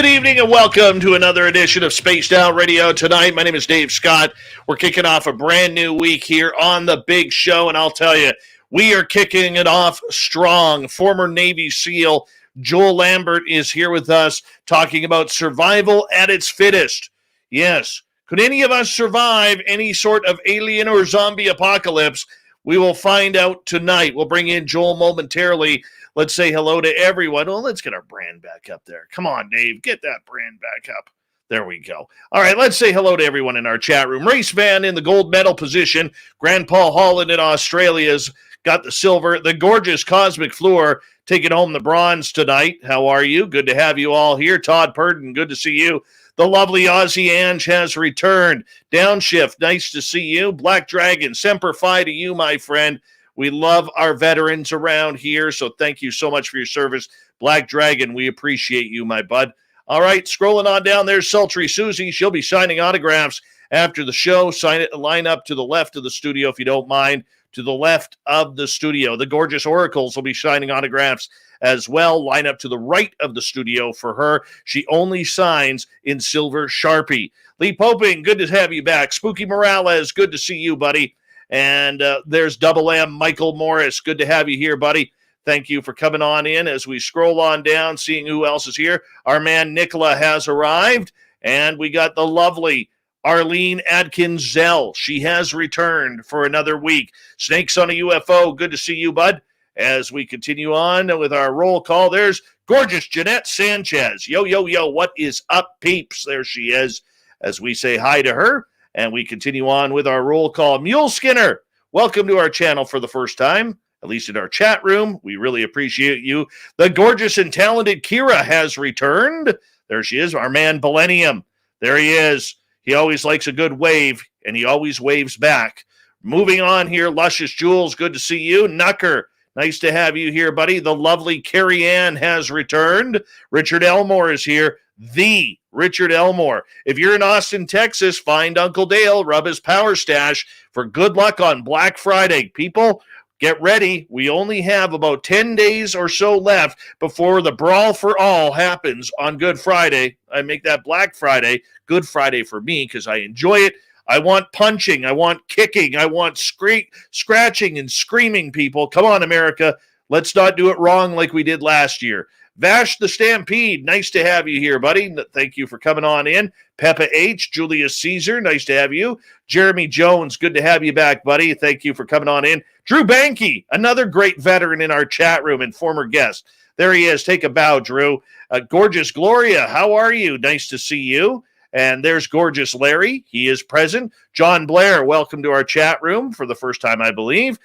Good evening and welcome to another edition of Spaced Out Radio tonight. My name is Dave Scott. We're kicking off a brand new week here on the big show, and I'll tell you, we are kicking it off strong. Former Navy SEAL Joel Lambert is here with us talking about survival at its fittest. Yes, could any of us survive any sort of alien or zombie apocalypse? We will find out tonight. We'll bring in Joel momentarily. Let's say hello to everyone. Well, let's get our brand back up there. Come on, Dave. Get that brand back up. There we go. All right, let's say hello to everyone in our chat room. Race Van in the gold medal position. Grandpa Holland in Australia's got the silver. The gorgeous Cosmic Floor taking home the bronze tonight. How are you? Good to have you all here. Todd Purdon, good to see you. The lovely Aussie Ange has returned. Downshift, nice to see you. Black Dragon, Semper Fi to you, my friend. We love our veterans around here, so thank you so much for your service. Black Dragon, we appreciate you, my bud. All right, scrolling on down, there's Sultry Susie. She'll be signing autographs after the show. Line up to the left of the studio, if you don't mind, to the left of the studio. The gorgeous Oracles will be signing autographs as well. Line up to the right of the studio for her. She only signs in silver Sharpie. Lee Poping, good to have you back. Spooky Morales, good to see you, buddy. And there's Double M, Michael Morris. Good to have you here, buddy. Thank you for coming on in. As we scroll on down, seeing who else is here, our man Nicola has arrived. And we got the lovely Arlene Adkins-Zell. She has returned for another week. Snakes on a UFO. Good to see you, bud. As we continue on with our roll call, there's gorgeous Jeanette Sanchez. Yo, yo, yo, what is up, peeps? There she is, as we say hi to her. And we continue on with our roll call. Mule Skinner, welcome to our channel for the first time, at least in our chat room. We really appreciate you. The gorgeous and talented Kira has returned. There she is, our man Millennium. There he is. He always likes a good wave, and he always waves back. Moving on here, Luscious Jules, good to see you. Nucker, nice to have you here, buddy. The lovely Carrie Ann has returned. Richard Elmore is here. The Richard Elmore. If you're in Austin, Texas, find Uncle Dale, rub his power stash for good luck on Black Friday. People, get ready. We only have about 10 days or so left before the Brawl for All happens on Good Friday. I make that Black Friday Good Friday for me because I enjoy it. I want punching. I want kicking. I want scratching and screaming, people. Come on, America. Let's not do it wrong like we did last year. Vash the Stampede, nice to have you here, buddy. Thank you for coming on in. Peppa H, Julius Caesar, nice to have you. Jeremy Jones, good to have you back, buddy. Thank you for coming on in. Drew Banky, another great veteran in our chat room and former guest. There he is. Take a bow, Drew. Gorgeous Gloria, how are you? Nice to see you. And there's gorgeous Larry. He is present. John Blair, welcome to our chat room for the first time, I believe.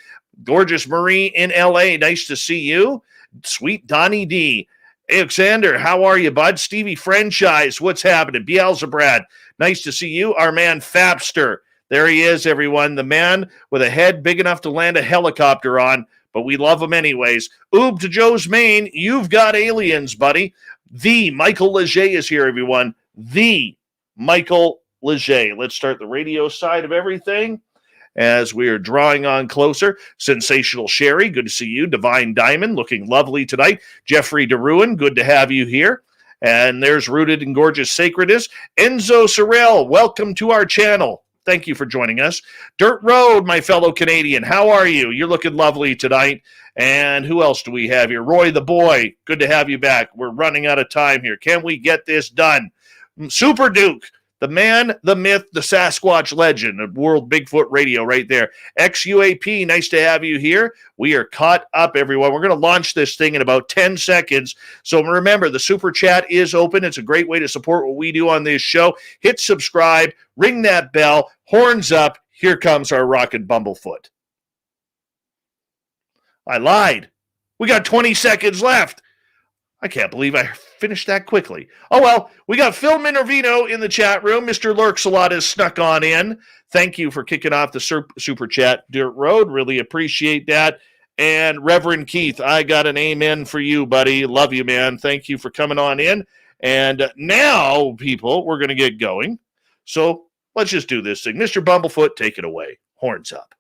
Gorgeous Marie in L.A., nice to see you. Sweet Donnie D. Alexander, how are you, bud? Stevie Franchise, what's happening? Beelzebrad, nice to see you. Our man Fapster, there he is, everyone. The man with a head big enough to land a helicopter on, but we love him anyways. Oob to Joe's Maine, you've got aliens, buddy. The Michael Leger is here, everyone. The Michael Leger. Let's start the radio side of everything as we are drawing on closer. Sensational Sherry, good to see you. Divine Diamond, looking lovely tonight. Jeffrey DeRuin, good to have you here. And there's Rooted in Gorgeous Sacredness. Enzo Sorrell, welcome to our channel. Thank you for joining us. Dirt Road, my fellow Canadian, how are you? You're looking lovely tonight. And who else do we have here? Roy the Boy, good to have you back. We're running out of time here. Can we get this done? Super Duke, the man, the myth, the Sasquatch legend of World Bigfoot Radio right there. XUAP, nice to have you here. We are caught up, everyone. We're going to launch this thing in about 10 seconds. So remember, the Super Chat is open. It's a great way to support what we do on this show. Hit subscribe, ring that bell, horns up. Here comes our Rocket Bumblefoot. I lied. We got 20 seconds left. I can't believe I finished that quickly. Oh, well, we got Phil Minervino in the chat room. Mr. Lurksalot has snuck on in. Thank you for kicking off the Super Chat, Dirt Road. Really appreciate that. And Reverend Keith, I got an amen for you, buddy. Love you, man. Thank you for coming on in. And now, people, we're going to get going. So let's just do this thing. Mr. Bumblefoot, take it away. Horns up.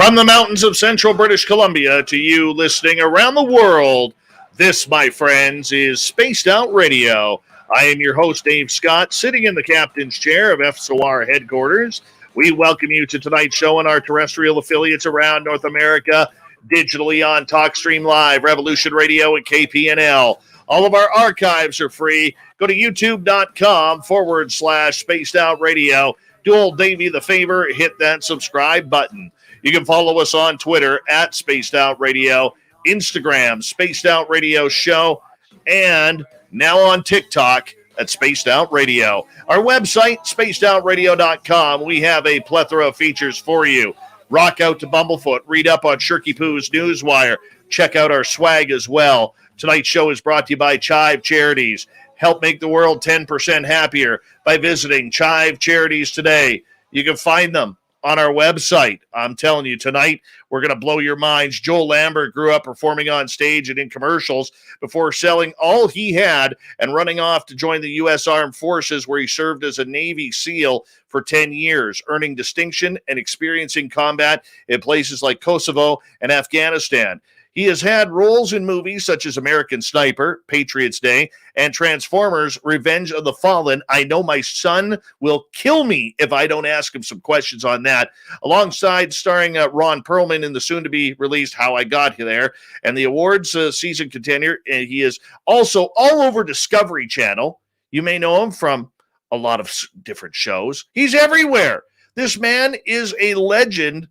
From the mountains of central British Columbia to you listening around the world, this, my friends, is Spaced Out Radio. I am your host, Dave Scott, sitting in the captain's chair of SOR headquarters. We welcome you to tonight's show on our terrestrial affiliates around North America, digitally on TalkStream Live, Revolution Radio, and KPNL. All of our archives are free. Go to youtube.com/Spaced Out Radio. Do old Davey the favor, hit that subscribe button. You can follow us on Twitter at Spaced Out Radio, Instagram, Spaced Out Radio Show, and now on TikTok at Spaced Out Radio. Our website, spacedoutradio.com. We have a plethora of features for you. Rock out to Bumblefoot. Read up on Shirky Poo's Newswire. Check out our swag as well. Tonight's show is brought to you by Chive Charities. Help make the world 10% happier by visiting Chive Charities today. You can find them on our website. I'm telling you, tonight we're going to blow your minds. Joel Lambert grew up performing on stage and in commercials before selling all he had and running off to join the U.S. Armed Forces, where he served as a Navy SEAL for 10 years, earning distinction and experiencing combat in places like Kosovo and Afghanistan. He has had roles in movies such as American Sniper, Patriot's Day, and Transformers, Revenge of the Fallen. I know my son will kill me if I don't ask him some questions on that. Alongside starring Ron Perlman in the soon-to-be-released How I Got There, and the awards season contender. And he is also all over Discovery Channel. You may know him from a lot of different shows. He's everywhere. This man is a legend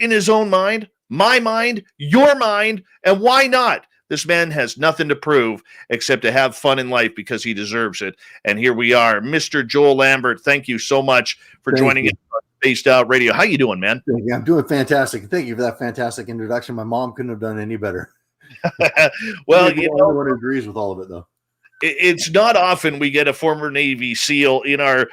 in his own mind. My mind, your mind, and why not? This man has nothing to prove except to have fun in life because he deserves it. And here we are. Mr. Joel Lambert, thank you so much for joining us on Spaced Out Radio. How you doing, man? Yeah, I'm doing fantastic. Thank you for that fantastic introduction. My mom couldn't have done any better. Well, you know, everyone agrees with all of it, though. It's not often we get a former Navy SEAL in our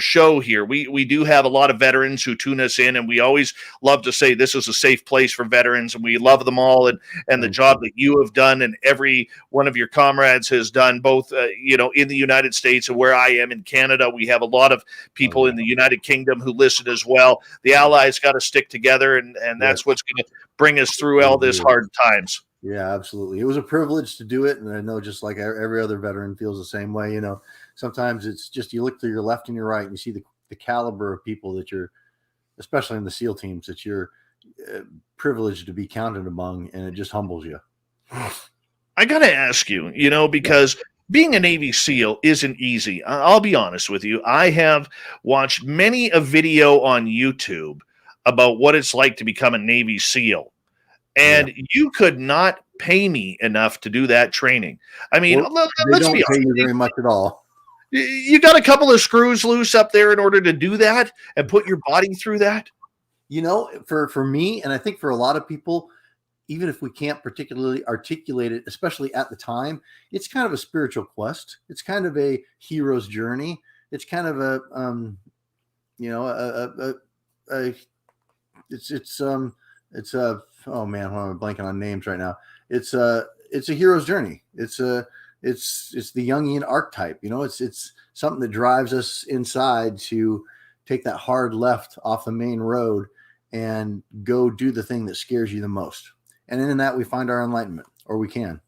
show here. We do have a lot of veterans who tune us in, and we always love to say this is a safe place for veterans, and we love them all, and the job that you have done and every one of your comrades has done, both in the United States and where I am in Canada. We have a lot of people in the United Kingdom who listen as well. The Allies got to stick together, and that's what's going to bring us through all this hard times. Yeah, absolutely. It was a privilege to do it. And I know just like every other veteran feels the same way. You know, sometimes it's just you look to your left and your right and you see the caliber of people that you're, especially in the SEAL teams, that you're privileged to be counted among, and it just humbles you. I got to ask you, because being a Navy SEAL isn't easy. I'll be honest with you. I have watched many a video on YouTube about what it's like to become a Navy SEAL. And you could not pay me enough to do that training. I mean, let's be honest. Pay you very much at all. You got a couple of screws loose up there in order to do that and put your body through that? For me, and I think for a lot of people, even if we can't particularly articulate it, especially at the time, it's kind of a spiritual quest. It's kind of a hero's journey. It's kind of oh man, I'm blanking on names right now. It's a hero's journey. It's the Jungian archetype. It's something that drives us inside to take that hard left off the main road and go do the thing that scares you the most. And in that we find our enlightenment, or we can.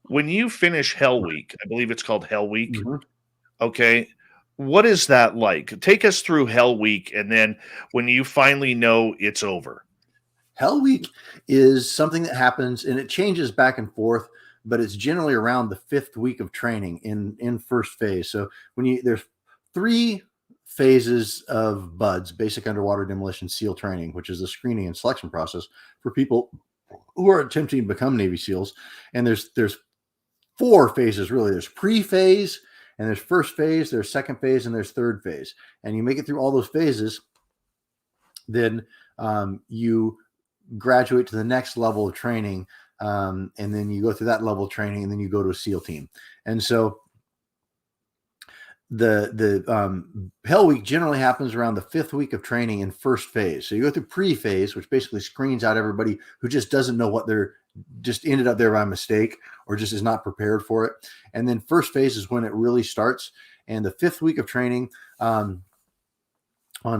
When you finish Hell Week, I believe it's called Hell Week. Mm-hmm. Okay. What is that like? Take us through Hell Week, and then when you finally know it's over. Hell Week is something that happens, and it changes back and forth, but it's generally around the 5th week of training in first phase. So there's 3 phases of BUDS, basic underwater demolition SEAL training, which is the screening and selection process for people who are attempting to become Navy SEALs. And there's 4 phases really. There's pre-phase, and there's first phase, there's second phase, and there's third phase. And you make it through all those phases, then you graduate to the next level of training, and then you go through that level of training, and then you go to a SEAL team. And so the Hell Week generally happens around the 5th week of training in first phase. So you go through pre-phase, which basically screens out everybody who just doesn't know what they're just ended up there by mistake or just is not prepared for it. And then first phase is when it really starts. And the 5th week of training, on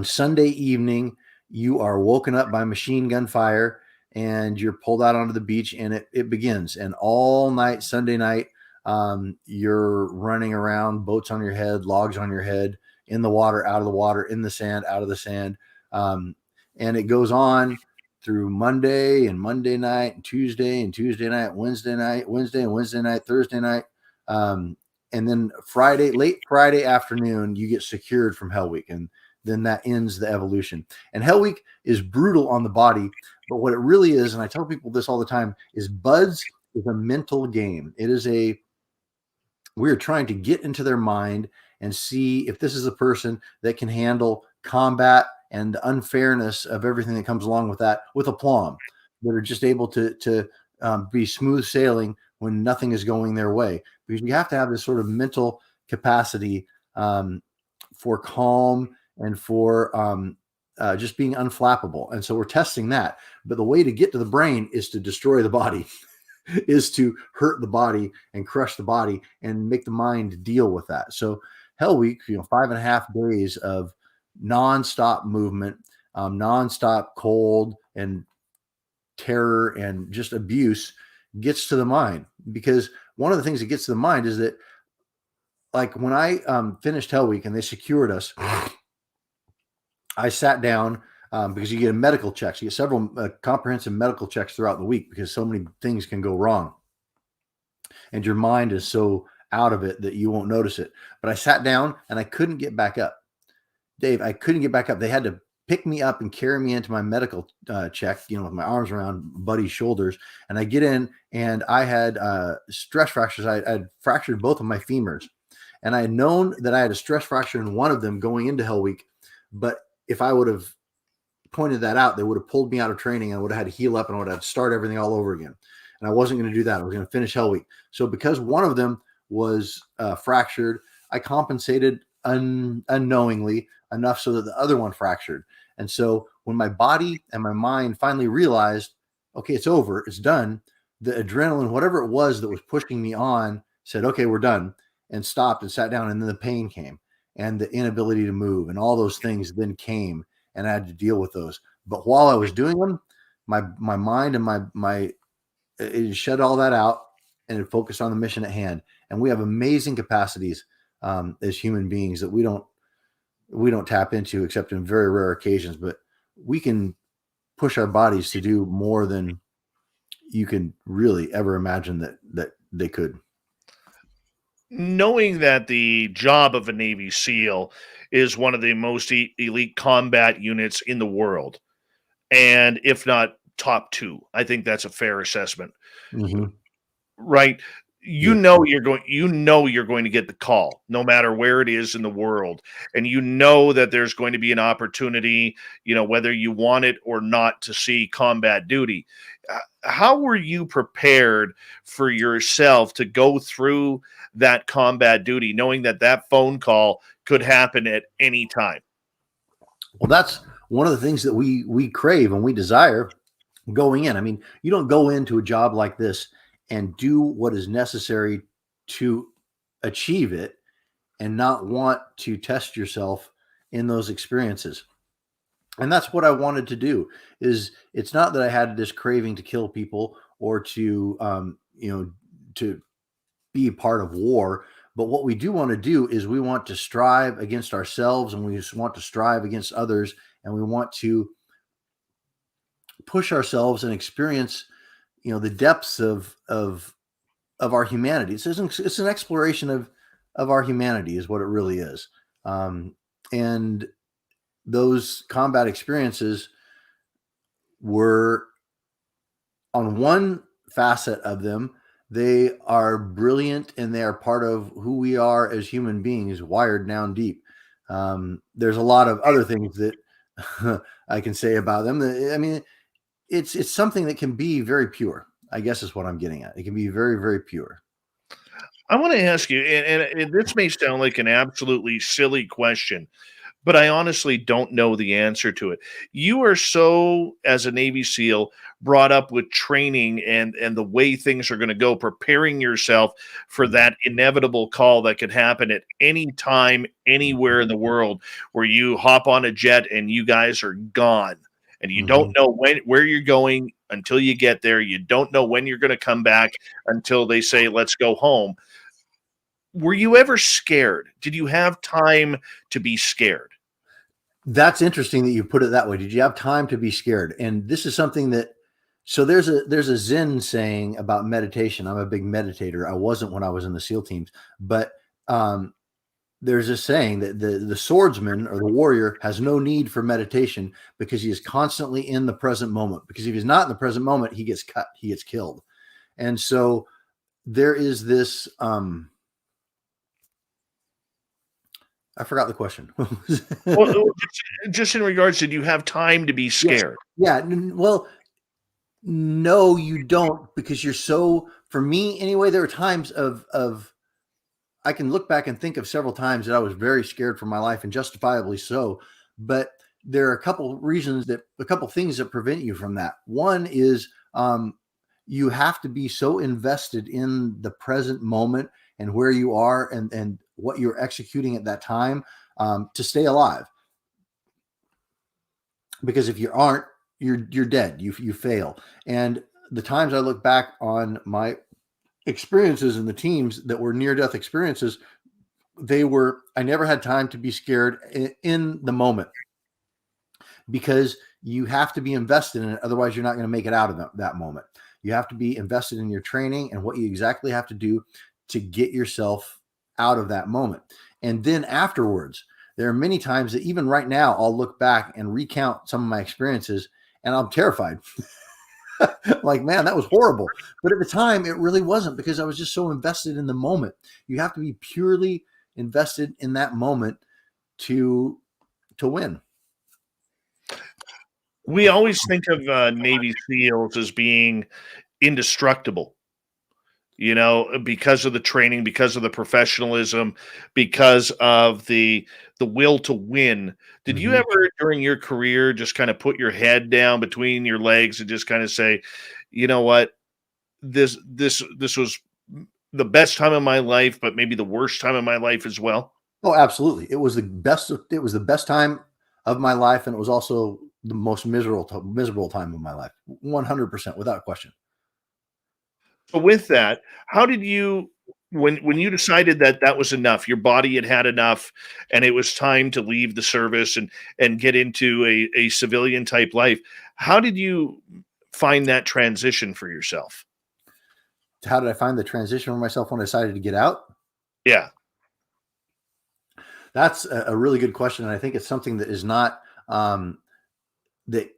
Sunday evening, you are woken up by machine gun fire, and you're pulled out onto the beach, and it begins. And all night, Sunday night, you're running around, boats on your head, logs on your head, in the water, out of the water, in the sand, out of the sand. And it goes on through Monday and Monday night and Tuesday night, Wednesday and Wednesday night, Thursday night. And then Friday, late Friday afternoon, you get secured from Hell Week. And then that ends the evolution. And Hell Week is brutal on the body, but what it really is, and I tell people this all the time, is Buds is a mental game. We're trying to get into their mind and see if this is a person that can handle combat and the unfairness of everything that comes along with that with aplomb, that are just able to be smooth sailing when nothing is going their way. Because you have to have this sort of mental capacity for calm and for just being unflappable. And so we're testing that. But the way to get to the brain is to destroy the body, is to hurt the body and crush the body and make the mind deal with that. So Hell Week, 5.5 days of nonstop movement, nonstop cold and terror and just abuse gets to the mind. Because one of the things that gets to the mind is that, like, when I finished Hell Week and they secured us, I sat down because you get a medical checks. You get several comprehensive medical checks throughout the week because so many things can go wrong. And your mind is so out of it that you won't notice it. But I sat down and I couldn't get back up. Dave, I couldn't get back up. They had to pick me up and carry me into my medical check, with my arms around Buddy's shoulders. And I get in and I had stress fractures. I had fractured both of my femurs. And I had known that I had a stress fracture in one of them going into Hell Week. But if I would have pointed that out, they would have pulled me out of training. And I would have had to heal up and I would have to start everything all over again. And I wasn't going to do that. I was going to finish Hell Week. So because one of them was fractured, I compensated unknowingly enough so that the other one fractured. And so when my body and my mind finally realized, okay, it's over, it's done, the adrenaline, whatever it was that was pushing me on, said, okay, we're done, and stopped and sat down. And then the pain came and the inability to move and all those things then came, and I had to deal with those. But while I was doing them, my mind and it shut all that out and it focused on the mission at hand. And we have amazing capacities as human beings that we don't tap into except in very rare occasions, but we can push our bodies to do more than you can really ever imagine that they could. Knowing that the job of a Navy SEAL is one of the most elite combat units in the world, and if not top two, I think that's a fair assessment. Mm-hmm. Right? Yeah. You're going to get the call no matter where it is in the world, and that there's going to be an opportunity, whether you want it or not, to see combat duty. How were you prepared for yourself to go through that combat duty, knowing that phone call could happen at any time? Well, that's one of the things that we crave and we desire going in. I mean, you don't go into a job like this and do what is necessary to achieve it and not want to test yourself in those experiences. And that's what I wanted to do. It's not that I had this craving to kill people or to to be part of war, but what we do want to do is we want to strive against ourselves, and we just want to strive against others, and we want to push ourselves and experience the depths of our humanity. It's an exploration of our humanity is what it really is. And those combat experiences were, on one facet of them, they are brilliant and they are part of who we are as human beings, wired down deep. There's a lot of other things that I can say about them. I mean, it's something that can be very pure, I guess is what I'm getting at. It can be very, very pure. I want to ask you, and this may sound like an absolutely silly question, but I honestly don't know the answer to it. You are so, as a Navy SEAL, brought up with training and the way things are going to go, preparing yourself for that inevitable call that could happen at any time, anywhere in the world, where you hop on a jet and you guys are gone. And you don't know where you're going until you get there. You don't know when you're going to come back until they say, let's go home. Were you ever scared? Did you have time to be scared? That's interesting that you put it that way. Did you have time to be scared? And this is something that, so there's a Zen saying about meditation. I'm a big meditator. I wasn't when I was in the SEAL teams, but there's a saying that the swordsman or the warrior has no need for meditation because he is constantly in the present moment. Because if he's not in the present moment, he gets cut, he gets killed. And so there is this, I forgot the question. Well, just in regards, did you have time to be scared? Yes. Yeah. Well, no, you don't, because you're so, for me anyway, there are times of I can look back and think of several times that I was very scared for my life, and justifiably so. But there are a couple things that prevent you from that. One is you have to be so invested in the present moment and where you are and what you're executing at that time to stay alive. Because if you aren't, you're dead. You fail. And the times I look back on my experiences in the teams that were near-death experiences, I never had time to be scared in the moment, because you have to be invested in it. Otherwise, you're not going to make it out of that moment. You have to be invested in your training and what you exactly have to do to get yourself out of that moment. And then afterwards, there are many times that even right now, I'll look back and recount some of my experiences and I'm terrified. Like, man, that was horrible. But at the time, it really wasn't, because I was just so invested in the moment. You have to be purely invested in that moment to win. We always think of Navy SEALs as being indestructible, because of the training, because of the professionalism, because of the will to win. Did you ever, during your career, just kind of put your head down between your legs and just kind of say, you know what, this was the best time of my life, but maybe the worst time of my life as well? Oh, absolutely. It was the best time of my life, and it was also the most miserable time of my life. 100%, without question. So with that, how did you, when you decided that that was enough, your body had enough, and it was time to leave the service and get into a civilian type life, how did you find that transition for yourself? How did I find the transition for myself when I decided to get out? Yeah. That's a really good question. And I think it's something that is not, that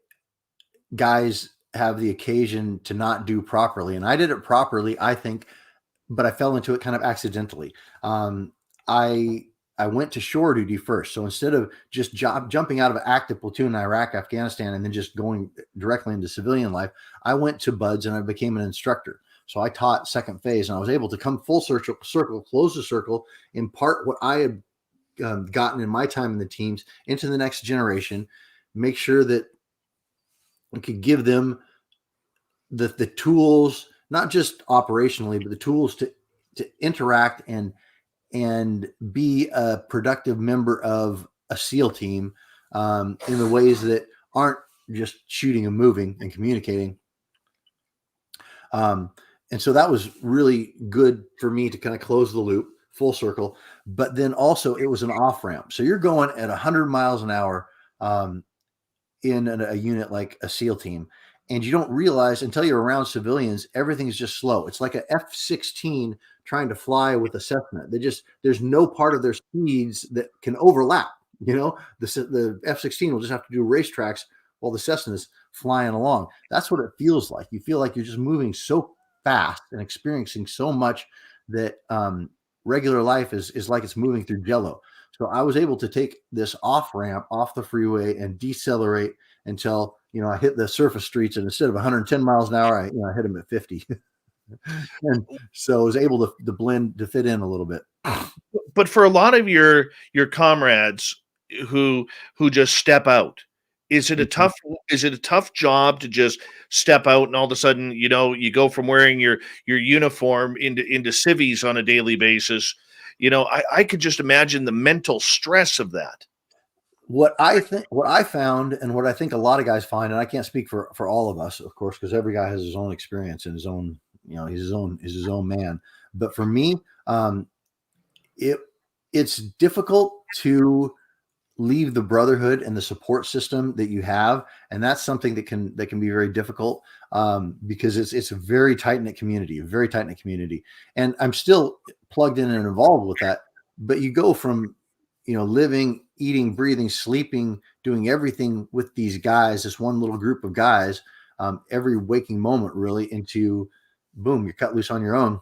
guys have the occasion to not do properly. And I did it properly, I think, but I fell into it kind of accidentally. I went to shore duty first. So instead of just jumping out of an active platoon in Iraq, Afghanistan, and then just going directly into civilian life, I went to BUDS and I became an instructor. So I taught second phase, and I was able to come full circle, close the circle, impart what I had gotten in my time in the teams into the next generation, make sure that we could give them the tools, not just operationally, but the tools to interact and be a productive member of a SEAL team in the ways that aren't just shooting and moving and communicating. And so that was really good for me to kind of close the loop, full circle. But then also it was an off ramp. So you're going at 100 miles an hour in a unit like a SEAL team, and you don't realize until you're around civilians, everything's just slow. It's like a F-16 trying to fly with a Cessna. There's no part of their speeds that can overlap. The F-16 will just have to do racetracks while the Cessna's flying along. That's what it feels like. You feel like you're just moving so fast and experiencing so much that regular life is like it's moving through jello. So I was able to take this off ramp off the freeway and decelerate until, I hit the surface streets, and instead of 110 miles an hour, I hit them at 50. And so I was able to blend, to fit in a little bit. But for a lot of your comrades, who just step out? Is it a tough job to just step out and all of a sudden, you go from wearing your uniform into civvies on a daily basis? I could just imagine the mental stress of that. What I found, and what I think a lot of guys find, and I can't speak for all of us, of course, because every guy has his own experience and his own, he's his own man. But for me, it's difficult to leave the brotherhood and the support system that you have, and that's something that can be very difficult, because it's a very tight-knit community, and I'm still plugged in and involved with that. But you go from living, eating, breathing, sleeping, doing everything with these guys, this one little group of guys, every waking moment, really, into boom, you're cut loose on your own.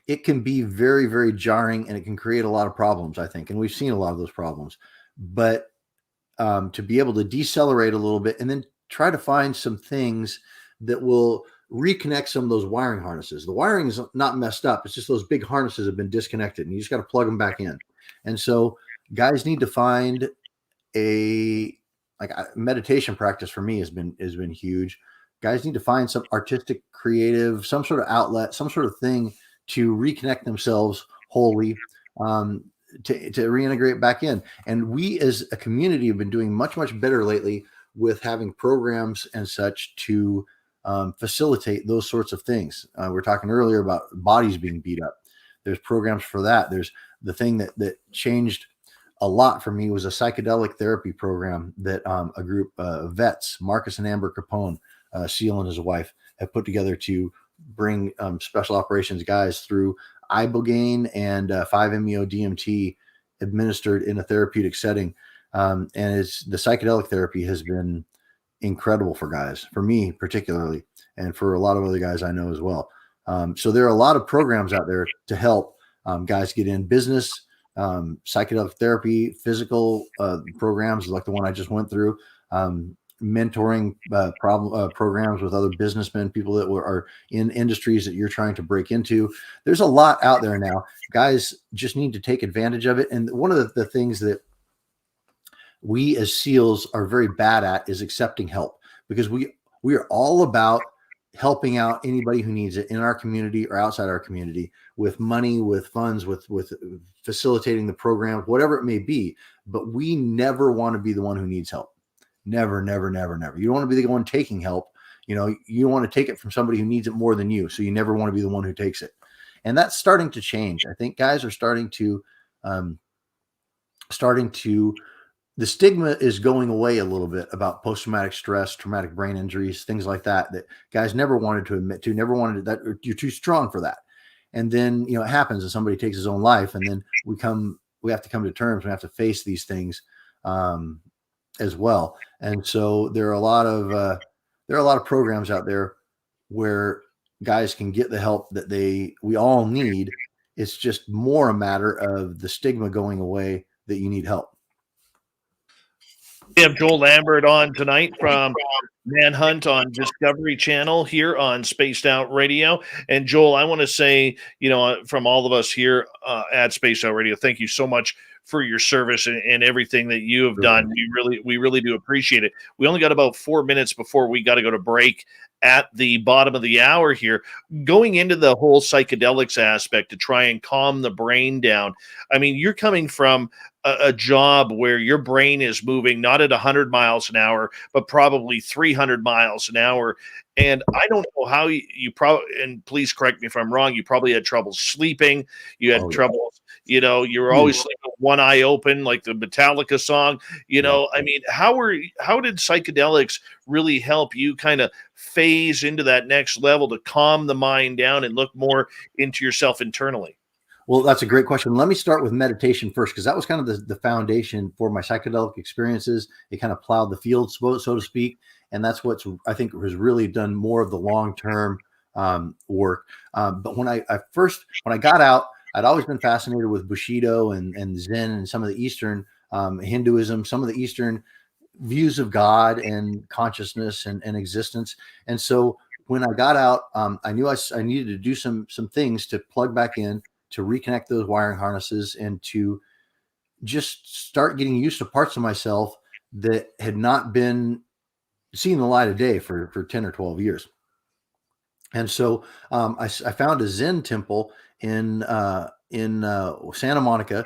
It can be very, very jarring, and it can create a lot of problems, I think. And we've seen a lot of those problems. But to be able to decelerate a little bit and then try to find some things that will reconnect some of those wiring harnesses. The wiring is not messed up. It's just those big harnesses have been disconnected, and you just got to plug them back in. And so guys need to find a meditation practice. For me has been huge. Guys need to find some artistic, creative, some sort of outlet, some sort of thing to reconnect themselves wholly, to reintegrate back in. And we as a community have been doing much, much better lately with having programs and such to facilitate those sorts of things. We were talking earlier about bodies being beat up. There's programs for that. There's the thing that changed a lot for me was a psychedelic therapy program that a group of vets, Marcus and Amber Capone, Seal and his wife, have put together to bring special operations guys through ibogaine and 5-MeO DMT administered in a therapeutic setting. And the psychedelic therapy has been incredible for guys, for me particularly, and for a lot of other guys I know as well. So there are a lot of programs out there to help guys get in business, psychedelic therapy, physical programs like the one I just went through, mentoring programs with other businessmen, people that are in industries that you're trying to break into. There's a lot out there now. Guys just need to take advantage of it. And one of the things that we as SEALs are very bad at is accepting help, because we are all about helping out anybody who needs it in our community or outside our community, with money, with funds, with facilitating the program, whatever it may be. But we never want to be the one who needs help. Never, never, never, never. You don't want to be the one taking help. You want to take it from somebody who needs it more than you. So you never want to be the one who takes it. And that's starting to change. I think guys are starting to, the stigma is going away a little bit about post-traumatic stress, traumatic brain injuries, things like that guys never wanted to admit to, never wanted to, that you're too strong for that. And then, it happens and somebody takes his own life, and then we have to come to terms. We have to face these things as well. And so there are a lot of programs out there where guys can get the help that we all need. It's just more a matter of the stigma going away that you need help. We have Joel Lambert on tonight from Manhunt on Discovery Channel here on Spaced Out Radio. And Joel, I want to say, from all of us here at Spaced Out Radio, thank you so much for your service and everything that you have done. We really do appreciate it. We only got about 4 minutes before we got to go to break at the bottom of the hour here. Going into the whole psychedelics aspect to try and calm the brain down. I mean, you're coming from a job where your brain is moving not at 100 miles an hour, but probably 300 miles an hour. And I don't know how you probably, and please correct me if I'm wrong, you probably had trouble sleeping. You had trouble, you were always sleeping with one eye open, like the Metallica song. I mean, how did psychedelics really help you kind of phase into that next level to calm the mind down and look more into yourself internally? Well, that's a great question. Let me start with meditation first, because that was kind of the foundation for my psychedelic experiences. It kind of plowed the field, so to speak. And that's what's, I think, has really done more of the long-term work. But when I got out, I'd always been fascinated with Bushido and Zen and some of the Eastern Hinduism, some of the Eastern views of God and consciousness and existence. And so when I got out, I knew I needed to do some things to plug back in, to reconnect those wiring harnesses, and to just start getting used to parts of myself that had not been seen the light of day for 10 or 12 years. And so I found a Zen temple in Santa Monica,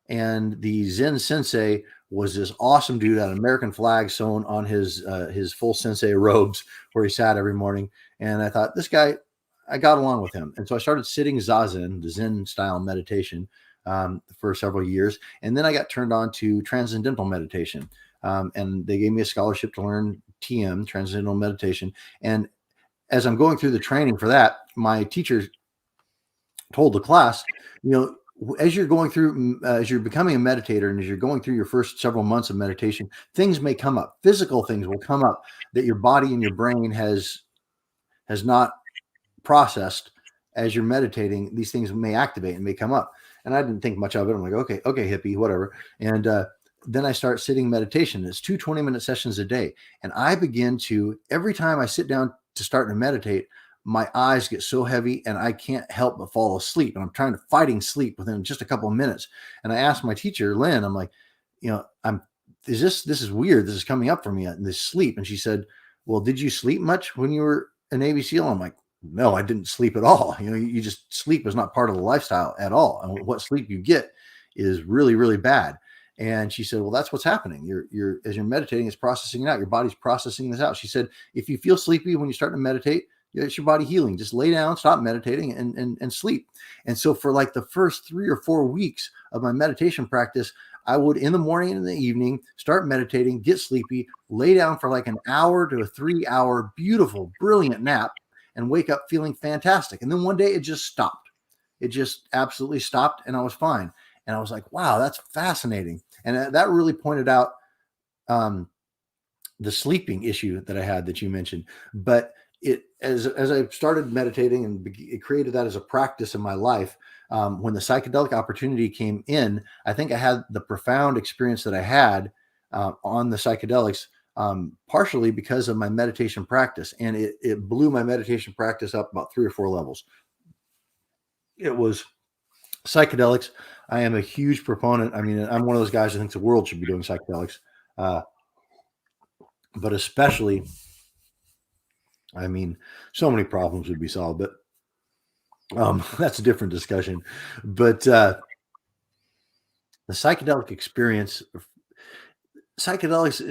and the Zen sensei was this awesome dude, had an American flag sewn on his full sensei robes where he sat every morning. And I thought, this guy, I got along with him. And so I started sitting Zazen, the Zen style meditation, for several years. And then I got turned on to transcendental meditation. And they gave me a scholarship to learn TM, transcendental meditation. And as I'm going through the training for that, my teacher told the class, as you're going through, as you're becoming a meditator, and as you're going through your first several months of meditation, things may come up. Physical things will come up that your body and your brain has not processed. As you're meditating, these things may activate and may come up. And I didn't think much of it. I'm like, okay, hippie, whatever. And then I start sitting meditation. It's 2 20-minute sessions a day. And I begin to, every time I sit down to start to meditate, my eyes get so heavy and I can't help but fall asleep. And I'm fighting sleep within just a couple of minutes. And I asked my teacher, Lynn, I'm like, this is weird. This is coming up for me in this sleep. And she said, well, did you sleep much when you were a Navy SEAL? I'm like, no, I didn't sleep at all. You just, sleep is not part of the lifestyle at all. And what sleep you get is really, really bad. And she said, well, that's what's happening. As you're meditating, it's processing it out. Your body's processing this out. She said, if you feel sleepy when you start to meditate, it's your body healing. Just lay down, stop meditating, and sleep. And so for like the first 3 or 4 weeks of my meditation practice, I would, in the morning and in the evening, start meditating, get sleepy, lay down for like an hour to a 3-hour, beautiful, brilliant nap, and wake up feeling fantastic. And then one day it just stopped. It just absolutely stopped, and I was fine. And I was like, wow, that's fascinating. And that really pointed out the sleeping issue that I had that you mentioned. But as I started meditating, and it created that as a practice in my life, when the psychedelic opportunity came in, I think I had the profound experience that I had on the psychedelics, partially because of my meditation practice. And it blew my meditation practice up about 3 or 4 levels. It was psychedelics. I am a huge proponent. I mean, I'm one of those guys who thinks the world should be doing psychedelics, but especially, I mean, so many problems would be solved, but that's a different discussion. But the psychedelic experience, psychedelics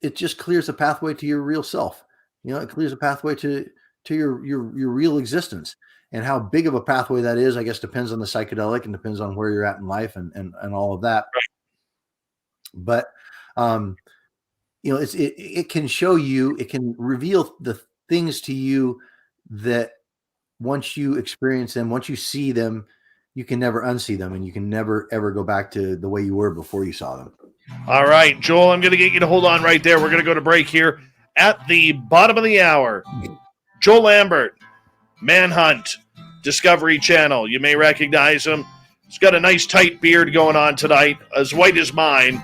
it just clears a pathway to your real self. It clears a pathway to your real existence. And how big of a pathway that is, I guess, depends on the psychedelic and depends on where you're at in life and all of that. But it can show you, it can reveal the things to you that once you experience them, once you see them, you can never unsee them, and you can never ever go back to the way you were before you saw them. All right, Joel, I'm going to get you to hold on right there. We're going to go to break here at the bottom of the hour. Joel Lambert, Manhunt, Discovery Channel. You may recognize him. He's got a nice tight beard going on tonight, as white as mine,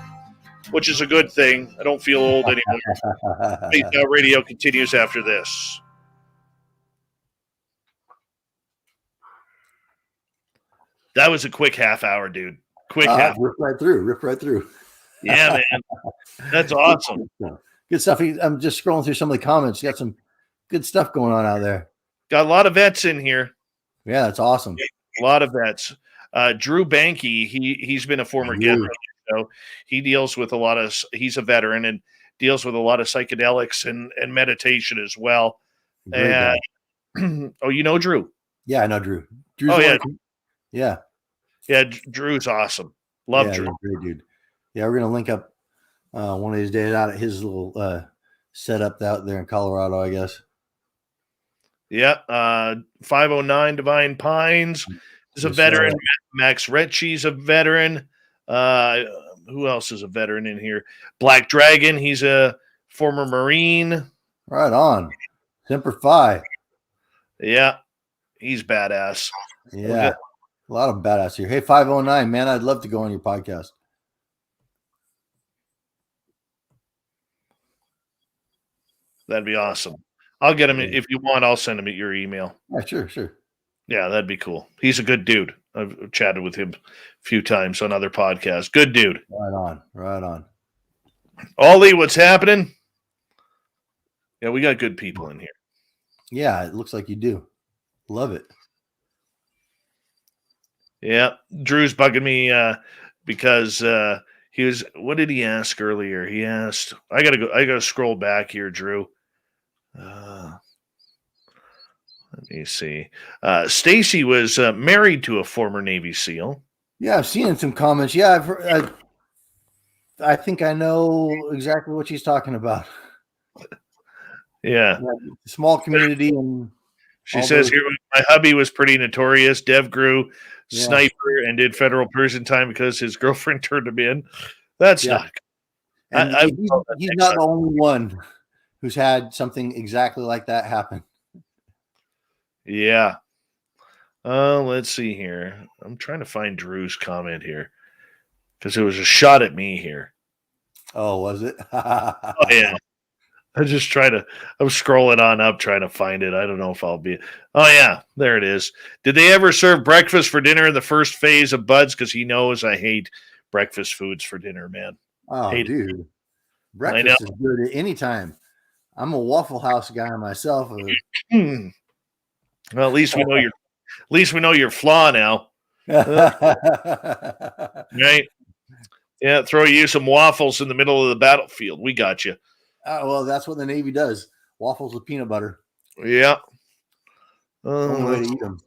which is a good thing. I don't feel old anymore. Spaced Out Radio continues after this. That was a quick half hour, dude. Quick half. Ripped right through. Yeah, man. That's awesome. Good stuff. I'm just scrolling through some of the comments. You got some good stuff going on out there. Got a lot of vets in here. Yeah, that's awesome. A lot of vets. Drew Banky, he's been a former guest on the show. He deals with he's a veteran and deals with a lot of psychedelics and meditation as well. And oh, you know Drew? Yeah, I know Drew. Yeah. Yeah, Drew's awesome. Love Drew. Great dude. Yeah, we're gonna link up one of these days out at his little setup out there in Colorado, I guess. Yeah, 509 Divine Pines is a veteran. Max Retchie's a veteran. Who else is a veteran in here? Black Dragon, he's a former Marine. Right on. Semper Fi. Yeah, he's badass. Yeah, a lot of badass here. Hey, 509, man, I'd love to go on your podcast. That'd be awesome. I'll get him if you want. I'll send him your email. Yeah, sure. Yeah, that'd be cool. He's a good dude. I've chatted with him a few times on other podcasts. Good dude. Right on. Ollie, what's happening? Yeah, we got good people in here. Yeah, it looks like you do. Love it. Yeah, Drew's bugging me because he was. What did he ask earlier? He asked. I gotta scroll back here, Drew. Let me see. Stacy was married to a former Navy SEAL. Yeah, I've seen some comments. Yeah, I've heard, I think I know exactly what she's talking about. Yeah. Small community, and she says here, my hubby was pretty notorious. Dev grew sniper and did federal prison time because his girlfriend turned him in. That's not good. And he's not the only one who's had something exactly like that happen. Yeah. Let's see here. I'm trying to find Drew's comment here because it was a shot at me here. Oh, was it? Oh, yeah. I'm scrolling on up trying to find it. I don't know if I'll be. Oh, yeah. There it is. Did they ever serve breakfast for dinner in the first phase of Buds? Because he knows I hate breakfast foods for dinner, man. Oh, dude. Breakfast is good at any time. I'm a Waffle House guy myself. Well, at least we know your flaw now. Right? Yeah, throw you some waffles in the middle of the battlefield. We got you. Well, that's what the Navy does. Waffles with peanut butter. Yeah. Only way to eat them.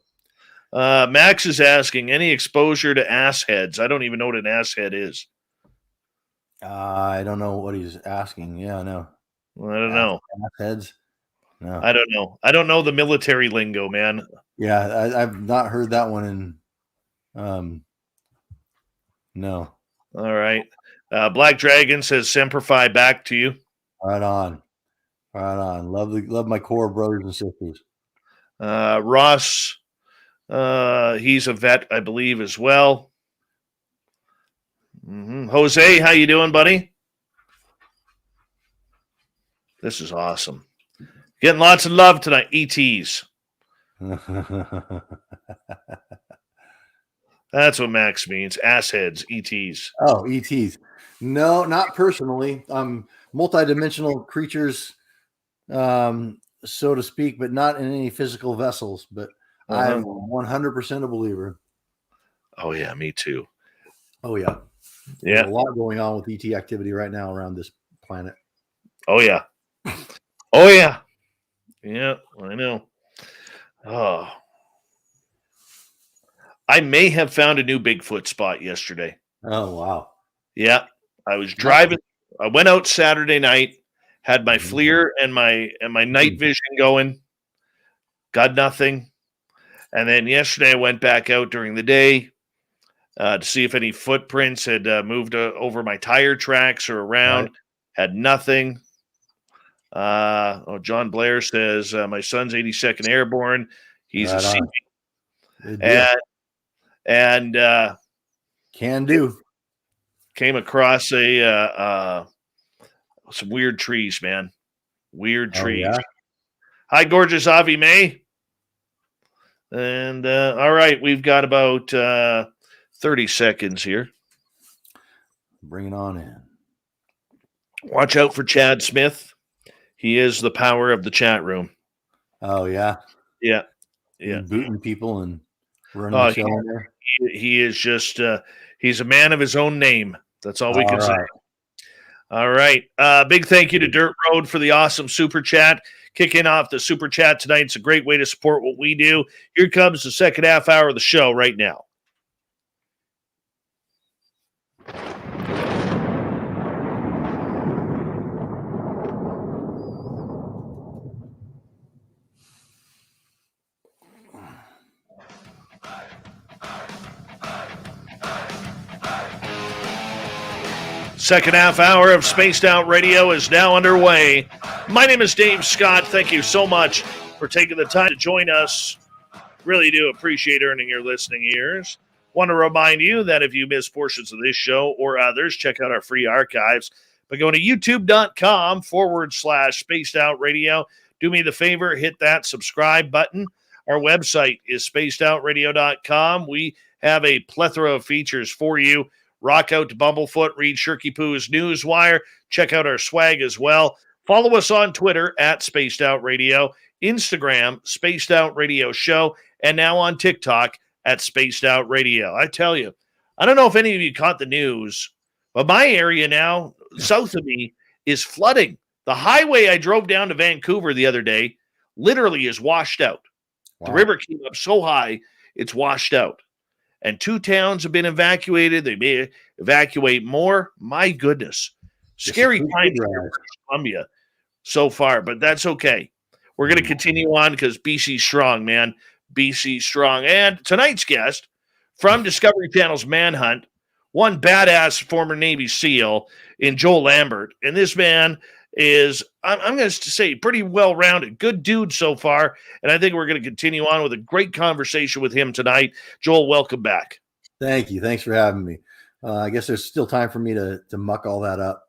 Max is asking, any exposure to ass heads? I don't even know what an ass head is. I don't know what he's asking. Yeah, no. Well, I don't know. Ass heads? No. I don't know. I don't know the military lingo, man. Yeah, I've not heard that one in no. All right. Black Dragon says Semper Fi back to you. Right on. Love my core brothers and sisters. Ross, he's a vet, I believe, as well. Jose, how you doing, buddy? This is awesome. Getting lots of love tonight. ETs. That's what Max means. Assheads, ETs. Oh, ETs. No, not personally. Multidimensional creatures, so to speak, but not in any physical vessels. But I'm 100% a believer. Oh, yeah, me too. Oh, yeah. Yeah. There's a lot going on with ET activity right now around this planet. Oh, yeah. Oh, yeah. Yeah, I know. Oh. I may have found a new Bigfoot spot yesterday. Oh, wow. Yeah. I was driving. I went out Saturday night, had my FLIR and my night vision going. Got nothing. And then yesterday I went back out during the day to see if any footprints had moved over my tire tracks or around. Right. Had nothing. John Blair says my son's 82nd Airborne. He's a CP. And can do. Came across some weird trees, man. Weird trees. Yeah? Hi, gorgeous Avi May. And all right, we've got about 30 seconds here. Bring it on in. Watch out for Chad Smith. He is the power of the chat room. Oh, yeah? Yeah. Booting people and running the show in there. He is just he's a man of his own name. That's all we can say. All right. Big thank you to Dirt Road for the awesome super chat. Kicking off the super chat tonight. It's a great way to support what we do. Here comes the second half hour of the show right now. Second half hour of Spaced Out Radio is now underway. My name is Dave Scott. Thank you so much for taking the time to join us. Really do appreciate earning your listening ears. Want to remind you that if you miss portions of this show or others, check out our free archives by going to youtube.com/Spaced Out Radio. Do me the favor, hit that subscribe button. Our website is spacedoutradio.com. We have a plethora of features for you. Rock out to Bumblefoot, read Shirky Poo's Newswire, check out our swag as well. Follow us on Twitter at Spaced Out Radio, Instagram, Spaced Out Radio Show, and now on TikTok at Spaced Out Radio. I tell you, I don't know if any of you caught the news, but my area now, south of me, is flooding. The highway I drove down to Vancouver the other day literally is washed out. Wow. The river came up so high, it's washed out. And 2 towns have been evacuated. They may evacuate more. My goodness. Scary times here in British Columbia so far, but that's okay. We're going to continue on because BC's strong, man. BC's strong. And tonight's guest from Discovery Channel's Manhunt, one badass former Navy SEAL in Joel Lambert. And this man is, I'm going to say, pretty well-rounded. Good dude so far. And I think we're going to continue on with a great conversation with him tonight. Joel, welcome back. Thank you. Thanks for having me. I guess there's still time for me to muck all that up.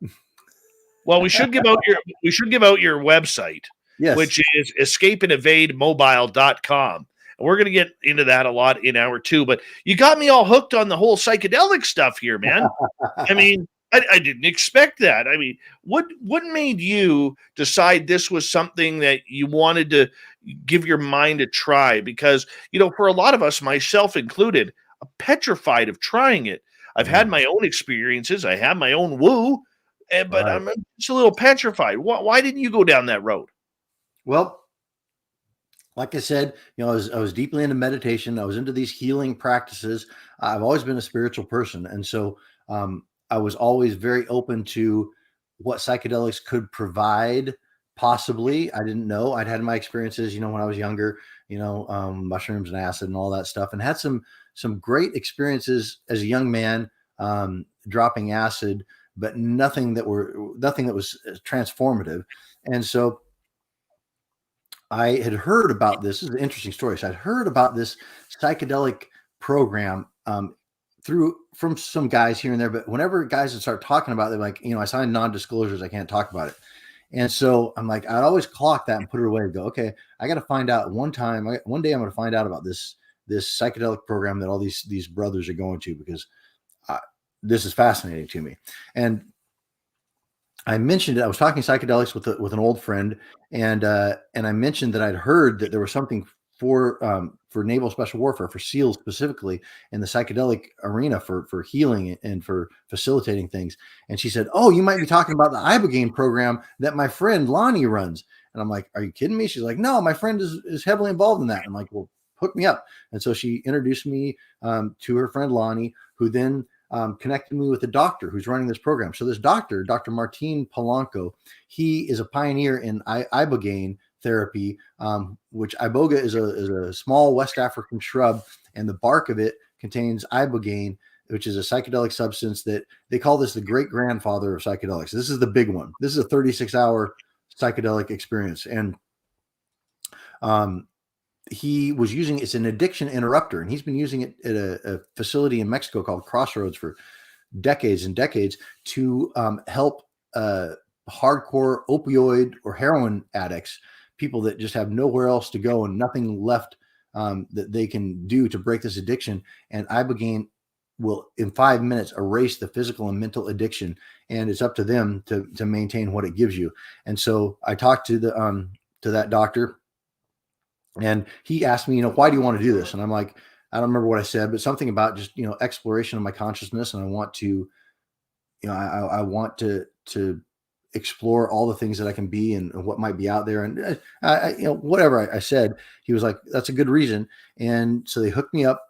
Well, we should give out your website, yes, which is escapeandevademobile.com. And we're going to get into that a lot in hour 2. But you got me all hooked on the whole psychedelic stuff here, man. I mean, I didn't expect that. I mean, what made you decide this was something that you wanted to give your mind a try? Because, for a lot of us, myself included, I'm petrified of trying it. I've had my own experiences. I have my own woo, but I'm just a little petrified. Why didn't you go down that road? Well, like I said, I was deeply into meditation. I was into these healing practices. I've always been a spiritual person. And so, I was always very open to what psychedelics could provide. Possibly. I didn't know. I'd had my experiences, when I was younger, mushrooms and acid and all that stuff, and had some great experiences as a young man, dropping acid, but nothing that was transformative. And so I had heard about this. This is an interesting story. So I'd heard about this psychedelic program, from some guys here and there, but whenever guys would start talking about it, they're like, I signed non-disclosures, I can't talk about it. And so I'm like, I'd always clock that and put it away and go, okay, I got to find out one day I'm going to find out about this psychedelic program that all these brothers are going to, because this is fascinating to me. And I mentioned it. I was talking psychedelics with an old friend, and I mentioned that I'd heard that there was something for naval special warfare, for SEALs specifically, in the psychedelic arena for healing and for facilitating things. And she said, "Oh, you might be talking about the Ibogaine program that my friend Lonnie runs." And I'm like, "Are you kidding me?" She's like, "No, my friend is heavily involved in that." I'm like, "Well, hook me up." And so she introduced me to her friend Lonnie, who then connected me with the doctor who's running this program. So this doctor, Dr. Martin Polanco, he is a pioneer in Ibogaine therapy, which iboga is a small West African shrub, and the bark of it contains ibogaine, which is a psychedelic substance that they call this the great grandfather of psychedelics. This is the big one. This is a 36-hour psychedelic experience. And he was using it's an addiction interrupter, and he's been using it at a facility in Mexico called Crossroads for decades and decades to help hardcore opioid or heroin addicts, people that just have nowhere else to go and nothing left that they can do to break this addiction. And ibogaine will, in 5 minutes, erase the physical and mental addiction, and it's up to them to maintain what it gives you. And so I talked to that doctor, and he asked me, why do you want to do this? And I'm like, I don't remember what I said, but something about just, exploration of my consciousness. And I want to, I want to explore all the things that I can be and what might be out there. And whatever I said, he was like, that's a good reason. And so they hooked me up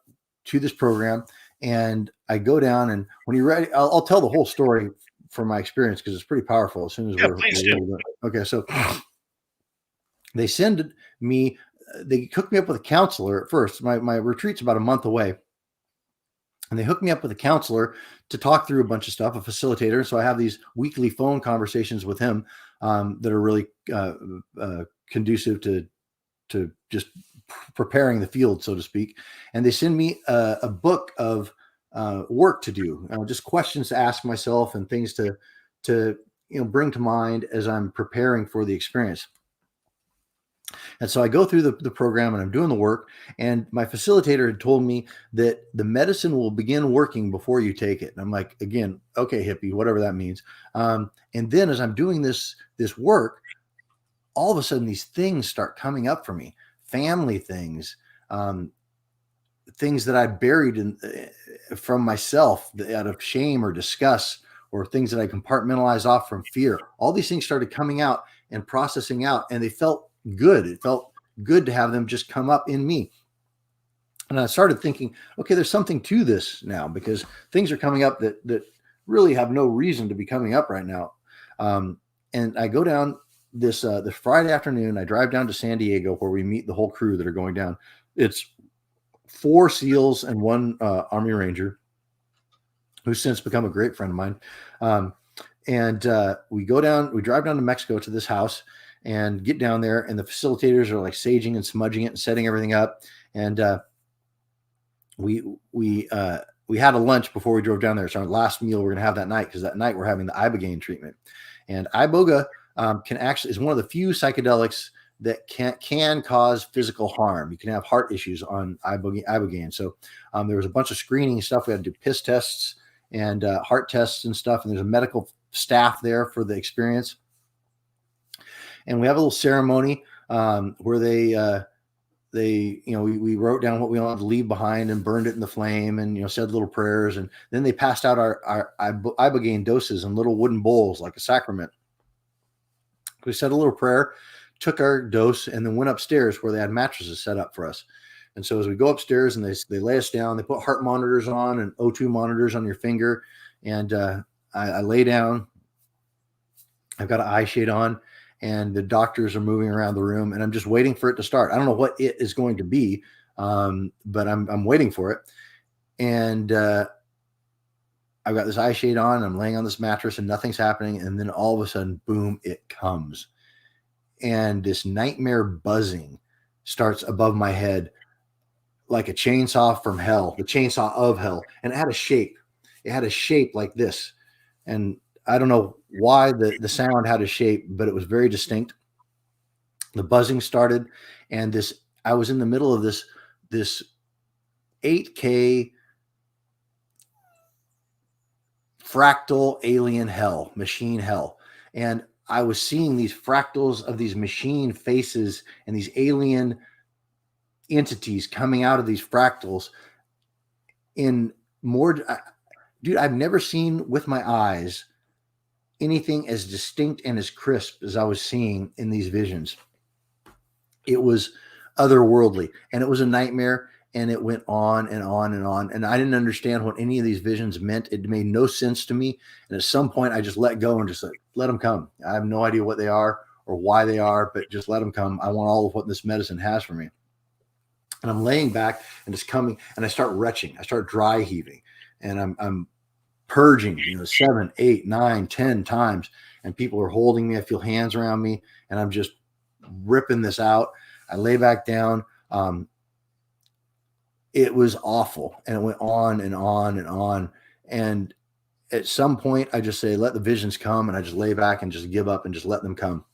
to this program, and I go down, and when you're ready, I'll tell the whole story from my experience, because it's pretty powerful as soon as we're okay. So they hooked me up with a counselor at first. My retreat's about a month away, and they hooked me up with a counselor to talk through a bunch of stuff, a facilitator. So I have these weekly phone conversations with him that are really conducive to just preparing the field, so to speak. And they send me a book of work to do, just questions to ask myself and things to bring to mind as I'm preparing for the experience. And so I go through the program and I'm doing the work. And my facilitator had told me that the medicine will begin working before you take it. And I'm like, again, okay, hippie, whatever that means. And then as I'm doing this work, all of a sudden these things start coming up for me, family things, things that I buried from myself out of shame or disgust, or things that I compartmentalized off from fear. All these things started coming out and processing out, and they felt good. It felt good to have them just come up in me. And I started thinking, okay, there's something to this now, because things are coming up that really have no reason to be coming up right now. And I go down this Friday afternoon. I drive down to San Diego, where we meet the whole crew that are going down. It's 4 SEALs and 1 Army Ranger, who's since become a great friend of mine. We drive down to Mexico to this house and get down there, and the facilitators are like saging and smudging it and setting everything up. And we had a lunch before we drove down there. It's our last meal we're going to have that night, because that night we're having the ibogaine treatment. And iboga is one of the few psychedelics that can cause physical harm. You can have heart issues on ibogaine. So there was a bunch of screening stuff. We had to do piss tests and heart tests and stuff. And there's a medical staff there for the experience. And we have a little ceremony where we wrote down what we wanted to leave behind and burned it in the flame, and, said little prayers. And then they passed out our ibogaine doses in little wooden bowls, like a sacrament. We said a little prayer, took our dose, and then went upstairs where they had mattresses set up for us. And so as we go upstairs and they lay us down, they put heart monitors on and O2 monitors on your finger. And I lay down. I've got an eye shade on, and the doctors are moving around the room, and I'm just waiting for it to start. I don't know what it is going to be, but I'm waiting for it. And I've got this eye shade on. I'm laying on this mattress, and nothing's happening. And then all of a sudden, boom, it comes. And this nightmare buzzing starts above my head like a chainsaw from hell, the chainsaw of hell. And it had a shape. It had a shape like this. And I don't know why the sound had a shape, but it was very distinct. The buzzing started, and I was in the middle of this 8K fractal alien hell, machine hell. And I was seeing these fractals of these machine faces and these alien entities coming out of these fractals in more. Dude, I've never seen with my eyes anything as distinct and as crisp as I was seeing in these visions. It was otherworldly, and it was a nightmare, and it went on and on and on. And I didn't understand what any of these visions meant. It made no sense to me. And at some point I just let go and just let them come. I have no idea what they are or why they are, but just let them come. I want all of what this medicine has for me. And I'm laying back, and it's coming, and I start retching. I start dry heaving, and I'm purging, 7, 8, 9, 10 times. And people are holding me. I feel hands around me, and I'm just ripping this out. I lay back down. It was awful, and it went on and on and on. And at some point I just say, let the visions come. And I just lay back and just give up and just let them come.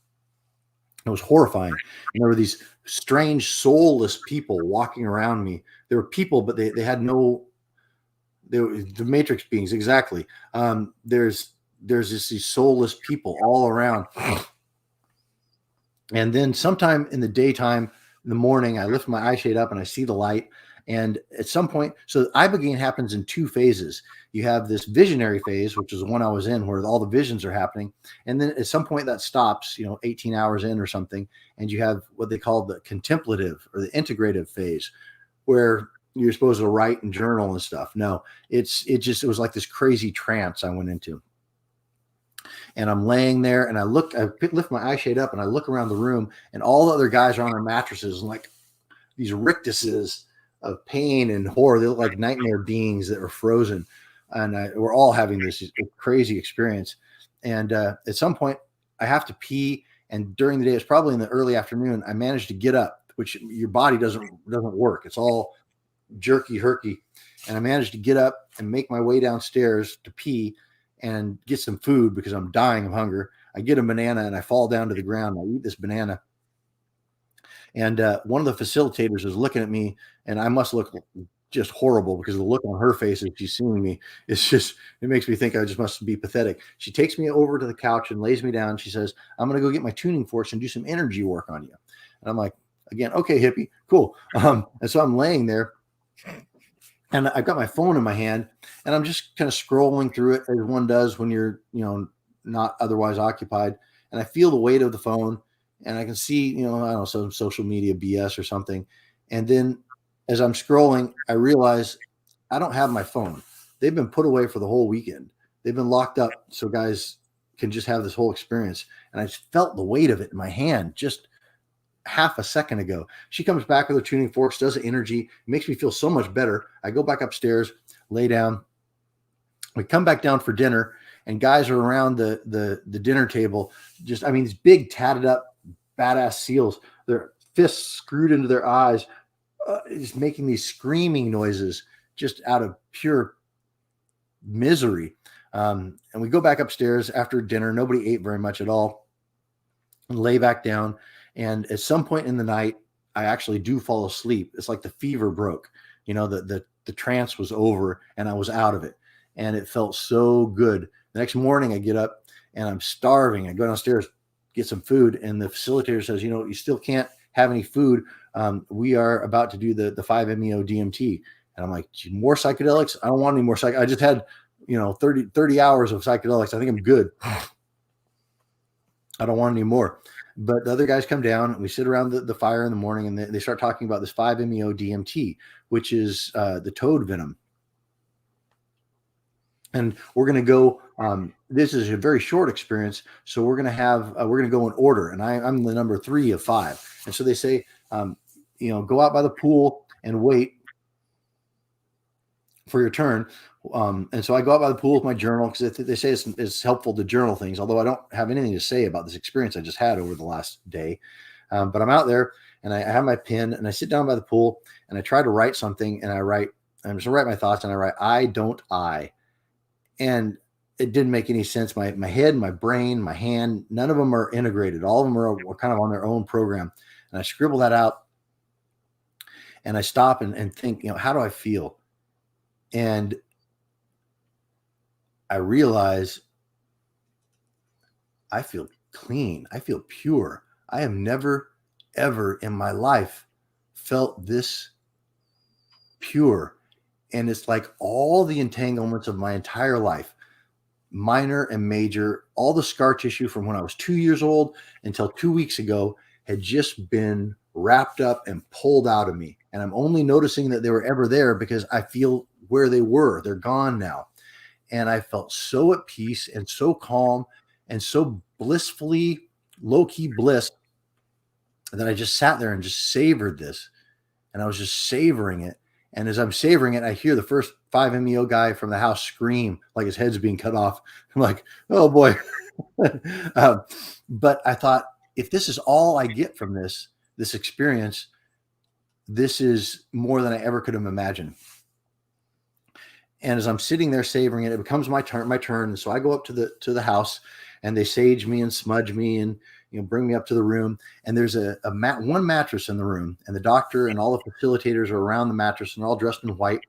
It was horrifying. And there were these strange soulless people walking around me. There were people, but they had no, they were the matrix beings. Exactly. There's these soulless people all around. And then sometime in the daytime, in the morning, I lift my eye shade up and I see the light. And at some point, so ibogaine happens in 2 phases. You have this visionary phase, which is the one I was in, where all the visions are happening. And then at some point that stops, 18 hours in or something. And you have what they call the contemplative or the integrative phase, where you're supposed to write and journal and stuff. No, it was like this crazy trance I went into. And I'm laying there, and I lift my eye shade up, and I look around the room, and all the other guys are on their mattresses, and like these rictuses of pain and horror. They look like nightmare beings that are frozen. And we're all having this crazy experience. And at some point I have to pee. And during the day, it's probably in the early afternoon, I managed to get up, which your body doesn't work. It's all jerky herky. And I managed to get up and make my way downstairs to pee and get some food because I'm dying of hunger. I get a banana and I fall down to the ground. I eat this banana. And one of the facilitators is looking at me, and I must look just horrible because the look on her face as she's seeing me, it makes me think I just must be pathetic. She takes me over to the couch and lays me down. She says, I'm going to go get my tuning forks and do some energy work on you. And I'm like, again, okay, hippie, cool. And so I'm laying there, and I've got my phone in my hand, and I'm just kind of scrolling through it as one does when you're, not otherwise occupied. And I feel the weight of the phone, and I can see, I don't know, some social media BS or something. And then as I'm scrolling, I realize I don't have my phone. They've been put away for the whole weekend. They've been locked up so guys can just have this whole experience. And I just felt the weight of it in my hand just half a second ago. She comes back with her tuning forks, does the energy, makes me feel so much better. I go back upstairs, lay down. We come back down for dinner, and guys are around the dinner table. Just, these big tatted up badass SEALs, their fists screwed into their eyes, just making these screaming noises just out of pure misery. And we go back upstairs after dinner. Nobody ate very much at all, and lay back down. And at some point in the night, I actually do fall asleep. It's like the fever broke, the trance was over and I was out of it. And it felt so good. The next morning I get up and I'm starving. I go downstairs, get some food. And the facilitator says, you still can't have any food. We are about to do the 5-MeO DMT. And I'm like, more psychedelics? I don't want any more I just had, 30 hours of psychedelics. I think I'm good. I don't want any more. But the other guys come down, and we sit around the fire in the morning, and they start talking about this 5-MeO DMT, which is the toad venom. And we're going to go, this is a very short experience. So we're going to go in order. And I'm the number 3 of 5. And so they say, go out by the pool and wait for your turn. And so I go out by the pool with my journal, because they say it's helpful to journal things, although I don't have anything to say about this experience I just had over the last day. But I'm out there, and I have my pen, and I sit down by the pool, and I try to write something, and I'm just going to write my thoughts, and I write, I don't I. And it didn't make any sense. My head, my brain, my hand, none of them are integrated. All of them are kind of on their own program. And I scribble that out, and I stop and think, how do I feel? And I realize I feel clean. I feel pure. I have never, ever in my life felt this pure. And it's like all the entanglements of my entire life, minor and major, all the scar tissue from when I was 2 years old until 2 weeks ago had just been wrapped up and pulled out of me. And I'm only noticing that they were ever there because I feel where they were. They're gone now. And I felt so at peace and so calm and so blissfully low-key bliss that I just sat there and just savored this. And I was just savoring it. And as I'm savoring it, I hear the first 5-MeO guy from the house scream like his head's being cut off. I'm like, oh boy. But I thought, if this is all I get from this experience, this is more than I ever could have imagined. And as I'm sitting there savoring it, it becomes my turn. And so I go up to the house, and they sage me and smudge me and bring me up to the room. And there's one mattress in the room, and the doctor and all the facilitators are around the mattress, and they're all dressed in white.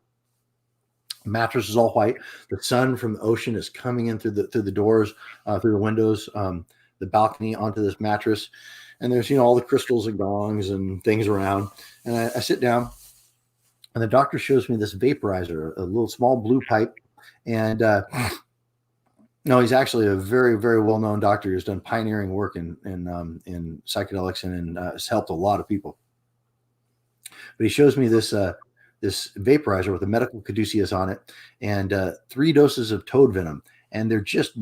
The mattress is all white. The sun from the ocean is coming in through the doors, through the windows, the balcony onto this mattress. And there's all the crystals and gongs and things around. And I sit down. And the doctor shows me this vaporizer, a little small blue pipe. And no, he's actually a very, very well-known doctor who's done pioneering work in psychedelics and has helped a lot of people. But he shows me this vaporizer with a medical caduceus on it and 3 doses of toad venom. And they're just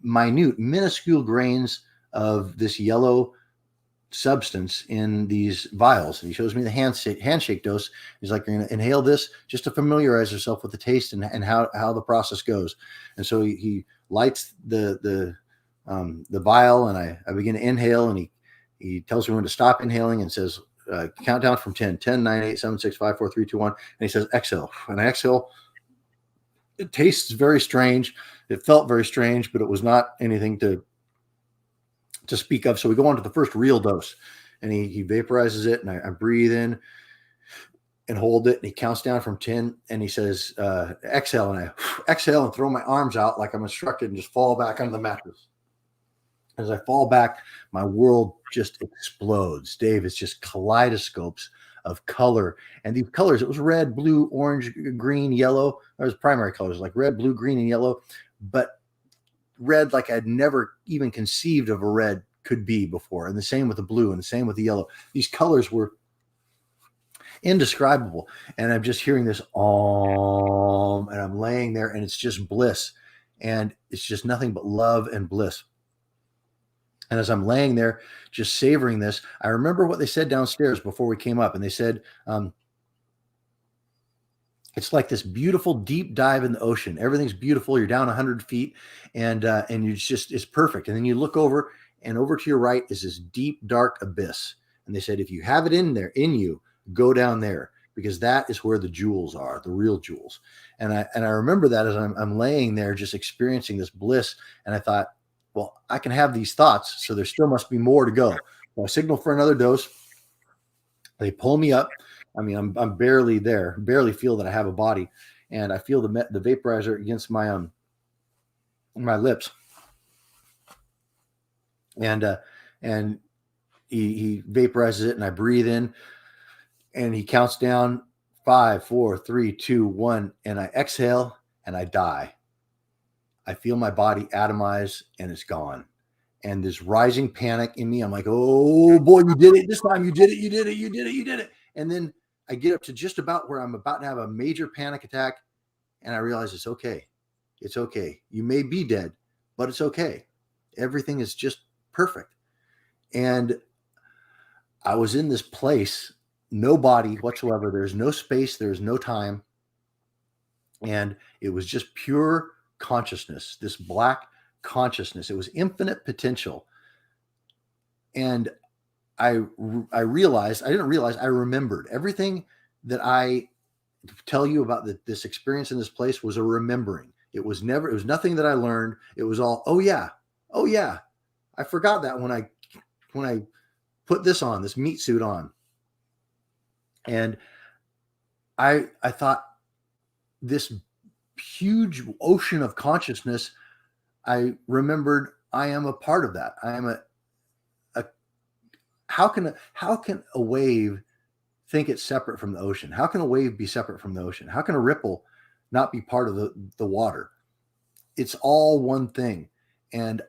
minuscule grains of this yellow substance in these vials. And he shows me the handshake dose. He's like, you're going to inhale this just to familiarize yourself with the taste and how the process goes. And so he lights the vial, and I begin to inhale, and he tells me when to stop inhaling and says, count down from 10, 9, 8, 7, 6, 5, 4, 3, 2, 1. And he says, exhale. And I exhale. It tastes very strange. It felt very strange, but it was not anything to speak of. So we go on to the first real dose, and he vaporizes it, and I breathe in and hold it, and he counts down from 10, and he says, exhale, and I exhale and throw my arms out like I'm instructed and just fall back on the mattress. As I fall back, my world just explodes. Dave, it's just kaleidoscopes of color. And these colors, it was red, blue, orange, green, yellow. Those primary colors, like red, blue, green, and yellow. But red like I'd never even conceived of a red could be before. And the same with the blue, and the same with the yellow. These colors were indescribable. And I'm just hearing this and I'm laying there, and it's just bliss. And it's just nothing but love and bliss. And as I'm laying there, just savoring this, I remember what they said downstairs before we came up. And they said, it's like this beautiful deep dive in the ocean. Everything's beautiful. You're down 100 feet, and it's perfect. And then you look over, and over to your right is this deep, dark abyss. And they said, if you have it in you, go down there, because that is where the jewels are, the real jewels. And I remember that as I'm laying there, just experiencing this bliss. And I thought, well, I can have these thoughts, so there still must be more to go. So I signal for another dose. They pull me up. I mean, I'm barely there, barely feel that I have a body, and I feel the vaporizer against my lips, and he vaporizes it, and I breathe in, and he counts down 5, 4, 3, 2, 1, and I exhale, and I die. I feel my body atomize, and it's gone. And this rising panic in me, I'm like, oh boy, you did it this time. You did it. And then I get up to just about where I'm about to have a major panic attack. And I realize it's okay. It's okay. You may be dead, but it's okay. Everything is just perfect. And I was in this place, no body whatsoever. There's no space. There's no time. And it was just pure consciousness, this black consciousness. It was infinite potential. And I remembered everything that I tell you about this experience in this place was a remembering. It was nothing that I learned. It was all, oh yeah. I forgot that when I put this meat suit on. And I thought, this huge ocean of consciousness, I remembered I am a part of that. I am how can a wave think it's separate from the ocean? How can a wave be separate from the ocean? How can a ripple not be part of the water? It's all one thing. And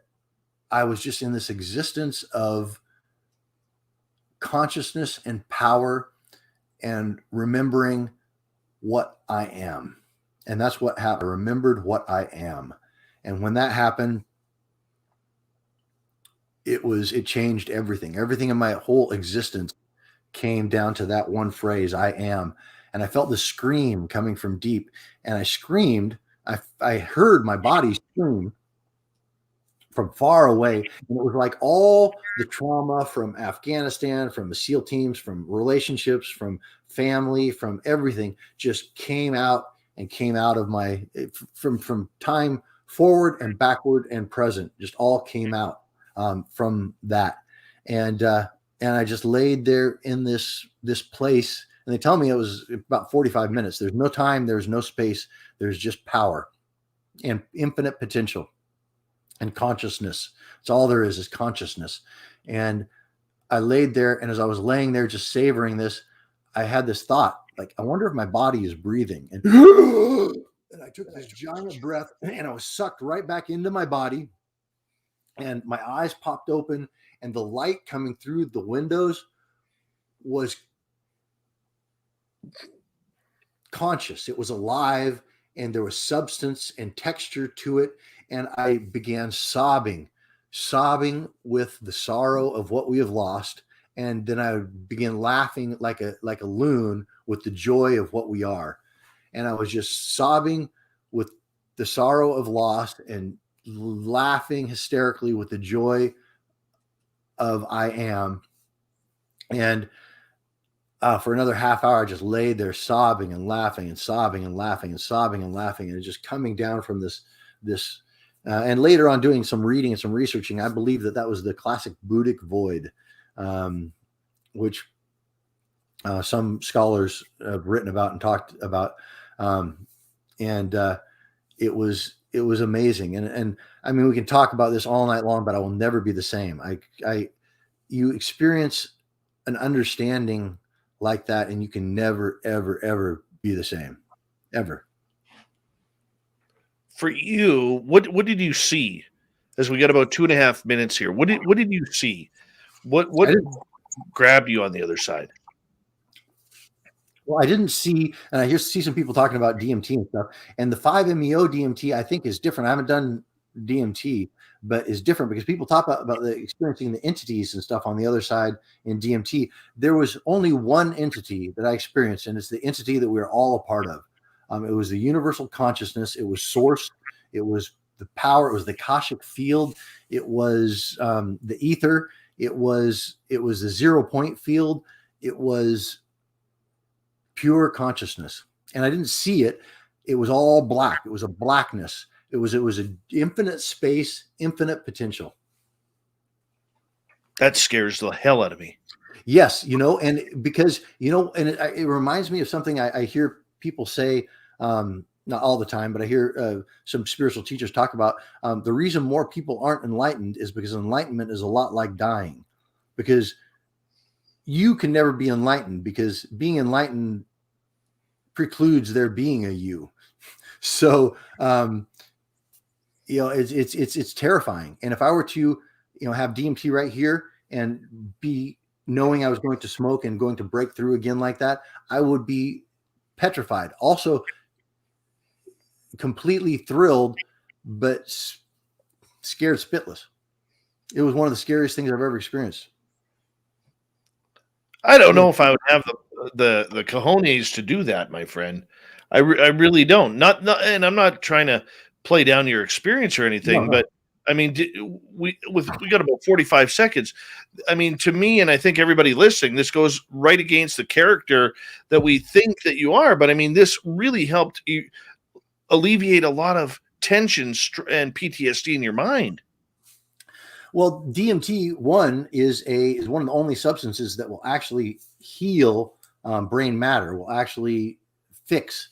I was just in this existence of consciousness and power and remembering what I am. And that's what happened. I remembered what I am. And when that happened, it changed everything. Everything in my whole existence came down to that one phrase, I am. And I felt this scream coming from deep. And I screamed. I heard my body scream from far away. And it was like all the trauma from Afghanistan, from the SEAL teams, from relationships, from family, from everything just came out of my, from time forward and backward and present, just all came out from that. And I just laid there in this place, and they tell me it was about 45 minutes. There's no time, there's no space, there's just power and infinite potential and consciousness. It's all there is consciousness. And I laid there, and as I was laying there just savoring this, I had this thought, like, I wonder if my body is breathing. And I took this giant breath, and I was sucked right back into my body, and my eyes popped open, and the light coming through the windows was conscious. It was alive, and there was substance and texture to it. And I began sobbing with the sorrow of what we have lost. And then I began laughing like a loon with the joy of what we are. And I was just sobbing with the sorrow of loss and laughing hysterically with the joy of I am. And for another half hour, I just laid there sobbing and laughing and sobbing and laughing and sobbing and laughing, and just coming down from this. And later on, doing some reading and some researching, I believe that was the classic Buddhic void. which some scholars have written about and talked about. And it was amazing. And I mean, we can talk about this all night long, but I will never be the same. You experience an understanding like that, and you can never, ever, ever be the same, ever. For you, what did you see? As we got about 2.5 minutes here, what did you see? What grabbed you on the other side? Well, I didn't see, and I see some people talking about DMT and stuff, and the 5-MeO DMT I think is different. I haven't done DMT, but is different because people talk about the experiencing the entities and stuff on the other side in DMT. There was only one entity that I experienced, and it's the entity that we're all a part of. It was the universal consciousness. It was source. It was the power. It was the Akashic field. It was the ether. It was the 0 point field. It was pure consciousness. And I didn't see it. It was all black. It was a blackness. It was an infinite space, infinite potential. That scares the hell out of me. Yes. And because, and it reminds me of something I hear people say, not all the time, but I hear some spiritual teachers talk about the reason more people aren't enlightened is because enlightenment is a lot like dying, because you can never be enlightened, because being enlightened precludes there being a you. So, it's terrifying. And if I were to, have DMT right here and be knowing I was going to smoke and going to break through again like that, I would be petrified. Also, completely thrilled, but scared spitless. It was one of the scariest things I've ever experienced. I don't know if I would have the cojones to do that, my friend. I really don't. Not, and I'm not trying to play down your experience or anything, No. But I mean, we got about 45 seconds. I mean, to me, and I think everybody listening, this goes right against the character that we think that you are. But I mean, this really helped you alleviate a lot of tension and PTSD in your mind. Well, DMT is one of the only substances that will actually heal brain matter, will actually fix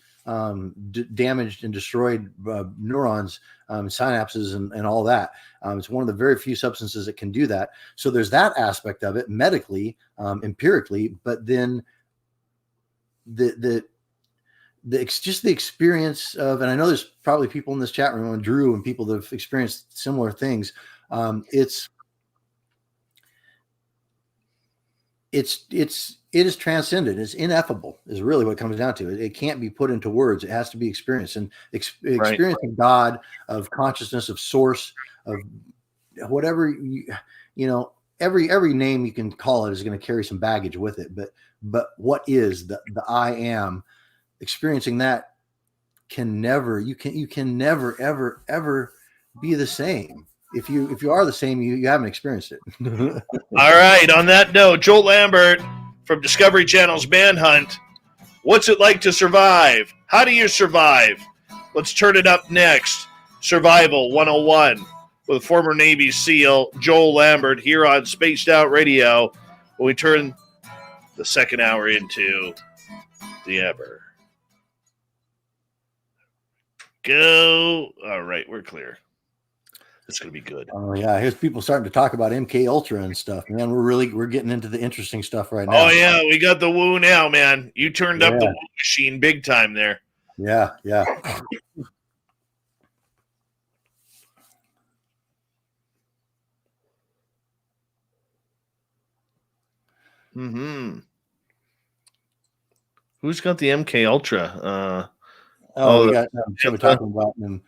damaged and destroyed neurons, synapses, and all that. It's one of the very few substances that can do that. So there's that aspect of it medically, empirically, but then just the experience of, and I know there's probably people in this chat room and Drew and people that have experienced similar things. It is transcendent. It's ineffable is really what it comes down to. It can't be put into words. It has to be experienced, and experiencing right. God, of consciousness, of source, of whatever, every name you can call it is going to carry some baggage with it. But what is the I am, experiencing that can never ever, ever be the same. If you are the same, you haven't experienced it. All right. On that note, Joel Lambert from Discovery Channel's Manhunt. What's it like to survive? How do you survive? Let's turn it up next. Survival 101 with former Navy SEAL Joel Lambert here on Spaced Out Radio when we turn the second hour into the ever. Go. All right. We're clear. It's going to be good. Oh yeah, here's people starting to talk about MK Ultra and stuff, man. We're getting into the interesting stuff right now. Oh yeah, we got the woo now, man. You turned up the woo machine big time there. Yeah. Mm-hmm. Who's got the MK Ultra? We got somebody talking about them.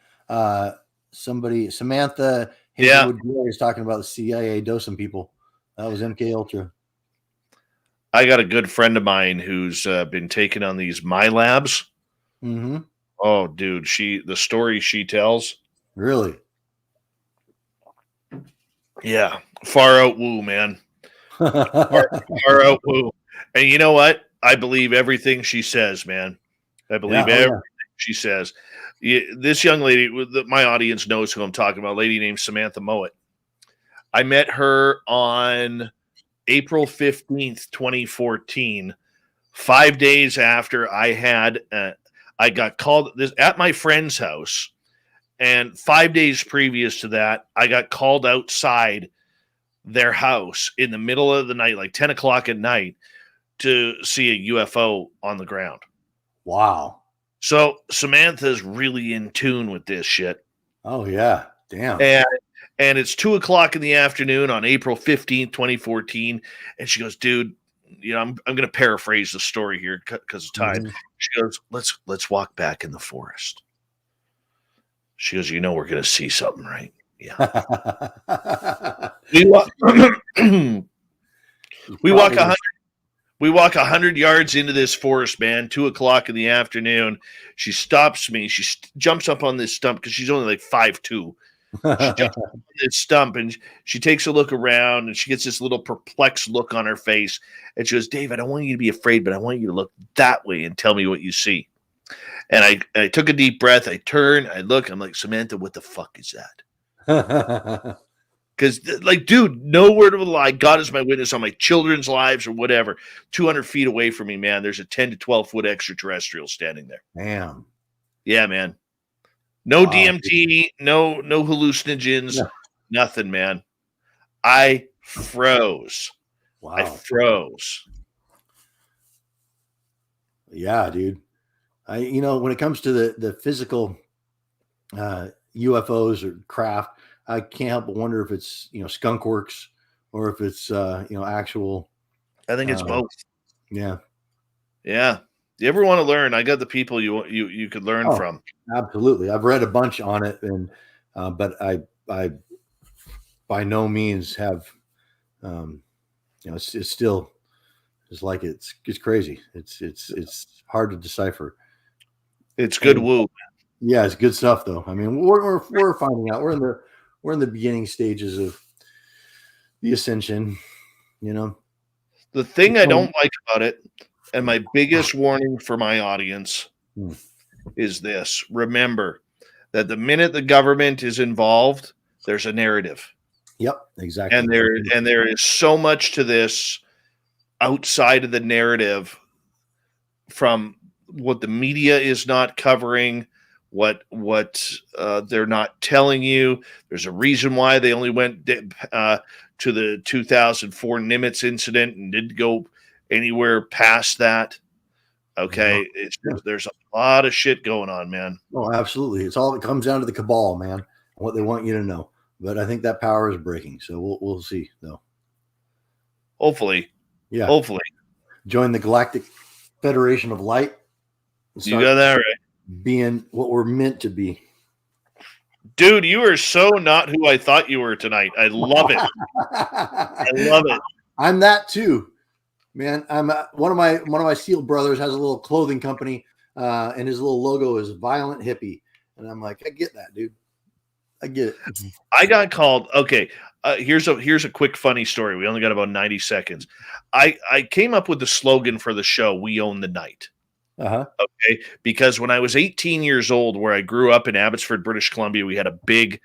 Somebody, Samantha Hazelwood is talking about the CIA dosing people. That was MK Ultra. I got a good friend of mine who's been taking on these MyLabs. Mm-hmm. Oh, dude, the story she tells. Really? Yeah, far out woo, man. far out woo. And you know what? I believe everything she says, man. I believe everything she says. This young lady, my audience knows who I'm talking about, a lady named Samantha Mowat. I met her on April 15th, 2014, 5 days after I got called this at my friend's house. And 5 days previous to that, I got called outside their house in the middle of the night, like 10 o'clock at night, to see a UFO on the ground. Wow. So Samantha's really in tune with this shit. Oh, yeah. Damn. And it's 2:00 in the afternoon on April 15th, 2014. And she goes, dude, I'm going to paraphrase the story here because of time. Mm-hmm. She goes, let's walk back in the forest. She goes, we're going to see something, right? Yeah. we walk 100 yards into this forest, man. 2:00 in the afternoon. She stops me. She jumps up on this stump because she's only like 5'2". She jumps up on this stump and she takes a look around and she gets this little perplexed look on her face. And she goes, Dave, I don't want you to be afraid, but I want you to look that way and tell me what you see. And I took a deep breath. I turn, I look, I'm like, Samantha, what the fuck is that? Because, like, dude, no word of a lie. God is my witness on my children's lives or whatever. 200 feet away from me, man, there's a 10 to 12 foot extraterrestrial standing there. Damn. Yeah, man. No DMT, no hallucinogens, nothing, man. I froze. Wow. I froze. Yeah, dude. When it comes to the physical UFOs or craft, I can't help but wonder if it's, skunk works or if it's, actual. I think it's both. Yeah. Yeah. You ever want to learn? I got the people you could learn from. Absolutely. I've read a bunch on it, and but I by no means have, it's still, it's like it's crazy. It's hard to decipher. It's good woo. Yeah, it's good stuff though. I mean, we're finding out. We're in the beginning stages of the ascension. The thing I don't like about it, and my biggest warning for my audience is this. Remember that the minute the government is involved, there's a narrative. Yep, exactly. And there is so much to this outside of the narrative, from what the media is not covering, what they're not telling you. There's a reason why they only went to the 2004 Nimitz incident and didn't go anywhere past that. Okay. There's a lot of shit going on, man. Oh, absolutely. It comes down to the cabal, man, what they want you to know. But I think that power is breaking. So we'll see though. Hopefully. Yeah. Hopefully. Join the Galactic Federation of Light. You got that right. Being what we're meant to be. Dude, you are so not who I thought you were tonight. I love it. I love it. I'm that too. Man, I'm one of my SEAL brothers has a little clothing company, and his little logo is Violent Hippie, and I'm like, I get that, dude. I get it. I got called. Okay, here's a quick funny story. We only got about 90 seconds. I came up with the slogan for the show. We own the night. Okay, because when I was 18 years old, where I grew up in Abbotsford, British Columbia, we had a big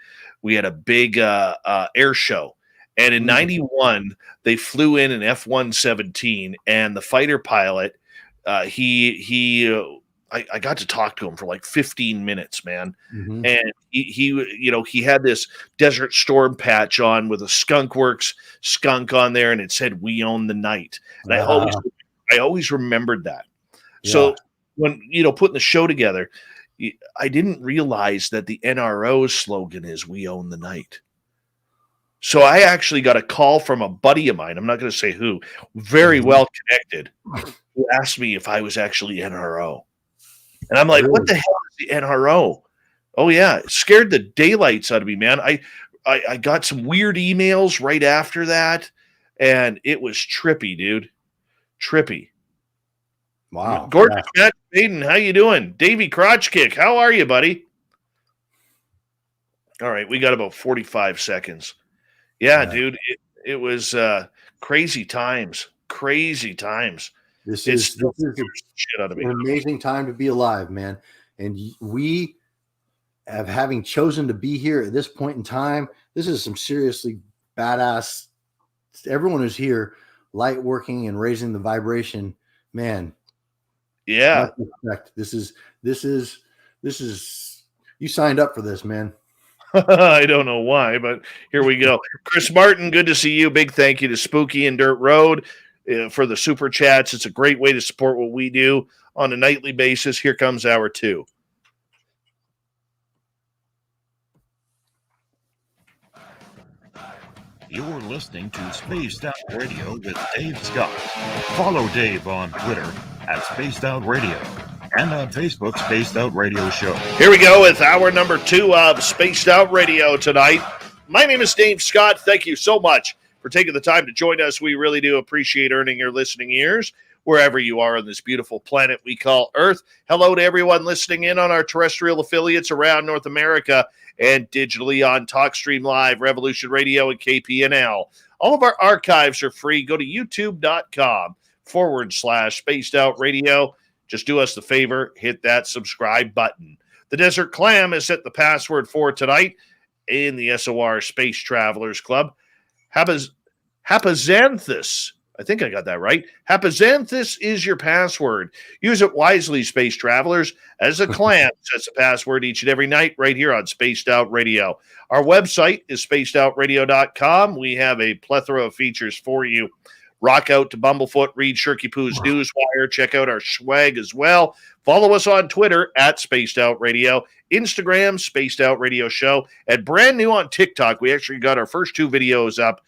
air show. And in 91, they flew in an F-117, and the fighter pilot, I got to talk to him for like 15 minutes, man. Mm-hmm. And he had this Desert Storm patch on with a Skunk Works skunk on there, and it said, "We own the night." And I always remembered that. Yeah. So when, putting the show together, I didn't realize that the NRO's slogan is "We own the night." So I actually got a call from a buddy of mine, I'm not going to say who, very well connected, who asked me if I was actually NRO. And I'm like, What the hell is the NRO? Oh, yeah, it scared the daylights out of me, man. I got some weird emails right after that, and it was trippy, dude. Trippy. Wow. Gordon Matt Baden, how you doing? Davey Crotch Kick, how are you, buddy? All right, we got about 45 seconds. Yeah, dude, it was crazy times. Crazy times. This is shit out of me. An amazing time to be alive, man. And we having chosen to be here at this point in time, this is some seriously badass. Everyone who's here light working and raising the vibration, man. Yeah. Much respect. This is you signed up for this, man. I don't know why, but here we go. Chris Martin, good to see you. Big thank you to Spooky and Dirt Road for the super chats. It's a great way to support what we do on a nightly basis. Here comes hour 2. You're listening to Spaced Out Radio with Dave Scott. Follow Dave on Twitter at Spaced Out Radio and on Facebook, Spaced Out Radio Show. Here we go with hour number 2 of Spaced Out Radio tonight. My name is Dave Scott. Thank you so much for taking the time to join us. We really do appreciate earning your listening ears wherever you are on this beautiful planet we call Earth. Hello to everyone listening in on our terrestrial affiliates around North America and digitally on TalkStream Live, Revolution Radio, and KPNL. All of our archives are free. Go to youtube.com/Spaced Out Radio. Just do us the favor, hit that subscribe button. The Desert Clam has set the password for tonight in the SOR Space Travelers Club. Hapazanthus. I think I got that right. Hapazanthus is your password. Use it wisely, Space Travelers, as a clam sets a password each and every night right here on Spaced Out Radio. Our website is spacedoutradio.com. We have a plethora of features for you. Rock out to Bumblefoot, read Shirky Poo's Newswire, check out our swag as well. Follow us on Twitter at Spaced Out Radio, Instagram, Spaced Out Radio Show, and brand new on TikTok. We actually got our first 2 videos up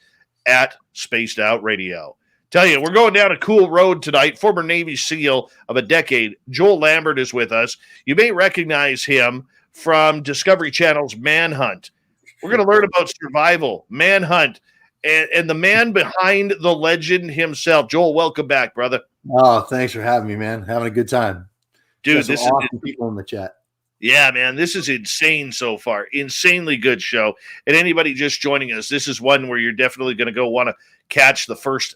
at Spaced Out Radio. Tell you, we're going down a cool road tonight. Former Navy SEAL of a decade, Joel Lambert, is with us. You may recognize him from Discovery Channel's Manhunt. We're going to learn about survival, manhunt, and the man behind the legend himself. Joel, welcome back, brother. Oh, thanks for having me, man. Having a good time. Dude, this is awesome people in the chat. Yeah, man, this is insane so far. Insanely good show. And anybody just joining us, this is one where you're definitely going to go want to catch the first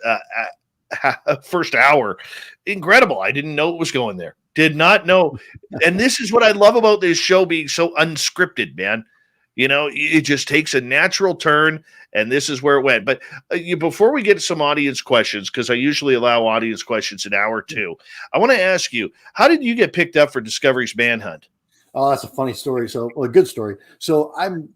hour. Incredible. I didn't know it was going there. Did not know. And this is what I love about this show being so unscripted, man. You know, it just takes a natural turn, and this is where it went. But before we get to some audience questions, because I usually allow audience questions an hour or 2, I want to ask you, how did you get picked up for Discovery's Manhunt? Oh, that's a funny story. A good story. So I'm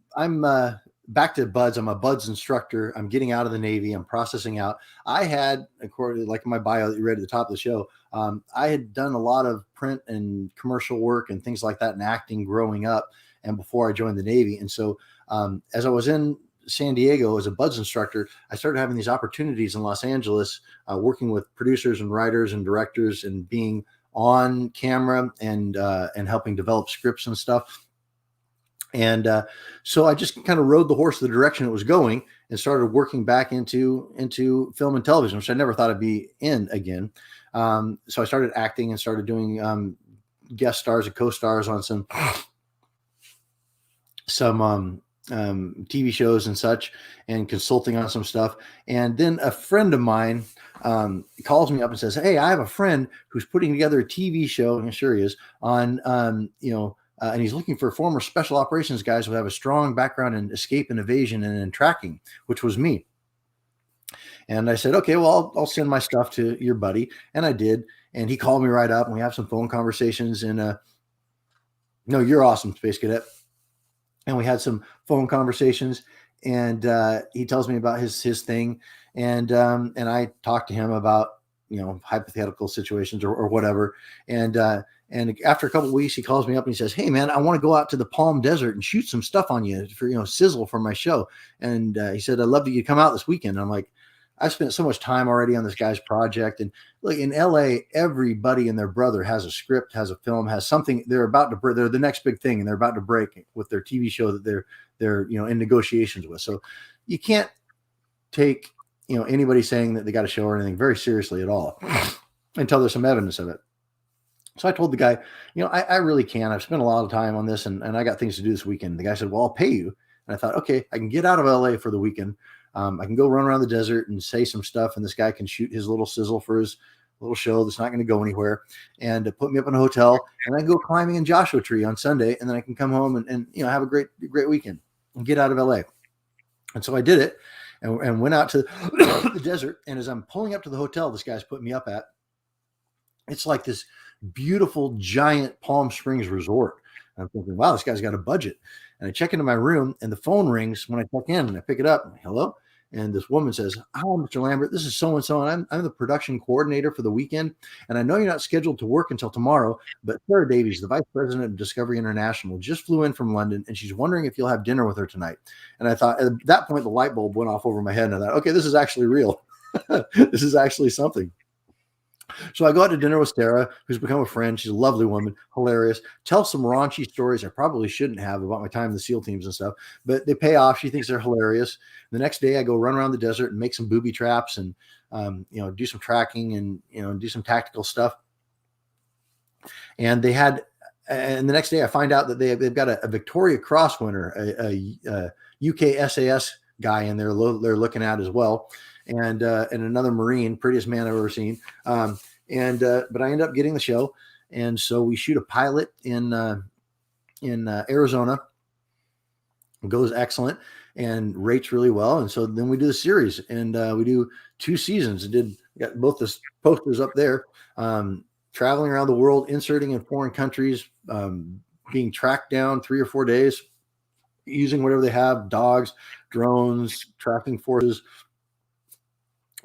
back to BUDS. I'm a BUDS instructor. I'm getting out of the Navy. I'm processing out. I had, according to like my bio that you read at the top of the show, I had done a lot of print and commercial work and things like that and acting growing up and before I joined the Navy. And so as I was in San Diego as a BUDS instructor, I started having these opportunities in Los Angeles, working with producers and writers and directors and being on camera and helping develop scripts and stuff. And so I just kind of rode the horse the direction it was going and started working back into film and television, which I never thought I'd be in again. So I started acting and started doing guest stars and co-stars on some TV shows and such, and consulting on some stuff. And then a friend of mine calls me up and says, "Hey, I have a friend who's putting together a TV show," and sure he is, on, and he's looking for former special operations guys who have a strong background in escape and evasion and in tracking, which was me. And I said, "Okay, well, I'll send my stuff to your buddy." And I did. And he called me right up and we have some phone conversations, and no, you're awesome, Space Cadet. And we had some phone conversations, and he tells me about his thing. And I talked to him about, hypothetical situations or whatever. And after a couple of weeks, he calls me up and he says, "Hey man, I want to go out to the Palm Desert and shoot some stuff on you for, sizzle for my show." And he said, "I'd love you to come out this weekend." And I'm like, I spent so much time already on this guy's project. And look, in LA, everybody and their brother has a script, has a film, has something they're about to break. They're the next big thing, and they're about to break with their TV show that they're in negotiations with. So you can't take, anybody saying that they got a show or anything very seriously at all until there's some evidence of it. So I told the guy, I really can. I've spent a lot of time on this, and I got things to do this weekend. The guy said, "Well, I'll pay you." And I thought, okay, I can get out of LA for the weekend. I can go run around the desert and say some stuff, and this guy can shoot his little sizzle for his little show that's not going to go anywhere, and put me up in a hotel, and I can go climbing in Joshua Tree on Sunday, and then I can come home and have a great weekend and get out of LA. And so I did it. and went out to the desert. And as I'm pulling up to the hotel this guy's putting me up at, it's like this beautiful giant Palm Springs resort. And I'm thinking, wow, this guy's got a budget. And I check into my room and the phone rings when I check in, and I pick it up. Hello. And this woman says, "Hi, Mr. Lambert. This is so-and-so, and I'm the production coordinator for the weekend. And I know you're not scheduled to work until tomorrow, but Sarah Davies, the vice president of Discovery International, just flew in from London, and she's wondering if you'll have dinner with her tonight." And I thought, at that point, the light bulb went off over my head, and I thought, okay, this is actually real. This is actually something. So I go out to dinner with Sarah, who's become a friend. She's a lovely woman, hilarious. Tells some raunchy stories I probably shouldn't have about my time in the SEAL teams and stuff, but they pay off. She thinks they're hilarious. The next day, I go run around the desert and make some booby traps and do some tracking and do some tactical stuff. And the next day, I find out that they've got a Victoria Cross winner, a UK SAS guy in there they're looking at as well. And another Marine, prettiest man I've ever seen. But I end up getting the show. And so we shoot a pilot in Arizona. It goes excellent and rates really well. And so then we do the series, and we do 2 seasons. Got both the posters up there, traveling around the world, inserting in foreign countries, being tracked down 3 or 4 days, using whatever they have, dogs, drones, tracking forces,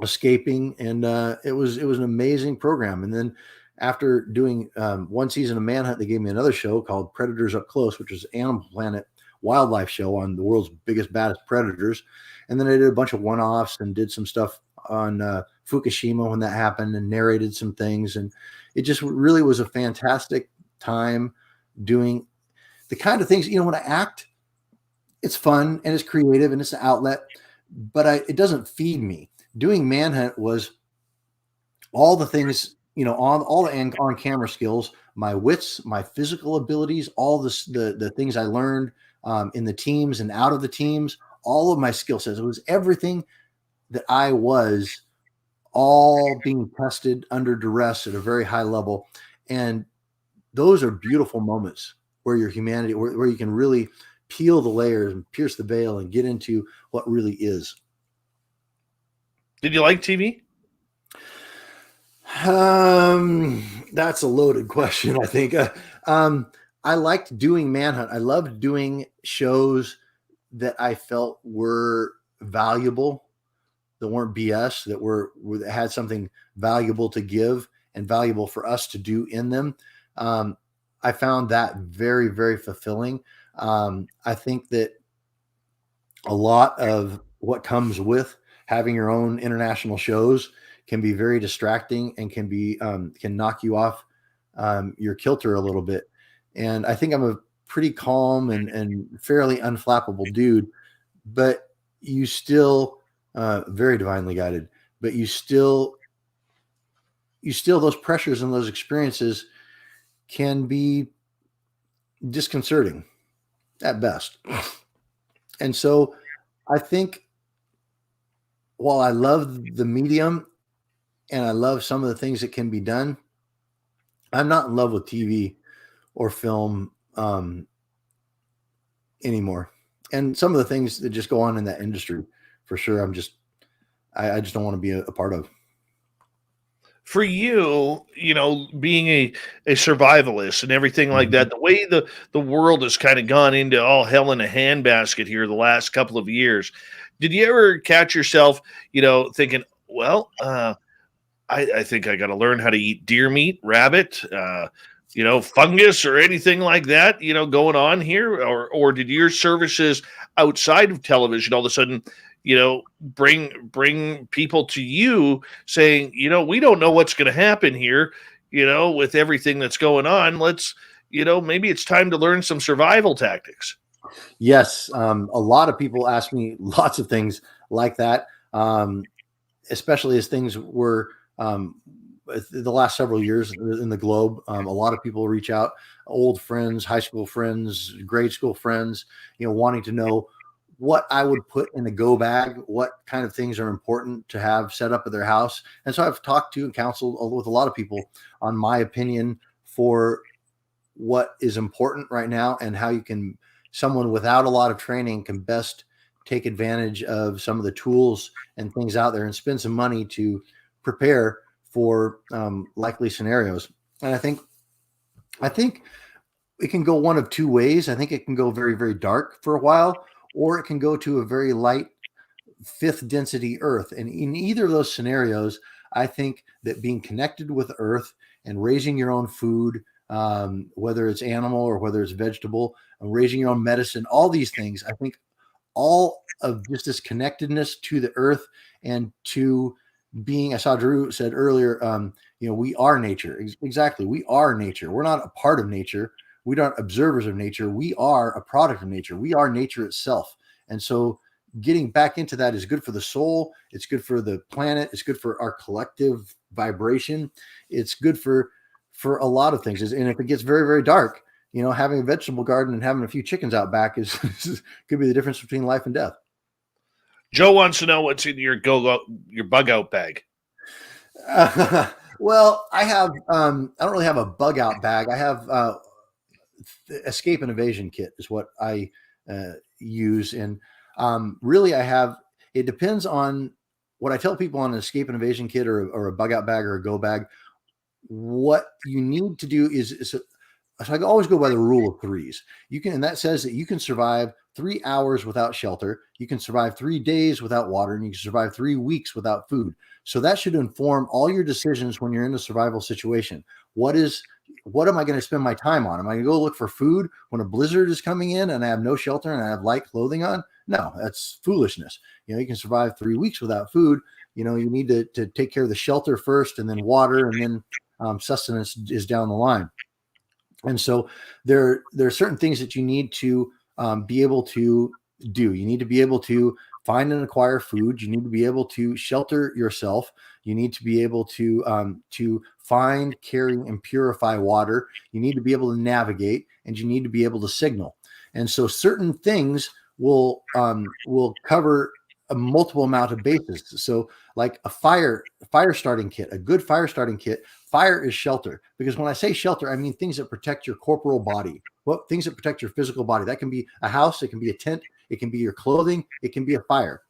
escaping. And it was an amazing program. And then after doing 1 season of Manhunt, they gave me another show called Predators Up Close, which was Animal Planet wildlife show on the world's biggest, baddest predators. And then I did a bunch of one-offs and did some stuff on Fukushima when that happened, and narrated some things. And it just really was a fantastic time doing the kind of things, when I act, it's fun and it's creative and it's an outlet, but it doesn't feed me. Doing Manhunt was all the things, all the on-camera skills, my wits, my physical abilities, all the things I learned in the teams and out of the teams, all of my skill sets. It was everything that I was, all being tested under duress at a very high level. And those are beautiful moments where your humanity, where you can really peel the layers and pierce the veil and get into what really is. Did you like TV? That's a loaded question, I think. I liked doing Manhunt. I loved doing shows that I felt were valuable, that weren't BS, that had something valuable to give and valuable for us to do in them. I found that very, very fulfilling. I think that a lot of what comes with having your own international shows can be very distracting and can knock you off your kilter a little bit. And I think I'm a pretty calm and fairly unflappable dude, but you still very divinely guided, but you still those pressures and those experiences can be disconcerting at best. And so I think while I love the medium and I love some of the things that can be done, I'm not in love with TV or film anymore. And some of the things that just go on in that industry, for sure, I just don't want to be a part of. For you, being a survivalist and everything like that, the way the world has kind of gone into all hell in a handbasket here the last couple of years, did you ever catch yourself, thinking, well, I think I got to learn how to eat deer meat, rabbit, fungus or anything like that, going on here? Or did your services outside of television all of a sudden, bring people to you saying, we don't know what's going to happen here, with everything that's going on. Let's, maybe it's time to learn some survival tactics. Yes. A lot of people ask me lots of things like that, especially as things were the last several years in the globe. A lot of people reach out, old friends, high school friends, grade school friends, wanting to know what I would put in a go bag, what kind of things are important to have set up at their house. And so I've talked to and counseled with a lot of people on my opinion for what is important right now and how someone without a lot of training can best take advantage of some of the tools and things out there and spend some money to prepare for likely scenarios. And I think it can go one of two ways. I think it can go very, very dark for a while, or it can go to a very light fifth density Earth. And in either of those scenarios, I think that being connected with Earth and raising your own food, whether it's animal or whether it's vegetable, and raising your own medicine, all these things, I think all of just this connectedness to the Earth and to being, I saw Drew said earlier, we are nature. Exactly. We are nature. We're not a part of nature. We aren't observers of nature. We are a product of nature. We are nature itself. And so getting back into that is good for the soul. It's good for the planet. It's good for our collective vibration. It's good for a lot of things. And if it gets very, very dark, having a vegetable garden and having a few chickens out back could be the difference between life and death. Joe wants to know what's in your bug out bag. Well, I have, I don't really have a bug out bag. I have escape and evasion kit is what I use. And really it depends on what I tell people on an escape and evasion kit or a bug out bag or a go bag. What you need to do is so I always go by the rule of threes. And that says that you can survive 3 hours without shelter. You can survive 3 days without water, and you can survive 3 weeks without food. So that should inform all your decisions when you're in a survival situation. What am I going to spend my time on? Am I going to go look for food when a blizzard is coming in and I have no shelter and I have light clothing on? No, that's foolishness. You can survive 3 weeks without food. You need to take care of the shelter first, and then water, and then sustenance is down the line. And so there are certain things that you need to be able to do. You need to be able to find and acquire food. You need to be able to shelter yourself. You need to be able to find, carry, and purify water. You need to be able to navigate, and you need to be able to signal. And so certain things will cover a multiple amount of bases. So like a fire starting kit, a good fire starting kit, fire is shelter. Because when I say shelter, I mean things that protect your corporal body. Things that protect your physical body. That can be a house, it can be a tent, it can be your clothing, it can be a fire.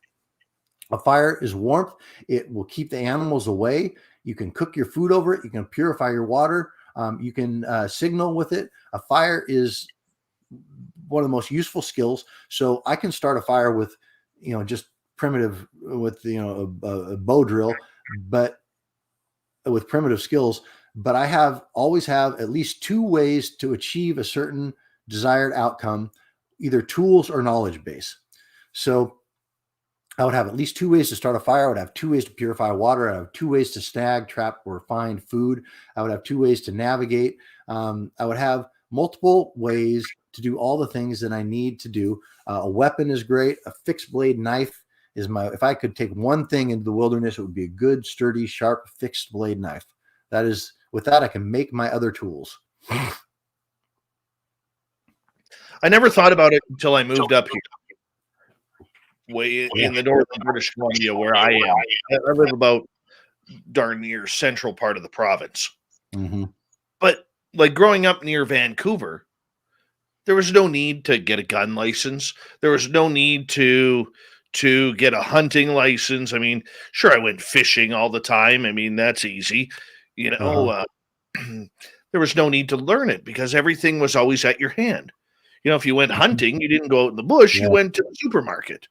A fire is warmth. It will keep the animals away. You can cook your food over it. You can purify your water. You can signal with it. A fire is one of the most useful skills. So I can start a fire with, just primitive with, a bow drill, but with primitive skills. But I always have at least 2 ways to achieve a certain desired outcome, either tools or knowledge base. So I would have at least 2 ways to start a fire. I would have 2 ways to purify water. I would have 2 ways to snag, trap, or find food. I would have 2 ways to navigate. I would have multiple ways to do all the things that I need to do. A weapon is great. A fixed blade knife is if I could take one thing into the wilderness, it would be a good, sturdy, sharp, fixed blade knife. With that, I can make my other tools. I never thought about it until I moved up here, way in the northern British Columbia, where I am. I live about darn near central part of the province. Mm-hmm. But like growing up near Vancouver, there was no need to get a gun license. There was no need to get a hunting license. I mean, sure, I went fishing all the time. I mean, that's easy. There was no need to learn it because everything was always at your hand. If you went hunting, you didn't go out in the bush. Yeah. You went to the supermarket,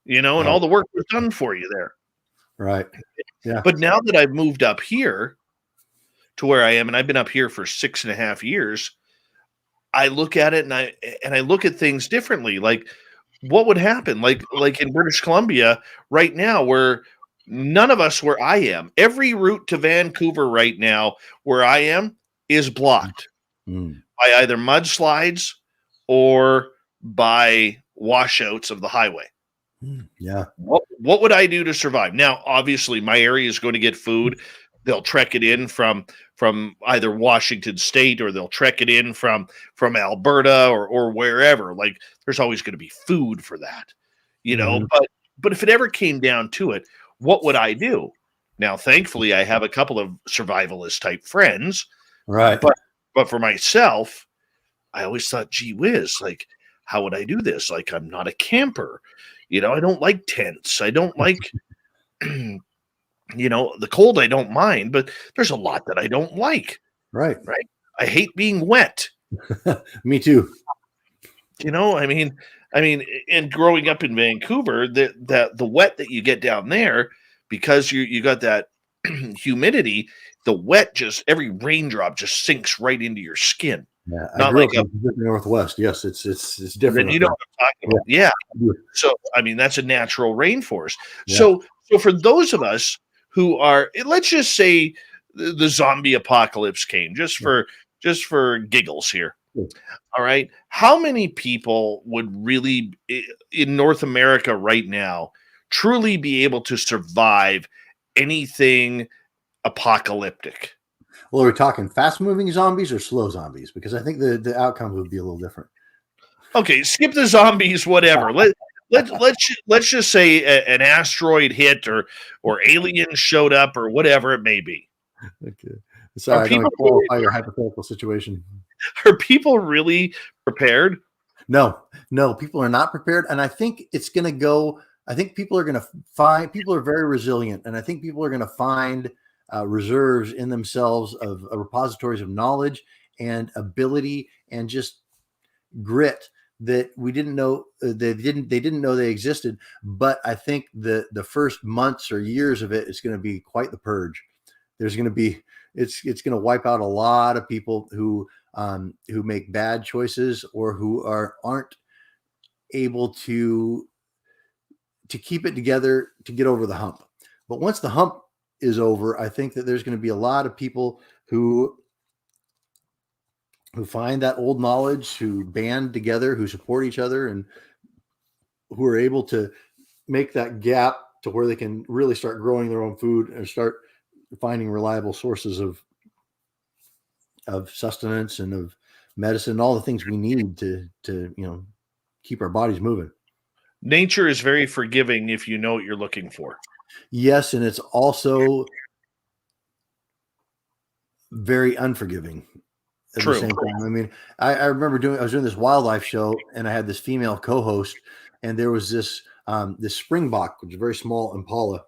and all the work was done for you there. Right. Yeah. But now that I've moved up here to where I am, and I've been up here for 6.5 years, I look at it and I look at things differently. Like, what would happen? Like in British Columbia right now, where none of us where I am, every route to Vancouver right now where I am is blocked by either mudslides or by washouts of the highway. Yeah. What would I do to survive? Now, obviously, my area is going to get food. They'll trek it in from either Washington State, or they'll trek it in from Alberta or wherever. Like, there's always going to be food for that, But if it ever came down to it, what would I do? Now, thankfully, I have a couple of survivalist type friends, right? But for myself, I always thought, gee whiz, like, how would I do this? Like, I'm not a camper. I don't like tents. I don't like, the cold I don't mind, but there's a lot that I don't like. Right. I hate being wet. Me too. And growing up in Vancouver, the wet that you get down there, because you got that humidity, the wet every raindrop just sinks right into your skin. Yeah, Not like in the Northwest. Yes, it's different. Then you know what I'm talking about. Yeah. So that's a natural rainforest. Yeah. So for those of us who are, let's just say the zombie apocalypse came, just for giggles here. Yeah. All right. How many people would really in North America right now truly be able to survive anything apocalyptic? Well, are we talking fast-moving zombies or slow zombies? Because I think the outcomes would be a little different. Okay, skip the zombies, whatever. Let's just say an asteroid hit or aliens showed up or whatever it may be. Okay. Sorry, I don't qualify your hypothetical situation. Are people really prepared? No, people are not prepared. And I think it's going to go, I think people are very resilient. And I think people are going to find reserves in themselves of repositories of knowledge and ability and just grit that we didn't know they didn't know they existed. But I think the first months or years of it is going to be quite the purge. There's going to be, it's going to wipe out a lot of people who make bad choices or who aren't able to keep it together to get over the hump. But once the hump is over, I think that there's going to be a lot of people who find that old knowledge, who band together, who support each other, and who are able to make that gap to where they can really start growing their own food and start finding reliable sources of sustenance and of medicine, and all the things we need to keep our bodies moving. Nature is very forgiving if you know what you're looking for. Yes, and it's also very unforgiving at True. the same time. I mean, I remember I was doing this wildlife show, and I had this female co-host, and there was this springbok, which is a very small impala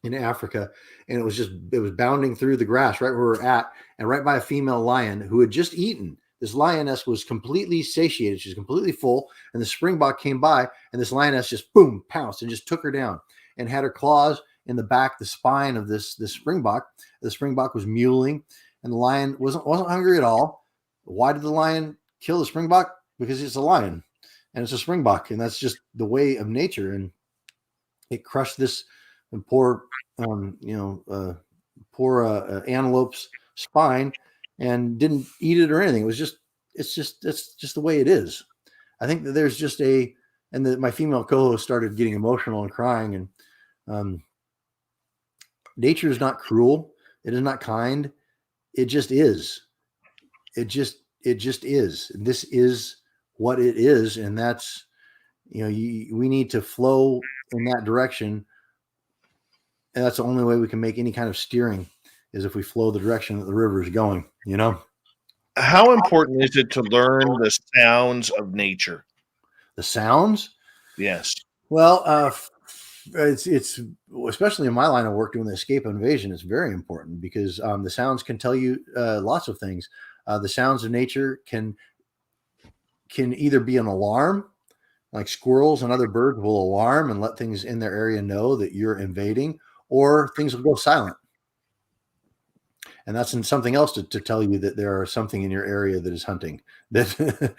in Africa, and it was bounding through the grass right where we're at, and right by a female lion who had just eaten. This lioness was completely satiated. She's completely full, and the springbok came by, and this lioness just boom, pounced and just took her down and had her claws in the back, the spine of this springbok. The springbok was mewling, and the lion wasn't hungry at all. Why did the lion kill the springbok? Because it's a lion, and it's a springbok, and that's just the way of nature. And it crushed this poor antelope's spine and didn't eat it or anything. It's just the way it is. I think that there's just my female co-host started getting emotional and crying, and nature is not cruel. It is not kind. It just is. It just is. And this is what it is. And that's, we need to flow in that direction. And that's the only way we can make any kind of steering, is if we flow the direction that the river is going, How important is it to learn the sounds of nature? The sounds? Yes. Well, it's especially in my line of work doing the escape and invasion, it's very important because the sounds can tell you lots of things. The sounds of nature can either be an alarm, like squirrels and other birds will alarm and let things in their area know that you're invading, or things will go silent. And that's something else to tell you that there are something in your area that is hunting, that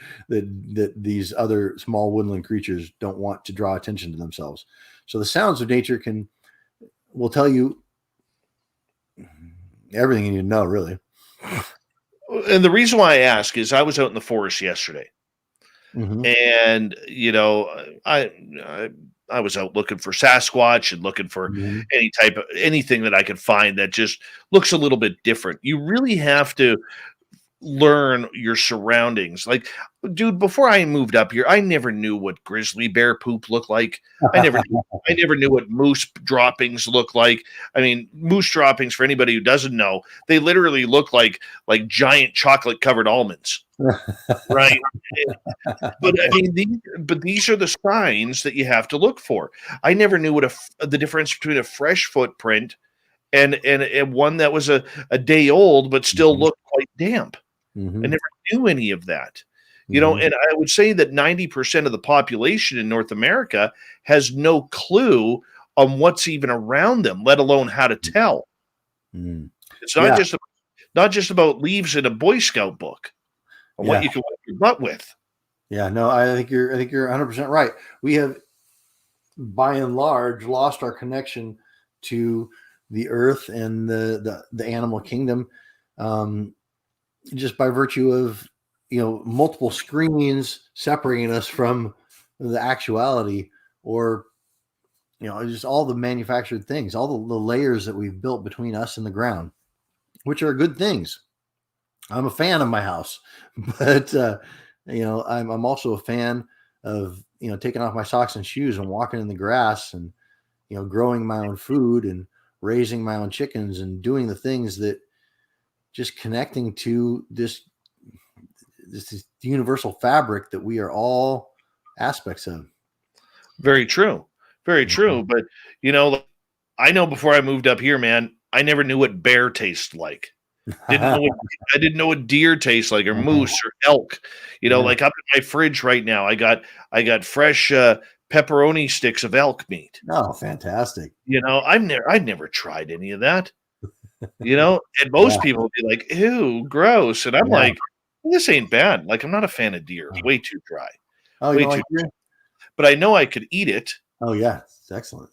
these other small woodland creatures don't want to draw attention to themselves. So the sounds of nature will tell you everything you need to know, really. And the reason why I ask is I was out in the forest yesterday, and I was out looking for Sasquatch and looking for anything that I could find that just looks a little bit different. You really have to learn your surroundings. Like, dude, before I moved up here, I never knew what grizzly bear poop looked like. I never knew what moose droppings look like. I mean, moose droppings, for anybody who doesn't know, they literally look like giant chocolate covered almonds, right? But I mean, these are the signs that you have to look for. I never knew what the difference between a fresh footprint and one that was a day old but still looked quite damp. I never knew any of that. You know, and I would say that 90% of the population in North America has no clue on what's even around them, let alone how to tell. It's not just about leaves in a Boy Scout book and what you can wipe your butt with. Yeah, no, I think you're 100% right. We have, by and large, lost our connection to the earth and the animal kingdom, just by virtue of multiple screens separating us from the actuality, or just all the manufactured things, all the layers that we've built between us and the ground, which are good things. I'm a fan of my house, but I'm also a fan of taking off my socks and shoes and walking in the grass and growing my own food and raising my own chickens and doing the things that just connecting to this universal fabric that we are all aspects of. Very true. Very true. But, I know before I moved up here, man, I never knew what bear tasted like. I didn't know what deer tastes like, or moose or elk. Like up in my fridge right now, I got fresh pepperoni sticks of elk meat. Oh, fantastic. I'd never tried any of that. And most people would be like, ew, gross. And I'm like, this ain't bad. Like, I'm not a fan of deer. It's way too dry. Oh, way too dry. But I know I could eat it. Oh yeah, it's excellent.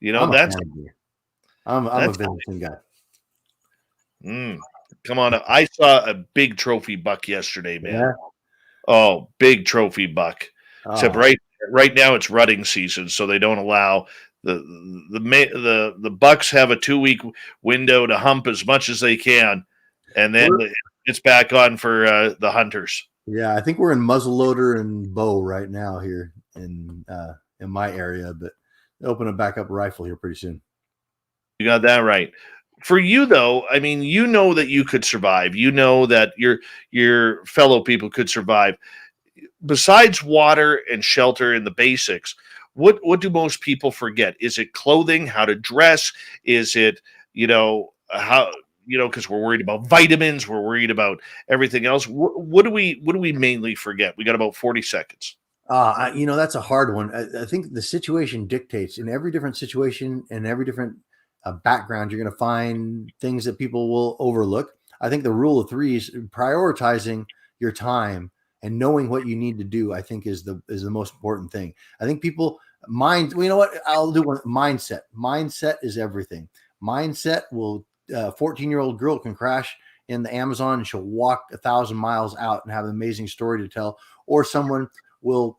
I'm a venison guy. Come on. I saw a big trophy buck yesterday, man. Yeah. Oh, big trophy buck. Except right now it's rutting season, so they don't allow the bucks have a 2-week window to hump as much as they can, and then it's back on for the hunters. Yeah, I think we're in muzzleloader and bow right now here in my area, but they'll open a backup rifle here pretty soon. You got that right. For you, though, I mean, that you could survive. That your fellow people could survive. Besides water and shelter and the basics, what do most people forget? Is it clothing, how to dress? Is it, how, because we're worried about vitamins, we're worried about everything else. What do we mainly forget? We got about 40 seconds. That's a hard one. I think the situation dictates. In every different situation and every different background, you're going to find things that people will overlook. I think the rule of three is prioritizing your time and knowing what you need to do. I think is the most important thing. I think people I'll do one. Mindset is everything. Mindset will. 14-year-old girl can crash in the Amazon and she'll walk 1,000 miles out and have an amazing story to tell. Or someone will,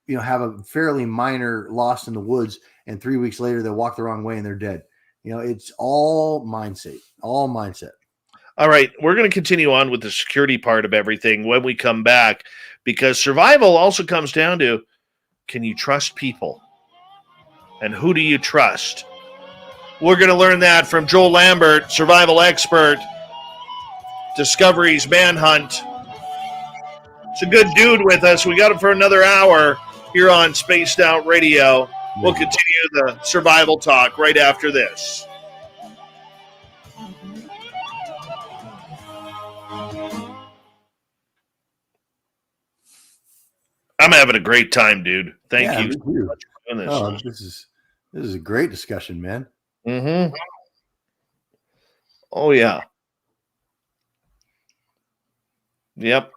have a fairly minor loss in the woods, and 3 weeks later they'll walk the wrong way and they're dead. It's all mindset. All mindset. All right, we're going to continue on with the security part of everything when we come back, because survival also comes down to, can you trust people? And who do you trust? We're going to learn that from Joel Lambert, survival expert, Discovery's Manhunt. It's a good dude with us. We got him for another hour here on Spaced Out Radio. We'll continue the survival talk right after this. I'm having a great time, dude. Thank you so much for doing this. Oh, this is a great discussion, man. Mm-hmm. Oh, yeah. Yep.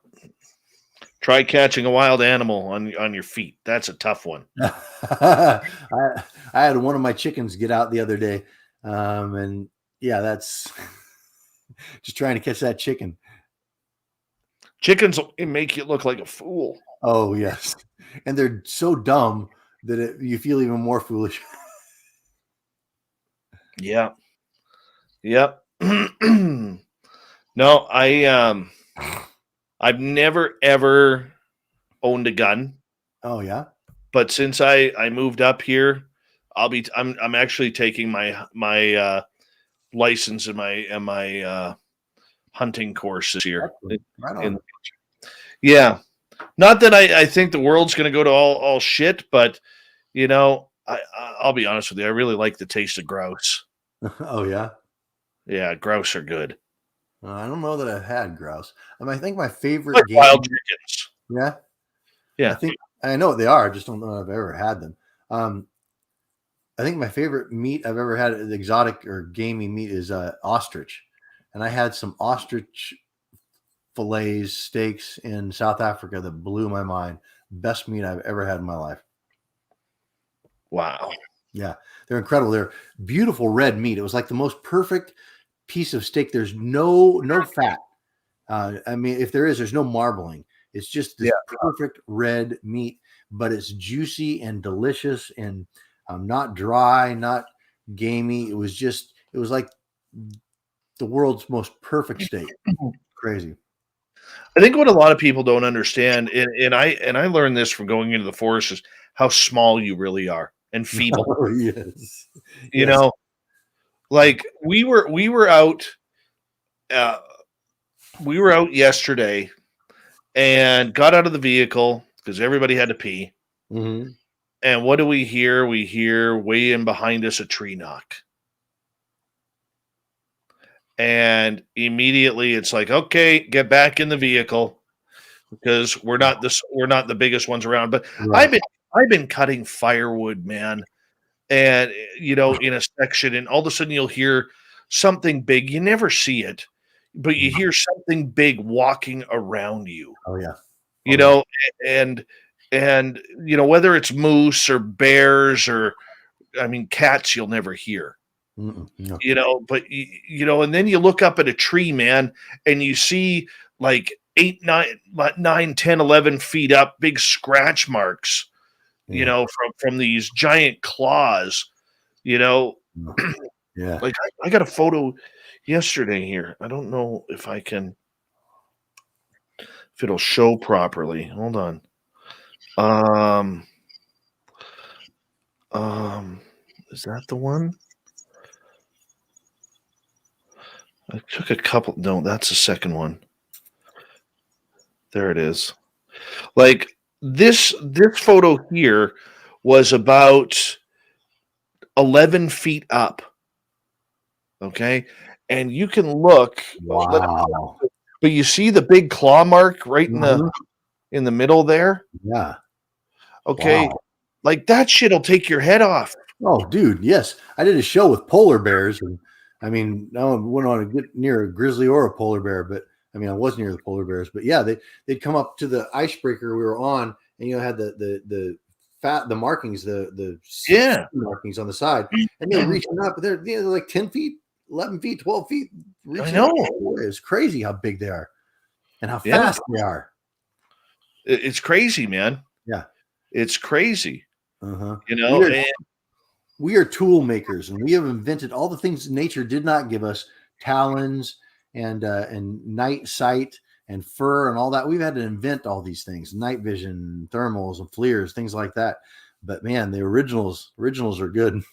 Try catching a wild animal on your feet. That's a tough one. I had one of my chickens get out the other day. And yeah, that's just trying to catch that chicken. Chickens make you look like a fool. Oh, yes. And they're so dumb that you feel even more foolish. Yeah. Yep. No, I've never ever owned a gun, Oh yeah. but since I moved up here, I'm actually taking my license and my hunting courses here. Excellent. Right In, on. yeah, not that I think the world's going to go to all shit, but I'll be honest with you, I really like the taste of grouse. Oh yeah. Yeah, grouse are good. I don't know that I've had grouse. I think my favorite Like wild game. chickens. Yeah. I Yeah. think I know what they are. I just don't know if I've ever had them. I think my favorite meat I've ever had, exotic or gamey meat, is ostrich, and I had some ostrich fillets, steaks in South Africa that blew my mind. Best meat I've ever had in my life. Wow. Yeah, they're incredible. They're beautiful red meat. It was like the most perfect piece of steak. There's no fat. If there is, there's no marbling. It's just this perfect red meat, but it's juicy and delicious and not dry, not gamey. It was like the world's most perfect steak. Crazy. I think what a lot of people don't understand, and I learned this from going into the forest, is how small you really are and feeble. Oh, yes. You Yes. know, like we were out yesterday and got out of the vehicle because everybody had to pee. Mhm. And what do we hear? We hear way in behind us a tree knock. And immediately it's like, okay, get back in the vehicle because we're not the biggest ones around. But Right. I've been cutting firewood, man. And in a section, and all of a sudden you'll hear something big. You never see it, but you hear something big walking around you. Oh yeah. You know, and whether it's moose or bears or cats, you'll never hear. No. But and then you look up at a tree, man, and you see like 8, 9, 10, 11 feet up, big scratch marks, Yeah. from these giant claws, Yeah. like I got a photo yesterday here. I don't know if it'll show properly. Hold on. Is that the one? I took a couple. No, that's the second one. There it is. Like this photo here was about 11 feet up. Okay. And you can look. Wow. But you see the big claw mark right in the middle there? Yeah. Okay. Wow. Like that shit'll take your head off. Oh, dude, yes. I did a show with polar bears, and no one wouldn't want to get near a grizzly or a polar bear, but I was near the polar bears. But yeah, they'd come up to the icebreaker we were on, and had the markings, the markings on the side, and they're reaching up. They're like 10 feet, 11 feet, 12 feet. I know. It's crazy how big they are and how fast they are. It's crazy, man. Yeah. It's crazy. Uh-huh. We We are tool makers, and we have invented all the things nature did not give us: talons and night sight and fur and all that. We've had to invent all these things: night vision, thermals, and FLIRs, things like that. But man, the originals are good.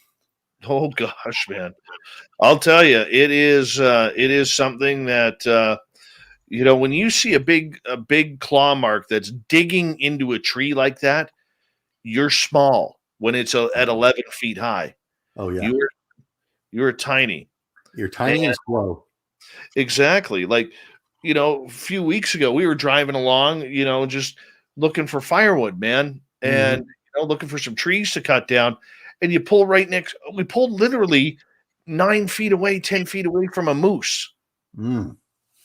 Oh gosh, man! I'll tell you, it is something that when you see a big claw mark that's digging into a tree like that, you're small when it's at 11 feet high. Oh yeah, you're tiny. You're tiny and slow. Exactly. Like a few weeks ago, we were driving along, just looking for firewood, man, and looking for some trees to cut down. And you pull we pulled literally 9 feet away, 10 feet away from a moose. Yeah,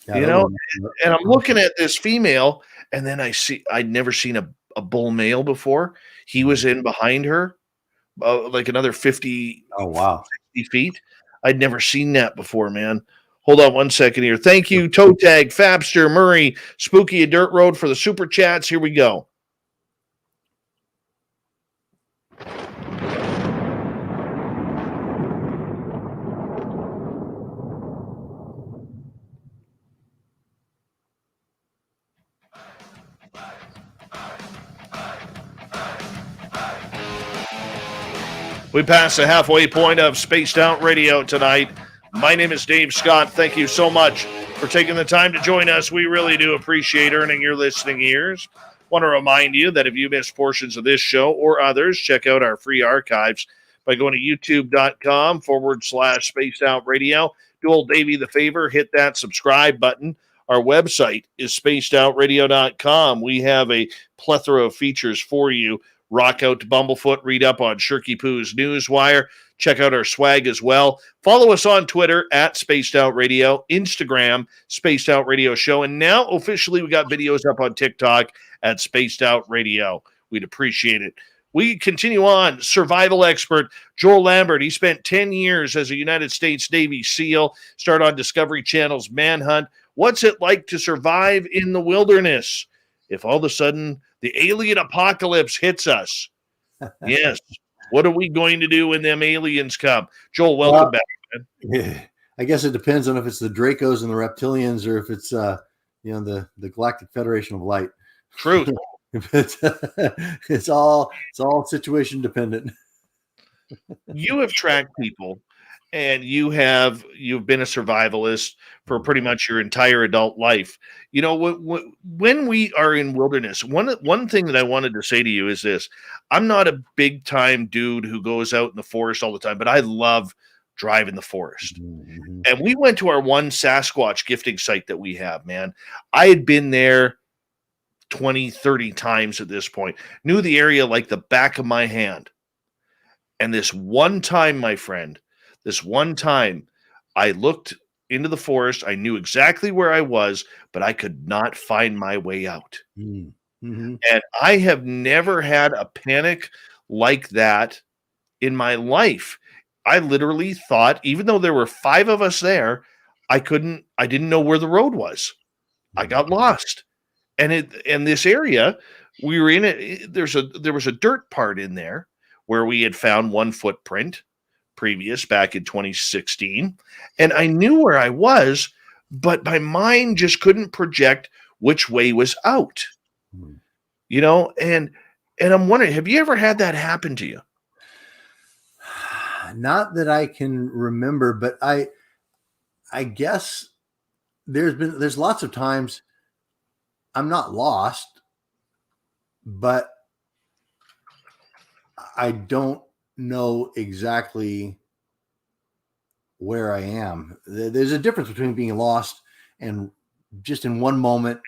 and I'm looking at this female, and then I'd never seen a bull male before. He was in behind her, like another 50. Oh wow, 50 feet. I'd never seen that before, man. Hold on one second here. Thank you, Toe Tag, Fabster, Murray, Spooky, Dirt Road for the super chats. Here we go. We passed the halfway point of Spaced Out Radio tonight. My name is Dave Scott. Thank you so much for taking the time to join us. We really do appreciate earning your listening ears. Want to remind you that if you missed portions of this show or others, check out our free archives by going to youtube.com/Spaced Out Radio. Do old Davey the favor, hit that subscribe button. Our website is spacedoutradio.com. We have a plethora of features for you. Rock out to Bumblefoot, read up on Shirky Poo's Newswire. Check out our swag as well. Follow us on Twitter at Spaced Out Radio, Instagram, Spaced Out Radio Show, and now officially we got videos up on TikTok at Spaced Out Radio. We'd appreciate it. We continue on. Survival expert Joel Lambert. He spent 10 years as a United States Navy SEAL, started on Discovery Channel's Manhunt. What's it like to survive in the wilderness if all of a sudden the alien apocalypse hits us? Yes. What are we going to do when them aliens come? Joel, welcome back, man. Yeah, I guess it depends on if it's the Dracos and the Reptilians or if it's the Galactic Federation of Light. True. It's all situation dependent. You have tracked people, and you've been a survivalist for pretty much your entire adult life. You know, when we are in wilderness, one thing that I wanted to say to you is this: I'm not a big time dude who goes out in the forest all the time, but I love driving the forest. Mm-hmm. And we went to our one Sasquatch gifting site that we have, man. I had been there 20, 30 times at this point, knew the area like the back of my hand. And this one time, my friend, I looked into the forest. I knew exactly where I was, but I could not find my way out. Mm-hmm. And I have never had a panic like that in my life. I literally thought, even though there were 5 of us there, I didn't know where the road was. I got lost. And this area, we were in it. There was a dirt part in there where we had found one footprint previous back in 2016. And I knew where I was, but my mind just couldn't project which way was out. Mm-hmm. You know, and I'm wondering, have you ever had that happen to you? Not that I can remember, but I guess there's lots of times I'm not lost, but I don't know exactly where I am. There's a difference between being lost and just in one moment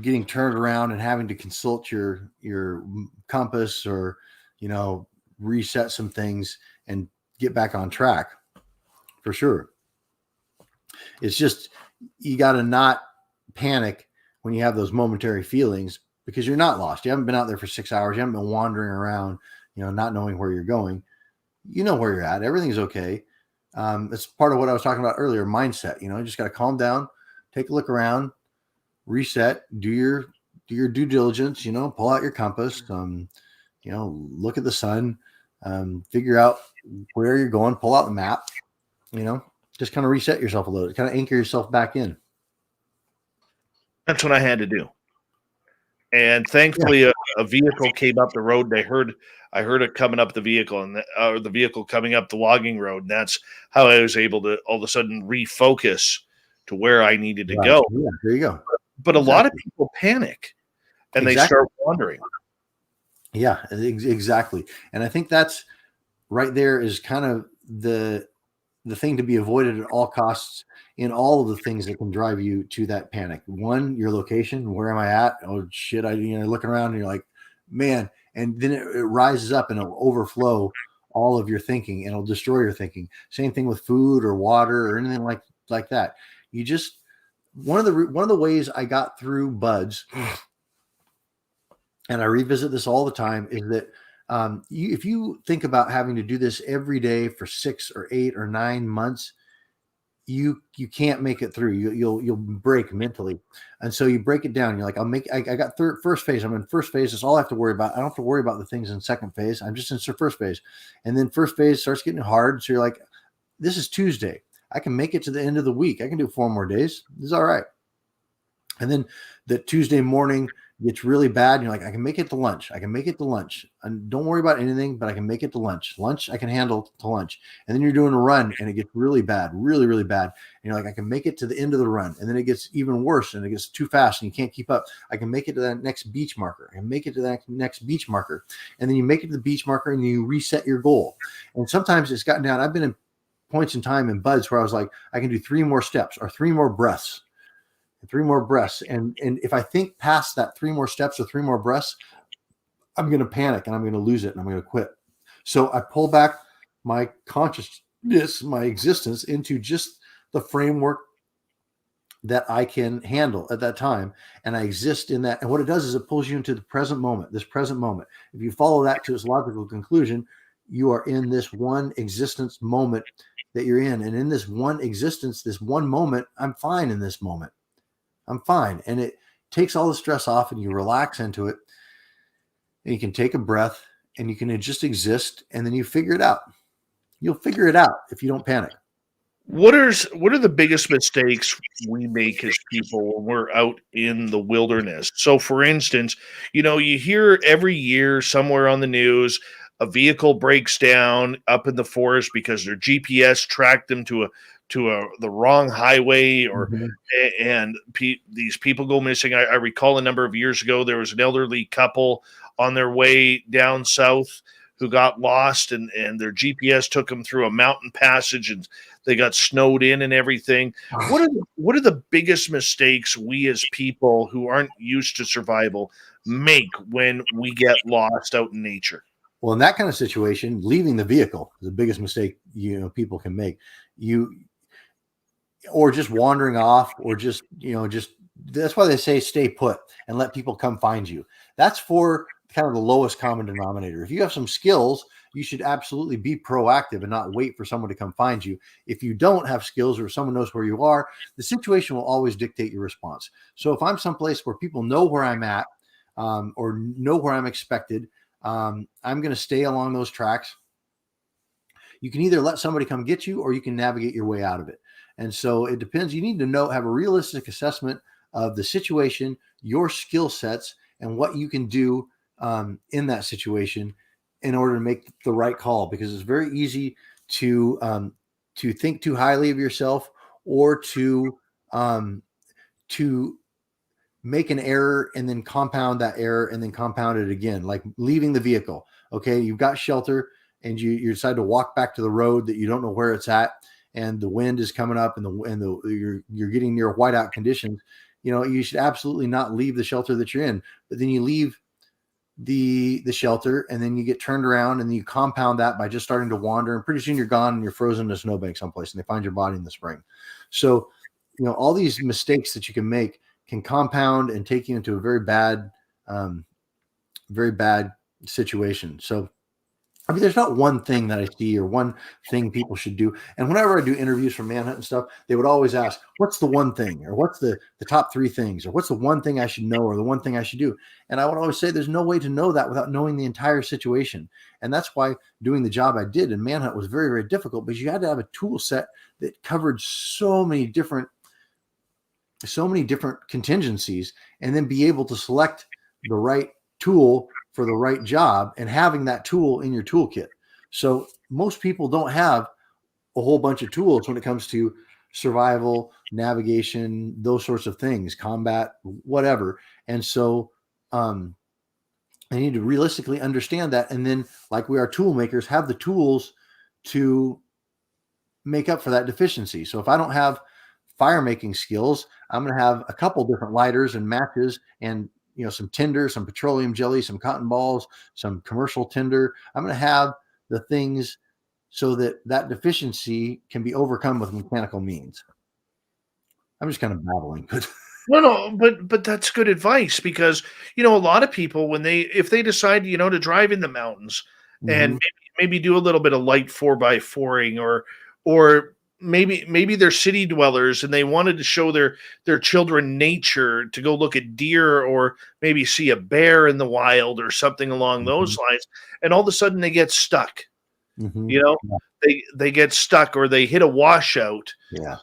getting turned around and having to consult your compass or, reset some things and get back on track, for sure. It's just, you got to not panic when you have those momentary feelings, because you're not lost. You haven't been out there for 6 hours. You haven't been wandering around, not knowing where you're going. You know where you're at. Everything's okay. That's part of what I was talking about earlier, mindset. You just got to calm down, take a look around, reset, do your due diligence, pull out your compass, look at the sun, figure out where you're going, pull out the map, just kind of reset yourself a little, kind of anchor yourself back in. That's what I had to do. And thankfully, a vehicle came up the road. I heard it coming up the vehicle, and the vehicle coming up the logging road. And that's how I was able to all of a sudden refocus to where I needed to go. Yeah, there you go. But a lot of people panic, and they start wandering. Yeah, exactly. And I think that's right there is kind of the thing to be avoided at all costs in all of the things that can drive you to that panic. One, your location. Where am I at? Oh shit! Looking around and you're like, man, and then it rises up and it'll overflow all of your thinking and it'll destroy your thinking. Same thing with food or water or anything like that. You just one of the ways I got through buds, and I revisit this all the time, is that if you think about having to do this every day for 6 or 8 or 9 months, you can't make it through. You'll break mentally. And so you break it down. You're like, I got first phase. I'm in first phase. That's all I have to worry about. I don't have to worry about the things in second phase. I'm just in first phase. And then first phase starts getting hard. So you're like, this is Tuesday. I can make it to the end of the week. I can do 4 more days. This is all right. And then the Tuesday morning, gets really bad. And you're like, I can make it to lunch. I can make it to lunch. And don't worry about anything, but I can make it to lunch. Lunch, I can handle to lunch. And then you're doing a run and it gets really bad, really, really bad. And you're like, I can make it to the end of the run. And then it gets even worse and it gets too fast and you can't keep up. I can make it to that next beach marker. I can make it to that next beach marker. And then you make it to the beach marker and you reset your goal. And sometimes it's gotten down. I've been in points in time in buds where I was like, I can do 3 more steps or 3 more breaths. 3 more breaths. And if I think past that 3 more steps or 3 more breaths, I'm going to panic and I'm going to lose it and I'm going to quit. So I pull back my consciousness, my existence into just the framework that I can handle at that time. And I exist in that. And what it does is it pulls you into the present moment, this present moment. If you follow that to its logical conclusion, you are in this one existence moment that you're in. And in this one existence, this one moment, I'm fine in this moment. I'm fine. And it takes all the stress off and you relax into it. And you can take a breath and you can just exist and then you figure it out. You'll figure it out if you don't panic. What are the biggest mistakes we make as people when we're out in the wilderness? So for instance, you hear every year somewhere on the news, a vehicle breaks down up in the forest because their GPS tracked them to the wrong highway, or and these people go missing. I recall a number of years ago there was an elderly couple on their way down south who got lost, and their GPS took them through a mountain passage, and they got snowed in and everything. What are the biggest mistakes we as people who aren't used to survival make when we get lost out in nature? Well, in that kind of situation, leaving the vehicle is the biggest mistake people can make. Or just wandering off, or just that's why they say stay put and let people come find you. That's for kind of the lowest common denominator. If you have some skills, you should absolutely be proactive and not wait for someone to come find you. If you don't have skills or someone knows where you are, the situation will always dictate your response. So if I'm someplace where people know where I'm at, or know where I'm expected, I'm going to stay along those tracks. You can either let somebody come get you or you can navigate your way out of it. And so it depends. You need to have a realistic assessment of the situation, your skill sets, and what you can do in that situation in order to make the right call, because it's very easy to think too highly of yourself, or to make an error and then compound that error and then compound it again, like leaving the vehicle. Okay, you've got shelter and you decide to walk back to the road that you don't know where it's at, and the wind is coming up and you're getting near whiteout conditions. You should absolutely not leave the shelter that you're in. But then you leave the shelter and then you get turned around and then you compound that by just starting to wander, and pretty soon you're gone and you're frozen in a snowbank someplace, and they find your body in the spring. So, all these mistakes that you can make can compound and take you into a very bad situation. So, I mean, there's not one thing that I see or one thing people should do. And whenever I do interviews for Manhunt and stuff, they would always ask, what's the one thing, or what's the top 3 things, or what's the one thing I should know, or the one thing I should do. And I would always say there's no way to know that without knowing the entire situation. And that's why doing the job I did in Manhunt was very, very difficult, because you had to have a tool set that covered so many different contingencies, and then be able to select the right tool for the right job, and having that tool in your toolkit. So most people don't have a whole bunch of tools when it comes to survival, navigation, those sorts of things, combat, whatever. And so I need to realistically understand that. And then, like we are tool makers, have the tools to make up for that deficiency. So if I don't have fire making skills, I'm going to have a couple different lighters and matches, and some tinder, some petroleum jelly, some cotton balls, some commercial tinder. I'm going to have the things so that deficiency can be overcome with mechanical means. I'm just kind of babbling. No, but that's good advice, because a lot of people, if they decide to drive in the mountains and maybe do a little bit of light 4x4ing, or maybe they're city dwellers and they wanted to show their children nature, to go look at deer, or maybe see a bear in the wild or something along those lines, and all of a sudden they get stuck. They get stuck, or they hit a washout,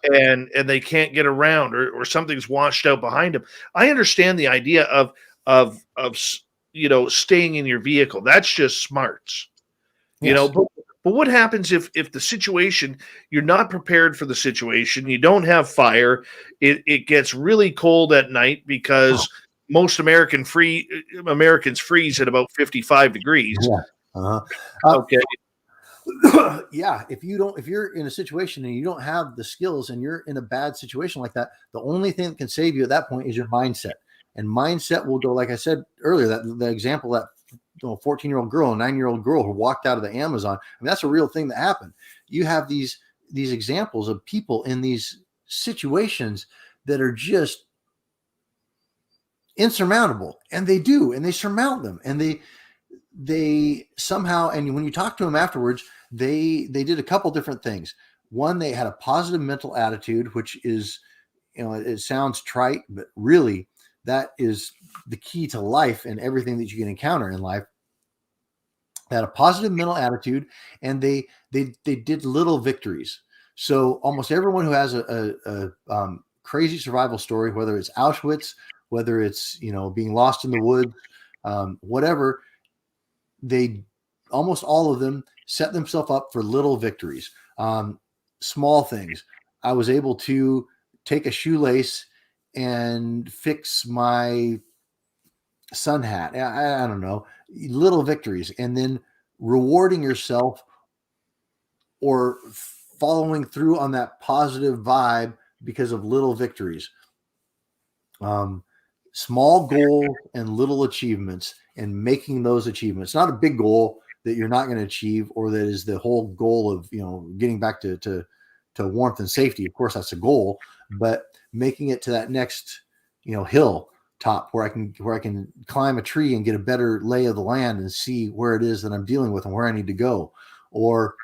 and they can't get around, or something's washed out behind them. I understand the idea of staying in your vehicle. That's just smarts. Yes. But what happens if the situation, you're not prepared for the situation, you don't have fire, it gets really cold at night because most Americans freeze at about 55 degrees. Yeah. Uh-huh. Okay. Yeah, if you're in a situation and you don't have the skills and you're in a bad situation like that, the only thing that can save you at that point is your mindset. And mindset will go, like I said earlier, that the example, that 14-year-old girl, a 9-year-old girl who walked out of the Amazon. I mean, that's a real thing that happened. You have these examples of people in these situations that are just insurmountable, and they surmount them, and they somehow, and when you talk to them afterwards, they did a couple different things. One, they had a positive mental attitude, which is, it sounds trite, but really that is the key to life and everything that you can encounter in life. They had a positive mental attitude, and they did little victories. So almost everyone who has a crazy survival story, whether it's Auschwitz, whether it's being lost in the woods, whatever, they almost all of them set themselves up for little victories, small things. I was able to take a shoelace and fix my sun hat. I don't know, little victories, and then rewarding yourself or following through on that positive vibe because of little victories. Small goals and little achievements, and making those achievements. Not a big goal that you're not going to achieve, or that is the whole goal of getting back to warmth and safety. Of course, that's a goal, but making it to that next hill top where I can climb a tree and get a better lay of the land and see where it is that I'm dealing with and where I need to go, or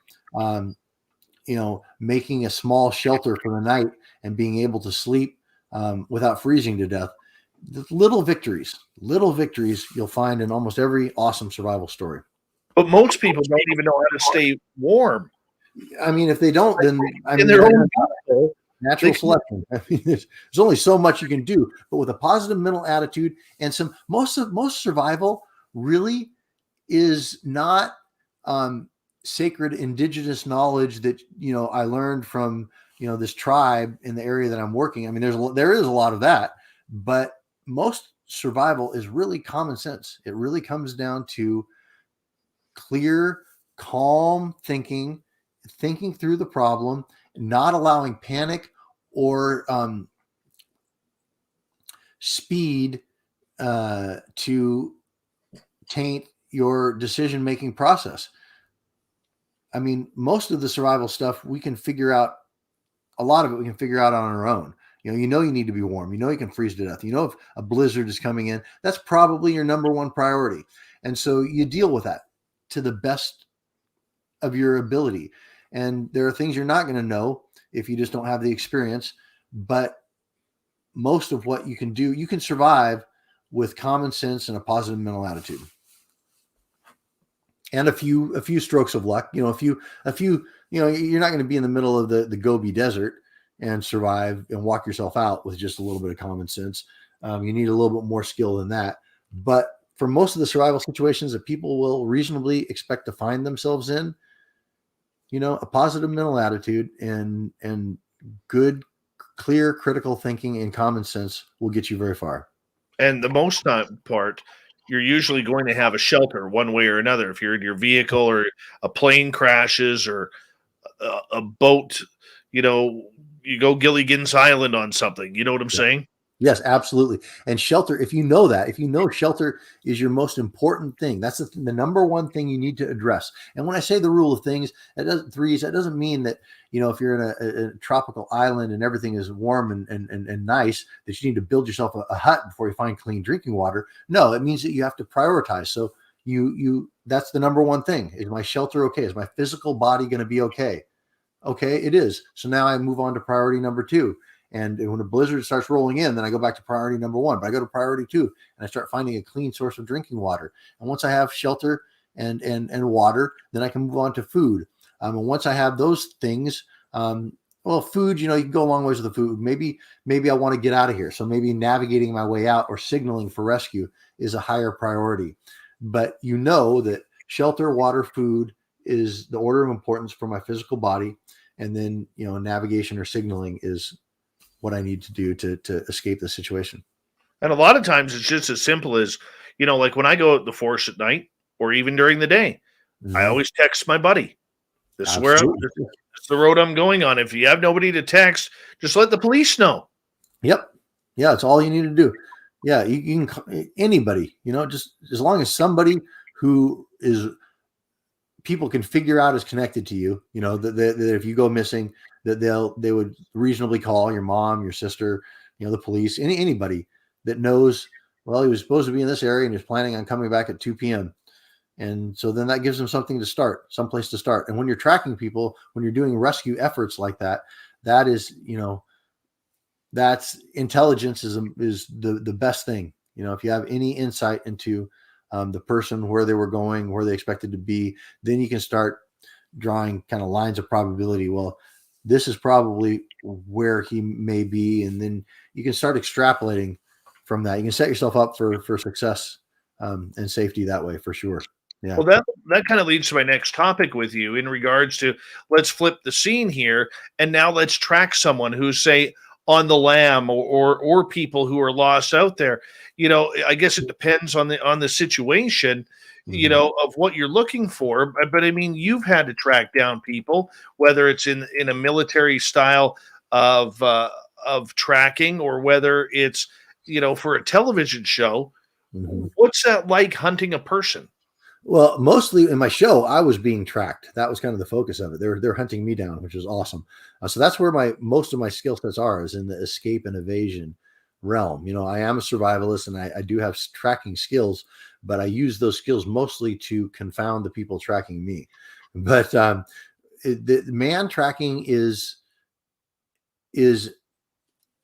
making a small shelter for the night and being able to sleep without freezing to death. The little victories you'll find in almost every awesome survival story. But most people don't even know how to stay warm. I mean, if they don't, then in their own natural selection. I mean, there's only so much you can do, but with a positive mental attitude and most survival really is not sacred indigenous knowledge that I learned from this tribe in the area that I'm working. I mean, there is a lot of that, but most survival is really common sense. It really comes down to clear, calm thinking through the problem, not allowing panic or speed to taint your decision-making process. I mean, most of the survival stuff we can figure out. A lot of it we can figure out on our own. You need to be warm. You can freeze to death. If a blizzard is coming in, that's probably your number one priority. And so you deal with that to the best of your ability. And there are things you're not going to know if you just don't have the experience. But most of what you can do, you can survive with common sense and a positive mental attitude. And a few strokes of luck. You're not going to be in the middle of the Gobi Desert and survive and walk yourself out with just a little bit of common sense. You need a little bit more skill than that. But for most of the survival situations that people will reasonably expect to find themselves in, a positive mental attitude and good, clear, critical thinking and common sense will get you very far. And the most part, you're usually going to have a shelter one way or another. If you're in your vehicle or a plane crashes or a boat, you go Gilligan's Island on something. You know what I'm saying? Yes, absolutely. And shelter, if you know shelter is your most important thing, that's the number one thing you need to address. And when I say the rule of things, that doesn't mean that, if you're in a tropical island and everything is warm and nice, that you need to build yourself a hut before you find clean drinking water. No, it means that you have to prioritize. So that's the number one thing. Is my shelter okay? Is my physical body going to be okay? Okay, it is. So now I move on to priority number 2. And when a blizzard starts rolling in, then I go back to priority number 1. But I go to priority 2, and I start finding a clean source of drinking water. And once I have shelter and water, then I can move on to food. And once I have those things, Well, food, you can go a long ways with the food. Maybe I want to get out of here. So maybe navigating my way out or signaling for rescue is a higher priority. But that shelter, water, food is the order of importance for my physical body. And then, navigation or signaling is what I need to do to escape the situation. And a lot of times it's just as simple as, like when I go out in the forest at night or even during the day, I always text my buddy. This is where this is the road I'm going on. If you have nobody to text, just let the police know. Yep. Yeah, it's all you need to do. Yeah, you can anybody, just as long as somebody who is people can figure out is connected to you, that if you go missing, that they would reasonably call your mom, your sister, the police, anybody that knows, well, he was supposed to be in this area and he's planning on coming back at 2 p.m. And so then that gives them someplace to start. And when you're tracking people, when you're doing rescue efforts like that, that is, that's intelligence is the best thing. If you have any insight into the person, where they were going, where they expected to be, then you can start drawing kind of lines of probability. Well, this is probably where he may be. And then you can start extrapolating from that. You can set yourself up for success and safety that way, for sure. Yeah. Well, that kind of leads to my next topic with you in regards to, let's flip the scene here, and now let's track someone who's, say, on the lam or people who are lost out there. I guess it depends on the situation, of what you're looking for. But I mean, you've had to track down people, whether it's in a military style of tracking, or whether it's, for a television show. Mm-hmm. What's that like, hunting a person? Well, mostly in my show, I was being tracked. That was kind of the focus of it. They're hunting me down, which is awesome. So that's where most of my skill sets is in the escape and evasion realm. I am a survivalist and I do have tracking skills, but I use those skills mostly to confound the people tracking me. But the man tracking is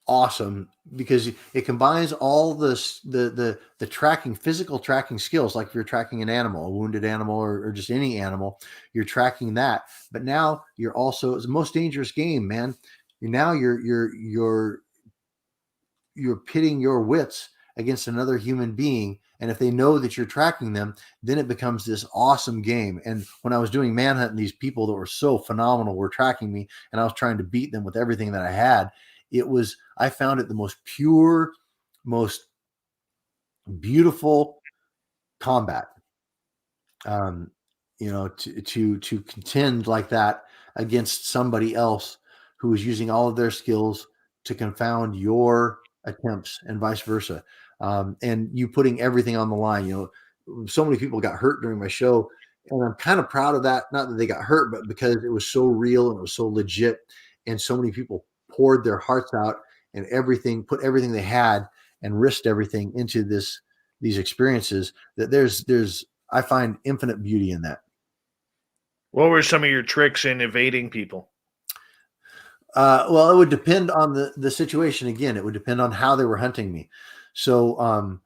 awesome because it combines all the tracking, physical tracking skills. Like if you're tracking an animal, a wounded animal, or just any animal, you're tracking that. But now you're also, it's the most dangerous game, man. You're pitting your wits against another human being. And if they know that you're tracking them, then it becomes this awesome game. And when I was doing manhunt, these people that were so phenomenal were tracking me, and I was trying to beat them with everything that I had. I found it the most pure, most beautiful combat. To contend like that against somebody else who is using all of their skills to confound your attempts, and vice versa. And you putting everything on the line. So many people got hurt during my show, and I'm kind of proud of that. Not that they got hurt, but because it was so real and it was so legit, and so many people poured their hearts out and put everything they had and risked everything into these experiences, that I find infinite beauty in that. What were some of your tricks in evading people? Well, it would depend on the situation. Again, it would depend on how they were hunting me. So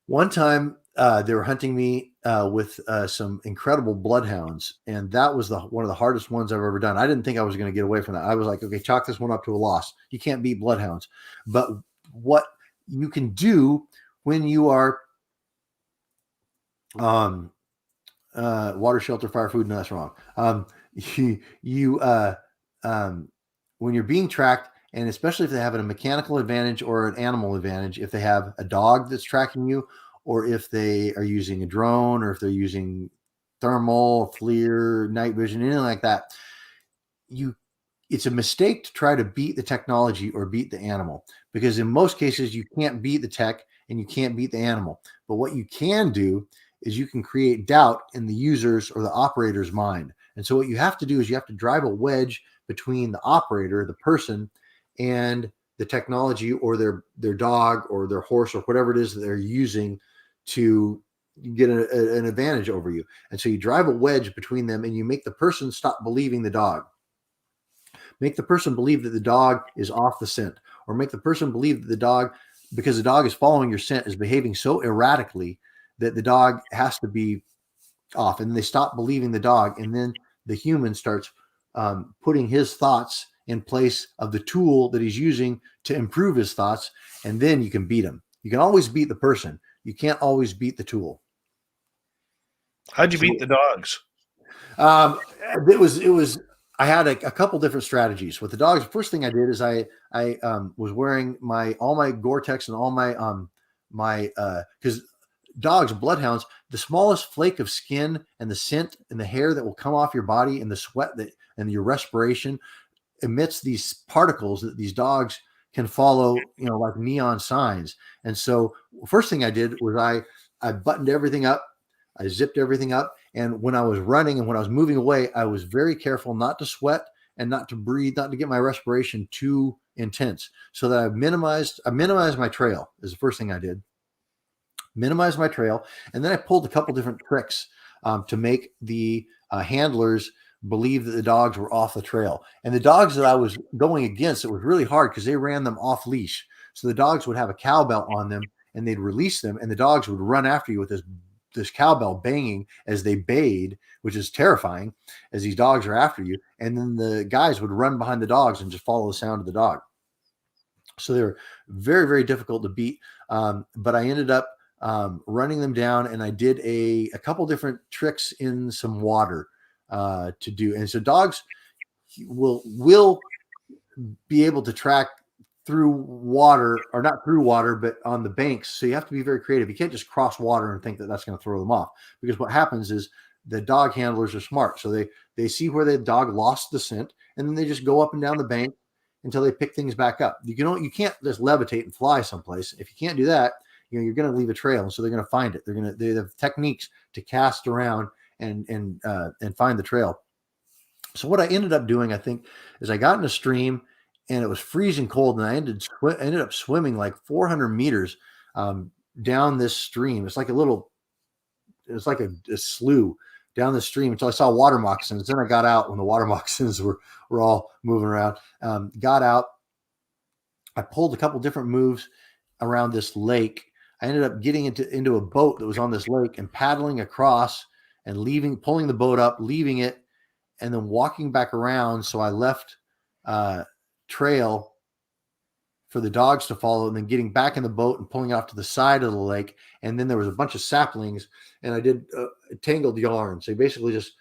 one time they were hunting me with some incredible bloodhounds, and that was one of the hardest ones I've ever done. I didn't think I was going to get away from that. I was like, okay, chalk this one up to a loss. You can't beat bloodhounds. But what you can do when you are water, shelter, fire, food, no, that's wrong. When you're being tracked, and especially if they have a mechanical advantage or an animal advantage, if they have a dog that's tracking you, or if they are using a drone, or if they're using thermal, FLIR, night vision, anything like that, it's a mistake to try to beat the technology or beat the animal, because in most cases you can't beat the tech and you can't beat the animal. But what you can do is you can create doubt in the user's or the operator's mind. And so what you have to do is you have to drive a wedge between the operator, the person, and the technology, or their dog or their horse or whatever it is that they're using to get an advantage over you. And so you drive a wedge between them, and you make the person stop believing the dog. Make the person believe that the dog is off the scent, or make the person believe that the dog, because the dog is following your scent, is behaving so erratically that the dog has to be off, and they stop believing the dog. And then the human starts putting his thoughts in place of the tool that he's using to improve his thoughts, and then you can beat him. You can always beat the person. You can't always beat the tool. How'd you beat the dogs? It was. I had a couple different strategies with the dogs. The first thing I did is I was wearing all my Gore-Tex and all my because dogs, bloodhounds, the smallest flake of skin and the scent and the hair that will come off your body and the sweat and your respiration emits these particles that these dogs can follow, like neon signs. And so first thing I did was I buttoned everything up. I zipped everything up. And when I was running and when I was moving away, I was very careful not to sweat and not to breathe, not to get my respiration too intense, so that I minimized my trail is the first thing I did. Minimize my trail. And then I pulled a couple different tricks to make the handlers believe that the dogs were off the trail. And the dogs that I was going against, it was really hard because they ran them off leash. So the dogs would have a cowbell on them and they'd release them, and the dogs would run after you with this cowbell banging as they bayed, which is terrifying as these dogs are after you. And then the guys would run behind the dogs and just follow the sound of the dog. So they were very, very difficult to beat. But I ended up running them down, and I did a couple different tricks in some water to do. And so dogs will be able to track through water, or not through water, but on the banks. So you have to be very creative. You can't just cross water and think that that's going to throw them off, because what happens is the dog handlers are smart. So they see where the dog lost the scent, and then they just go up and down the bank until they pick things back up. You can't just levitate and fly someplace. If you can't do that, you're going to leave a trail, and so they're going to find it. They have techniques to cast around and find the trail. So what I ended up doing, I think, is I got in a stream, and it was freezing cold, and I ended up swimming like 400 meters down this stream. It's like a slough down the stream until I saw water moccasins. Then I got out when the water moccasins were all moving around. Got out. I pulled a couple different moves around this lake. I ended up getting into a boat that was on this lake and paddling across and pulling the boat up, leaving it, and then walking back around. So I left trail for the dogs to follow, and then getting back in the boat and pulling off to the side of the lake. And then there was a bunch of saplings, and I did tangled yarn. So you basically just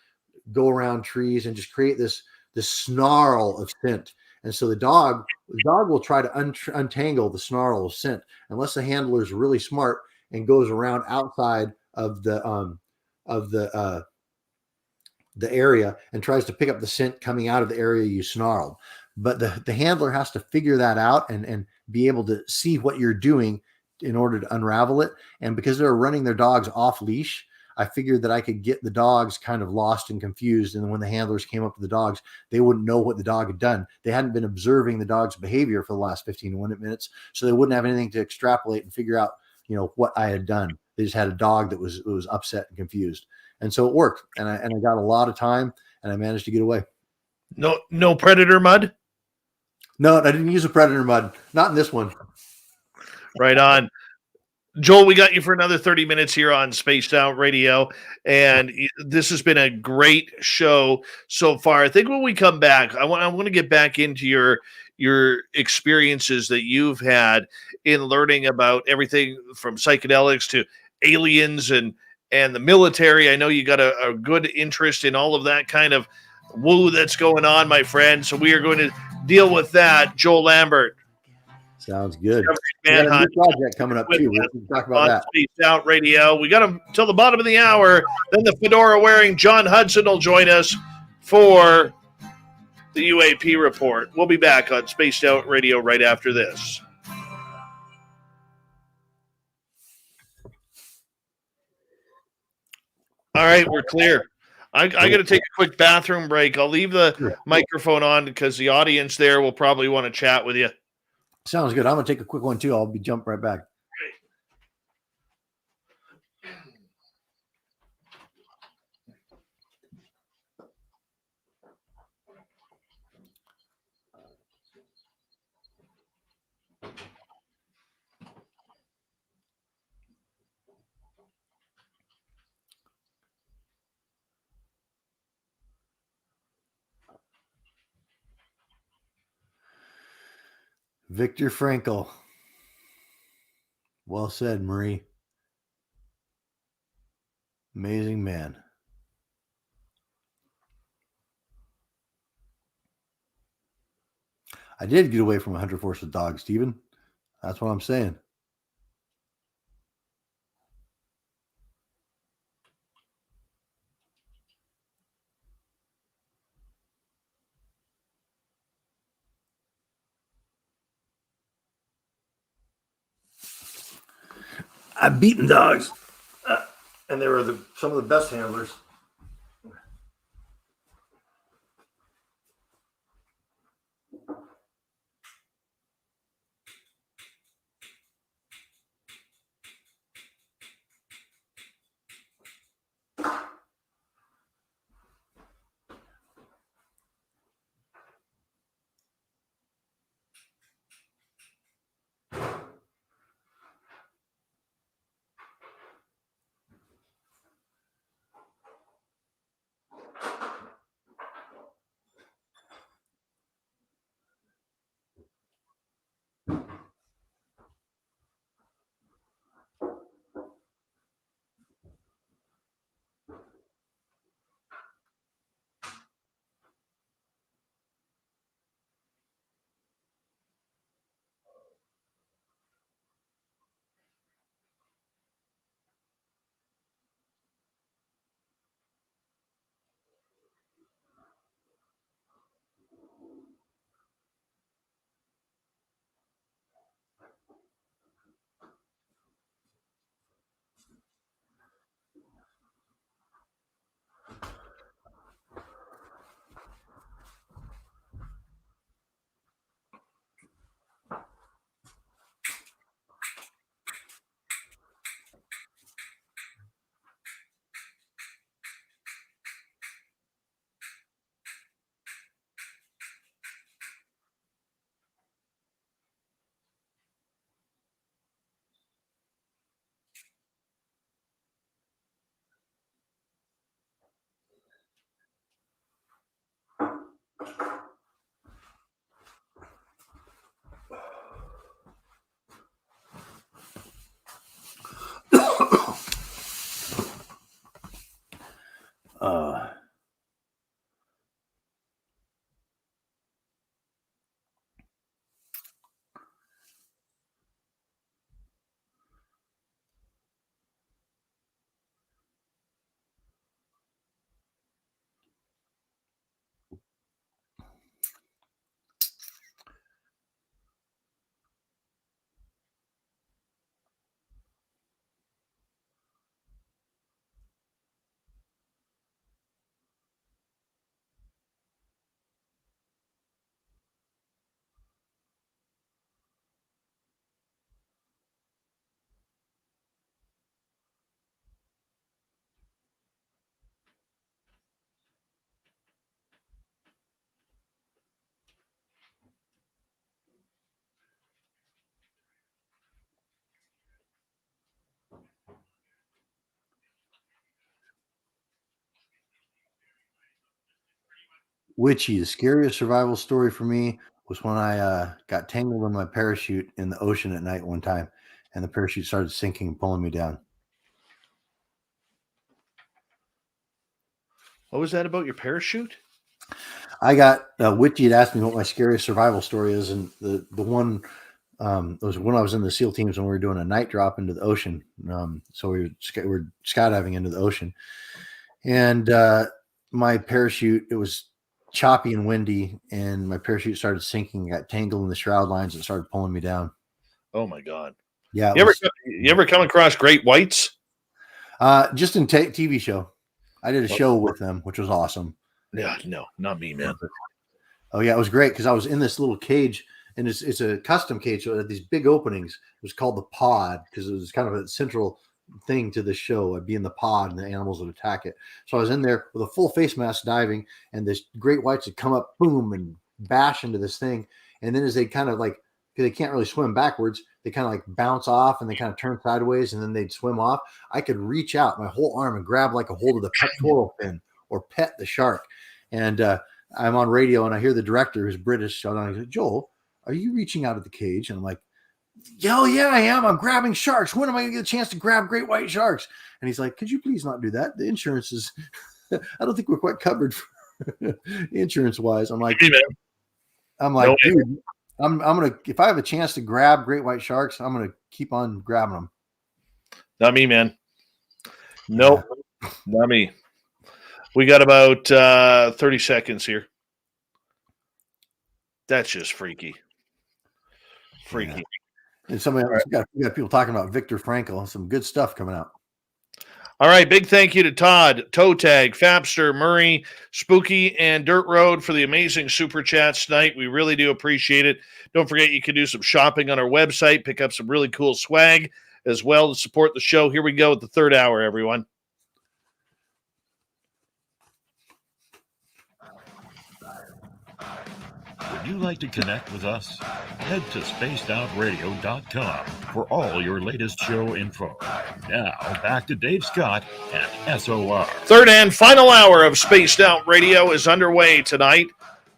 go around trees and just create this snarl of scent. And so the dog will try to untangle the snarl of scent unless the handler is really smart and goes around outside of the area and tries to pick up the scent coming out of the area you snarled. But the handler has to figure that out and be able to see what you're doing in order to unravel it. And because they're running their dogs off leash, I figured that I could get the dogs kind of lost and confused. And then when the handlers came up to the dogs, they wouldn't know what the dog had done. They hadn't been observing the dog's behavior for the last 15 to 1 minutes. So they wouldn't have anything to extrapolate and figure out, what I had done. They just had a dog that was upset and confused. And so it worked. And I got a lot of time, and I managed to get away. No predator mud? No, I didn't use a predator mud. Not in this one. Right on. Joel, we got you for another 30 minutes here on Spaced Out Radio, and this has been a great show so far. I think when we come back, I want to get back into your experiences that you've had in learning about everything from psychedelics to aliens and the military. I know you got a good interest in all of that kind of woo that's going on, my friend. So we are going to deal with that. Joel Lambert. Sounds good. Manhunt project coming up too. We can talk about that. Spaced Out Radio. We got him till the bottom of the hour. Then the fedora wearing John Hudson will join us for the UAP report. We'll be back on Spaced Out Radio right after this. All right, we're clear. I got to take a quick bathroom break. I'll leave the microphone on because the audience there will probably want to chat with you. Sounds good. I'm going to take a quick one too. I'll jump right back. Viktor Frankl. Well said, Marie. Amazing man. I did get away from 100 Force with Dogs, Stephen. That's what I'm saying. I've beaten dogs, and they were some of the best handlers. Witchy, the scariest survival story for me was when I got tangled in my parachute in the ocean at night one time, and the parachute started sinking and pulling me down. What was that about your parachute? I got Witchy had asked me what my scariest survival story is, and the one it was when I was in the SEAL teams when we were doing a night drop into the ocean. So we were skydiving into the ocean, and my parachute, it was choppy and windy, and my parachute started sinking, got tangled in the shroud lines, and started pulling me down. Oh my God. Yeah. You ever come across great whites? Just in TV show. I did a show with them, which was awesome. Yeah, no, not me, man. Oh yeah, it was great because I was in this little cage, and it's a custom cage, so it had these big openings. It was called the pod because it was kind of a central thing to the show. I'd be in the pod, and the animals would attack it. So I was in there with a full face mask diving, and this great whites would come up, boom, and bash into this thing. And then as they kind of like, because they can't really swim backwards, they kind of like bounce off and they kind of turn sideways, and then they'd swim off. I could reach out my whole arm and grab like a hold of the pectoral fin or pet the shark. And I'm on radio and I hear the director who's British. So I go, Joel, are you reaching out of the cage? And I'm like, yeah, I am. I'm grabbing sharks. When am I going to get a chance to grab great white sharks? And he's like, could you please not do that? The insurance is, I don't think we're quite covered insurance wise. I'm like, dude, I'm going to, if I have a chance to grab great white sharks, I'm going to keep on grabbing them. Not me, man. Nope. Yeah. Not me. We got about 30 seconds here. That's just freaky. Freaky. Yeah. And somebody else, we got people talking about Viktor Frankl. Some good stuff coming out. All right, big thank you to Todd, Toe Tag, Fapster, Murray, Spooky, and Dirt Road for the amazing super chats tonight. We really do appreciate it. Don't forget you can do some shopping on our website, pick up some really cool swag as well to support the show. Here we go with the third hour, everyone. Would you like to connect with us? Head to spacedoutradio.com for all your latest show info. Now, back to Dave Scott and SOR. Third and final hour of Spaced Out Radio is underway tonight.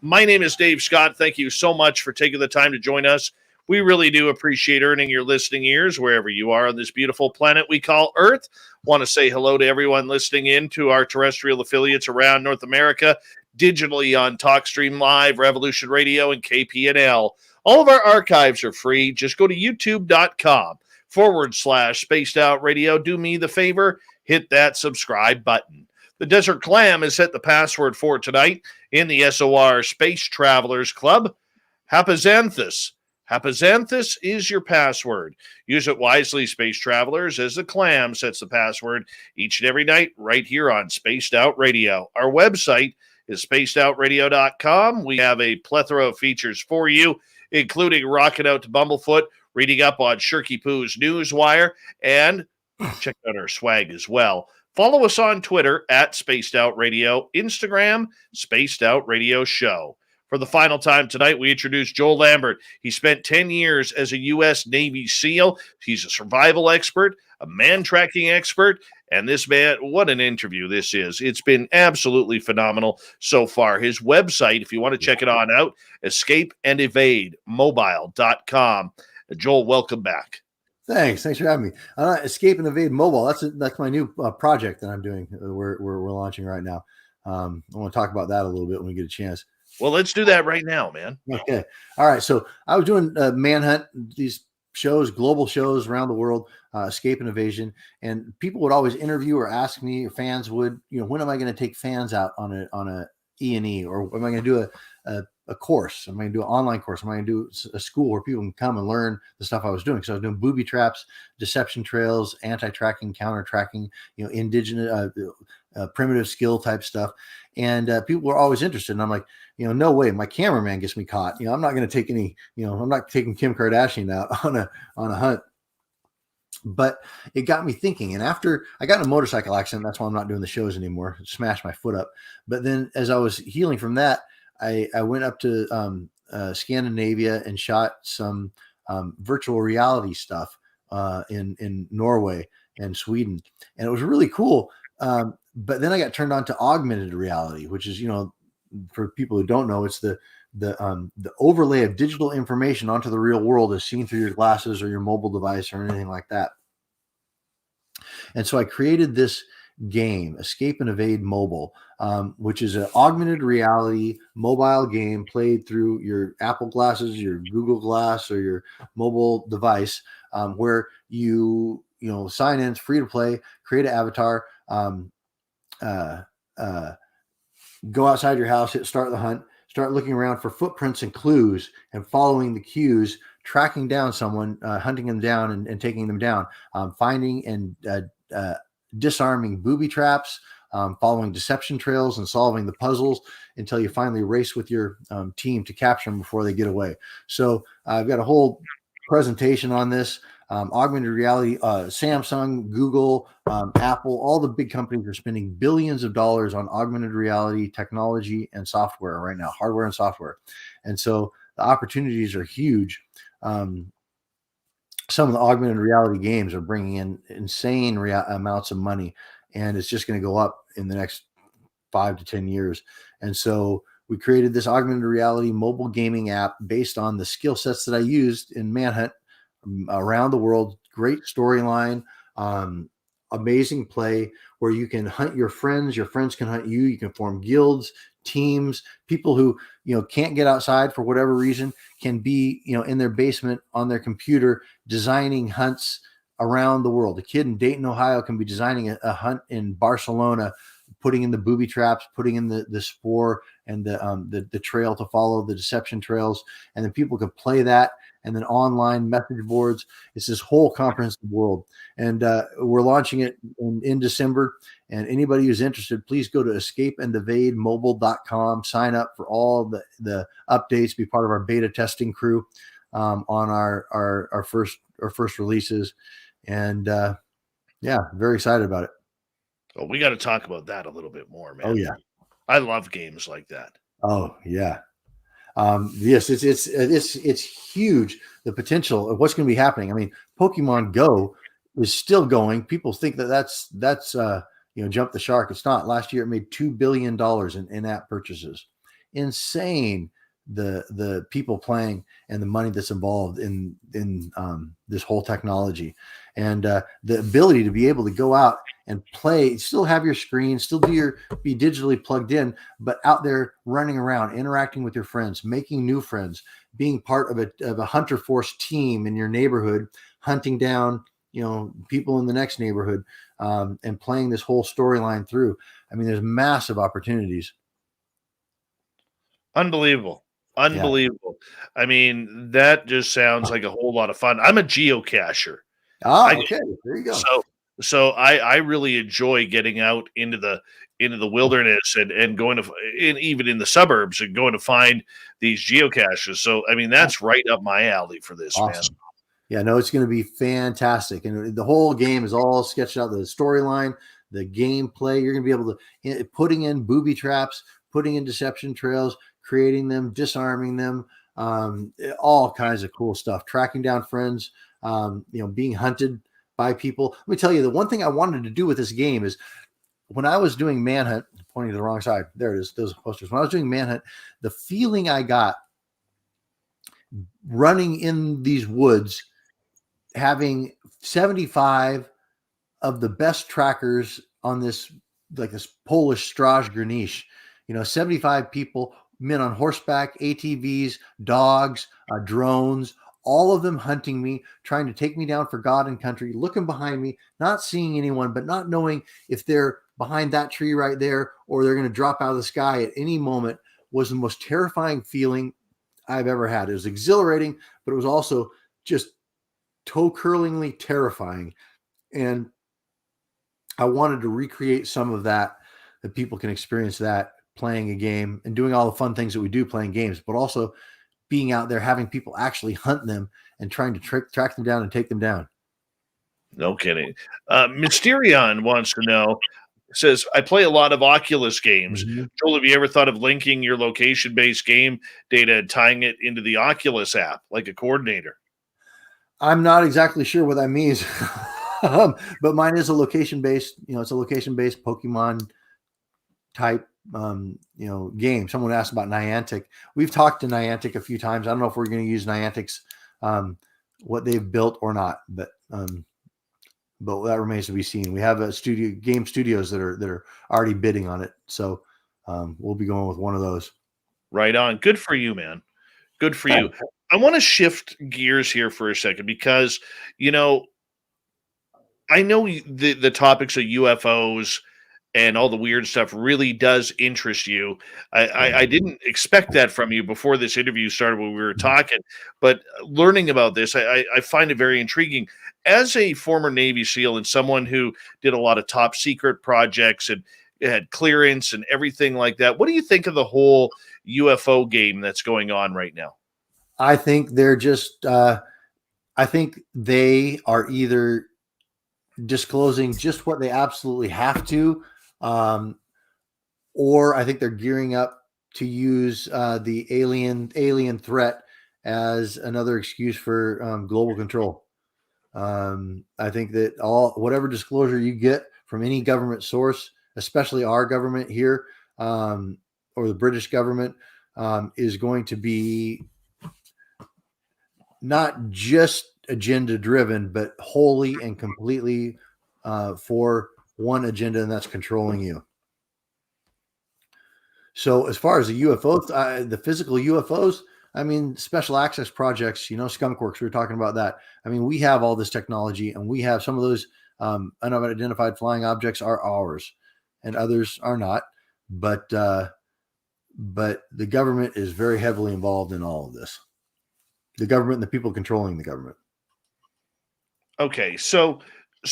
My name is Dave Scott. Thank you so much for taking the time to join us. We really do appreciate earning your listening ears wherever you are on this beautiful planet we call Earth. Want to say hello to everyone listening in to our terrestrial affiliates around North America, digitally on TalkStream Live, Revolution Radio, and KPNL. All of our archives are free. Just go to youtube.com/Spaced Out Radio. Do me the favor, hit that subscribe button. The Desert Clam has set the password for tonight in the SOR Space Travelers Club. Hapazanthus. Hapazanthus is your password. Use it wisely, space travelers, as the Clam sets the password each and every night right here on Spaced Out Radio. Our website is spacedoutradio.com. We have a plethora of features for you, including rocking out to Bumblefoot, reading up on Shirky Poo's Newswire, and check out our swag as well. Follow us on Twitter at Spaced Out Radio, Instagram, Spaced Out Radio Show. For the final time tonight, we introduce Joel Lambert. He spent 10 years as a U.S. Navy SEAL. He's a survival expert, a man-tracking expert, and this man, what an interview this is. It's been absolutely phenomenal so far. His website, if you want to check it on out, escapeandevademobile.com. Joel, welcome back. Thanks for having me. Escape and Evade Mobile. That's my new project that I'm doing. We're launching right now. I want to talk about that a little bit when we get a chance. Well, let's do that right now, man. Okay. All right. So I was doing Manhunt, these shows, global shows around the world, escape and evasion, and people would always interview or ask me, or fans would, when am I going to take fans out on a E&E, or am I going to do a course? Am I going to do an online course? Am I going to do a school where people can come and learn the stuff I was doing? So I was doing booby traps, deception trails, anti-tracking, counter-tracking, indigenous, primitive skill type stuff. And people were always interested. And I'm like, no way, my cameraman gets me caught. I'm not going to take any, I'm not taking Kim Kardashian out on a hunt. But it got me thinking. And after I got in a motorcycle accident, that's why I'm not doing the shows anymore. Smashed my foot up. But then as I was healing from that, I went up to Scandinavia and shot some virtual reality stuff in Norway and Sweden. And it was really cool. But then I got turned on to augmented reality, which is, for people who don't know, it's the overlay of digital information onto the real world as seen through your glasses or your mobile device or anything like that. And so I created this game, Escape and Evade Mobile, which is an augmented reality mobile game played through your Apple glasses, your Google Glass, or your mobile device, where you sign in, it's free to play, create an avatar, go outside your house, hit start the hunt, start looking around for footprints and clues and following the cues, tracking down someone, hunting them down and taking them down, finding and disarming booby traps, following deception trails and solving the puzzles until you finally race with your team to capture them before they get away. So I've got a whole presentation on this. Augmented reality, Samsung, Google, Apple, all the big companies are spending billions of dollars on augmented reality technology and software right now, hardware and software. And so the opportunities are huge. Some of the augmented reality games are bringing in insane amounts of money, and it's just going to go up in the next 5 to 10 years. And so we created this augmented reality mobile gaming app based on the skill sets that I used in Manhunt around the world. Great storyline, amazing play where you can hunt your friends can hunt you. You can form guilds, teams. People who can't get outside for whatever reason can be in their basement on their computer designing hunts around the world. A kid in Dayton, Ohio can be designing a hunt in Barcelona, putting in the booby traps, putting in the spoor and the trail to follow, the deception trails, and then people can play that. And then online message boards. It's this whole comprehensive world. And we're launching it in December. And anybody who's interested, please go to escapeandevademobile.com, sign up for all the updates, be part of our beta testing crew on our first releases. And very excited about it. Oh, we got to talk about that a little bit more, man. Oh, yeah. I love games like that. Oh, yeah. Yes, it's huge. The potential of what's going to be happening. I mean, Pokemon Go is still going. People think that's jump the shark. It's not. Last year it made $2 billion in in-app purchases. Insane. The people playing and the money that's involved in this whole technology, and the ability to be able to go out and play, still have your screen, still be digitally plugged in, but out there running around, interacting with your friends, making new friends, being part of a hunter force team in your neighborhood, hunting down people in the next neighborhood, and playing this whole storyline through. I mean, there's massive opportunities. Unbelievable. Yeah. I mean, that just sounds like a whole lot of fun. I'm a geocacher. Okay. There you go. So I really enjoy getting out into the wilderness and going to even in the suburbs and going to find these geocaches. So I mean, that's right up my alley for this, awesome. man. Yeah, no, it's going to be fantastic. And the whole game is all sketched out, the storyline, the gameplay. You're going to be able to putting in booby traps, putting in deception trails, creating them, disarming them, all kinds of cool stuff, tracking down friends, being hunted by people. Let me tell you, the one thing I wanted to do with this game is when I was doing Manhunt, pointing to the wrong side, there it is, those posters. When I was doing Manhunt, the feeling I got running in these woods, having 75 of the best trackers on this, like this Polish Straż Graniche, 75 people, men on horseback, ATVs, dogs, drones, all of them hunting me, trying to take me down for God and country, looking behind me, not seeing anyone, but not knowing if they're behind that tree right there or they're going to drop out of the sky at any moment, was the most terrifying feeling I've ever had. It was exhilarating, but it was also just toe-curlingly terrifying. And I wanted to recreate some of that people can experience that playing a game and doing all the fun things that we do playing games, but also being out there, having people actually hunt them and trying to track them down and take them down. No kidding. Mysterion wants to know, says, I play a lot of Oculus games. Mm-hmm. Joel, have you ever thought of linking your location-based game data and tying it into the Oculus app like a coordinator? I'm not exactly sure what that means, but mine is a location-based, it's a location-based Pokemon type game. Someone asked about Niantic. We've talked to Niantic a few times. I don't know if we're going to use Niantic's what they've built or not, but that remains to be seen. We have game studios that are already bidding on it, so we'll be going with one of those. Right on. Good for you, man. Good for you. I want to shift gears here for a second because I know the topics of UFOs and all the weird stuff really does interest you. I didn't expect that from you before this interview started when we were talking, but learning about this, I find it very intriguing. As a former Navy SEAL and someone who did a lot of top secret projects and had clearance and everything like that, what do you think of the whole UFO game that's going on right now? I think they're just, I think they are either disclosing just what they absolutely have to, or I think they're gearing up to use the alien threat as another excuse for global control. I think that whatever disclosure you get from any government source, especially our government here, or or the British government is going to be not just agenda driven, but wholly and completely for one agenda, and that's controlling you. So as far as the UFOs, the physical UFOs, I mean, special access projects, Skunkworks, we were talking about that. I mean, we have all this technology, and we have some of those unidentified flying objects are ours, and others are not. But the government is very heavily involved in all of this. The government and the people controlling the government. Okay, so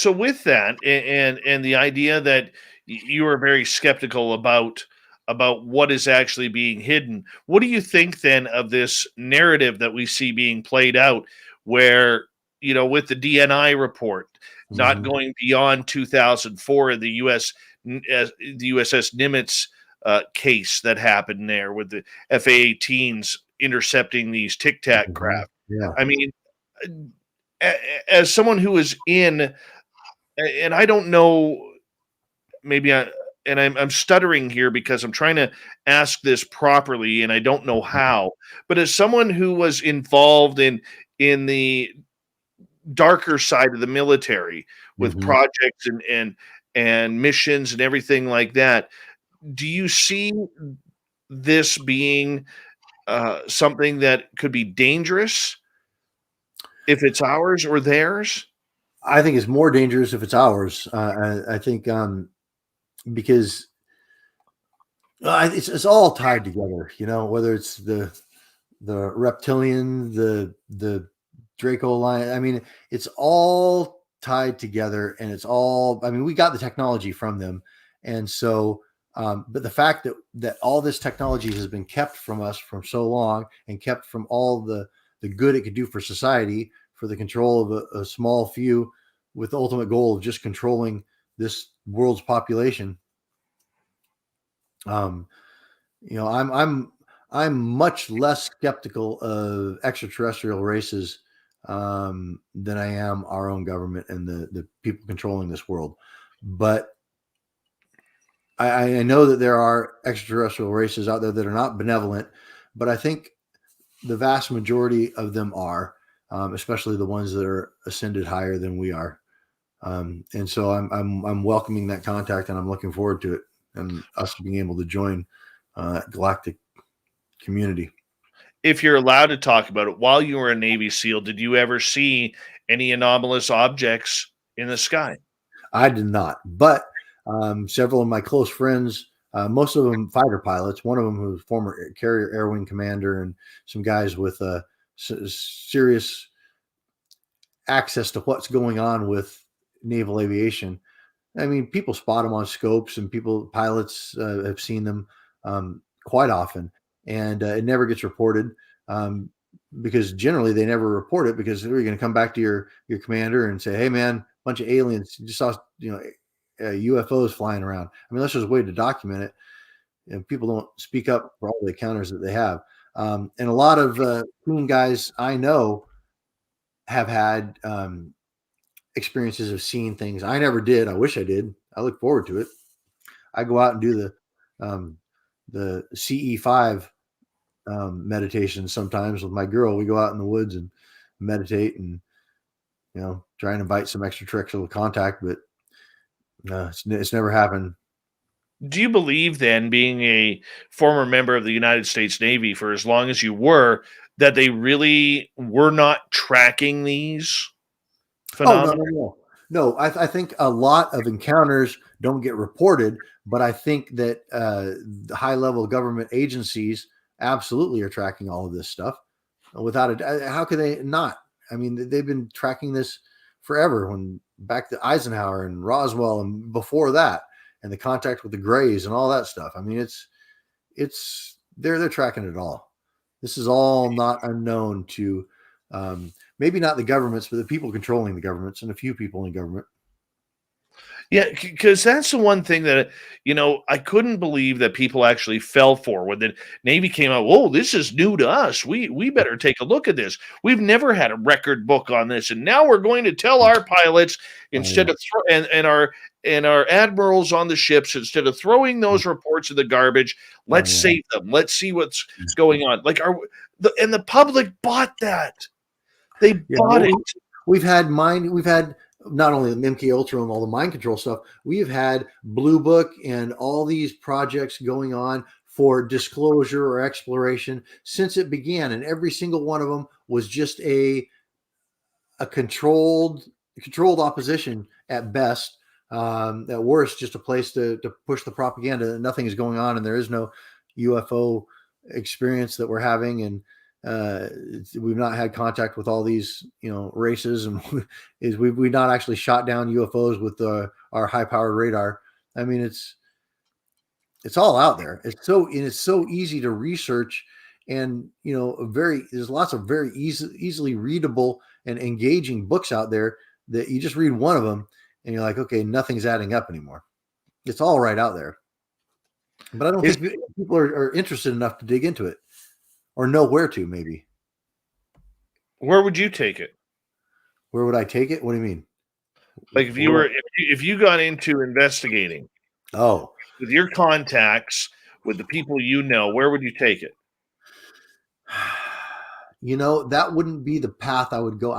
with that, and the idea that you are very skeptical about what is actually being hidden, what do you think then of this narrative that we see being played out, where with the DNI report not going beyond 2004, the the USS Nimitz case that happened there with the F/A-18s intercepting these Tic Tac craft. Yeah, I mean, as someone who is in, and I don't know, maybe I'm stuttering here because I'm trying to ask this properly and I don't know how, but as someone who was involved in the darker side of the military with projects and missions and everything like that, do you see this being something that could be dangerous if it's ours or theirs? I think it's more dangerous if it's ours. I think because it's all tied together. Whether it's the reptilian, the Draco line. I mean, it's all tied together, and it's all. I mean, we got the technology from them, and so. But the fact that all this technology has been kept from us for so long, and kept from all the good it could do for society, for the control of a small few, with the ultimate goal of just controlling this world's population. I'm much less skeptical of extraterrestrial races than I am our own government and the people controlling this world. But I know that there are extraterrestrial races out there that are not benevolent, but I think the vast majority of them are, especially the ones that are ascended higher than we are. And so I'm welcoming that contact, and I'm looking forward to it and us being able to join galactic community. If you're allowed to talk about it, while you were a Navy SEAL, did you ever see any anomalous objects in the sky? I did not, but several of my close friends, most of them fighter pilots, one of them who was former carrier air wing commander, and some guys with serious access to what's going on with naval aviation. I mean, people spot them on scopes, and pilots have seen them quite often, and it never gets reported because generally they never report it, because they're going to come back to your commander and say, "Hey, man, bunch of aliens, you just saw UFOs flying around." I mean, that's just a way to document it, and people don't speak up for all the encounters that they have. And a lot of coon guys I know have had experiences of seeing things. I never did. I wish I did. I look forward to it. I go out and do the CE5 meditation sometimes with my girl. We go out in the woods and meditate, and try and invite some extraterrestrial contact, but it's never happened. Do you believe then, being a former member of the United States Navy for as long as you were, that they really were not tracking these phenomena? No. I think a lot of encounters don't get reported, but I think that the high-level government agencies absolutely are tracking all of this stuff. Without how could they not? I mean, they've been tracking this forever, when back to Eisenhower and Roswell and before that, and the contact with the Greys and all that stuff. I mean, they're tracking it all. This is all not unknown to maybe not the governments, but the people controlling the governments, and a few people in government. Yeah, because that's the one thing that, I couldn't believe that people actually fell for when the Navy came out. Whoa, this is new to us. We better take a look at this. We've never had a record book on this, and now we're going to tell our pilots Oh, yeah. instead of and our admirals on the ships, instead of throwing those reports in the garbage, Oh, let's yeah. save them. Let's see what's going on. Like and the public bought that. They Yeah, bought it. we've had not only the MK Ultra and all the mind control stuff, we have had Blue Book and all these projects going on for disclosure or exploration since it began, and every single one of them was just a controlled opposition at best. At worst, just a place to push the propaganda. Nothing is going on, and there is no UFO experience that we're having, and we've not had contact with all these races, and we've not actually shot down UFOs with our high powered radar. I mean, it's all out there. It's so easy to research, and there's lots of very easily readable and engaging books out there that you just read one of them and you're like, okay, nothing's adding up anymore. It's all right out there, but I don't think people are interested enough to dig into it or know where to. Maybe. Where would you take it? Where would I take it? What do you mean? Like if you got into investigating with your contacts, with the people where would you take it? That wouldn't be the path I would go.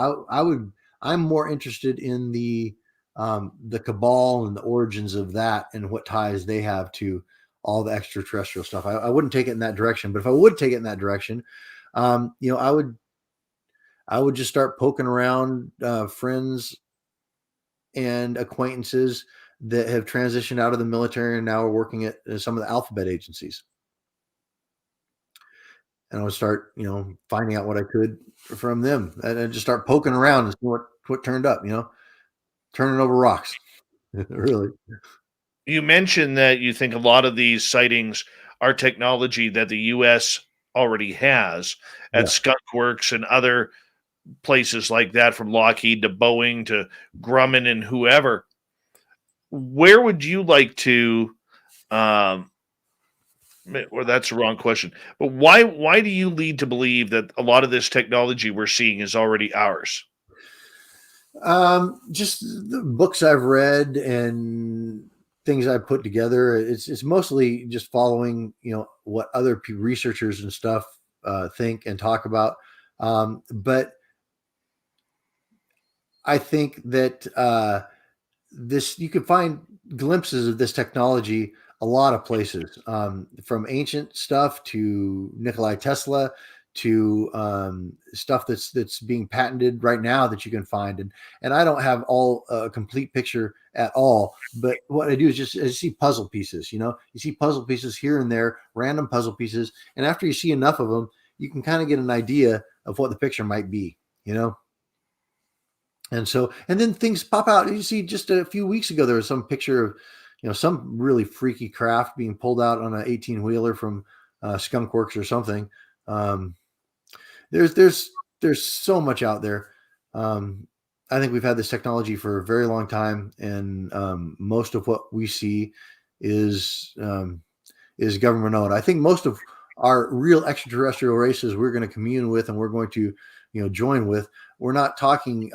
I'm more interested in the cabal and the origins of that and what ties they have to all the extraterrestrial stuff. I wouldn't take it in that direction, but if I would take it in that direction, I would just start poking around friends and acquaintances that have transitioned out of the military and now are working at some of the alphabet agencies. And I would start, finding out what I could from them, and just start poking around and see what turned up, turning over rocks. Really. You mentioned that you think a lot of these sightings are technology that the U.S. already has at Skunk Works and other places like that, from Lockheed to Boeing to Grumman and whoever. Where would you like to or that's the wrong question. But why do you lead to believe that a lot of this technology we're seeing is already ours? Just the books I've read and things I've put together. It's mostly just following, what other researchers and stuff think and talk about. But I think that you can find glimpses of this technology a lot of places, from ancient stuff to Nikola Tesla to stuff that's being patented right now that you can find. And I don't have a complete picture at all, but what I do is I see puzzle pieces. You see puzzle pieces here and there, random puzzle pieces, and after you see enough of them, you can kind of get an idea of what the picture might be. And then things pop out. You see, just a few weeks ago, there was some picture of, some really freaky craft being pulled out on an 18-wheeler from Skunk Works or something. There's so much out there. I think we've had this technology for a very long time, and most of what we see is government owned. I think most of our real extraterrestrial races we're going to commune with and we're going to join with. We're not talking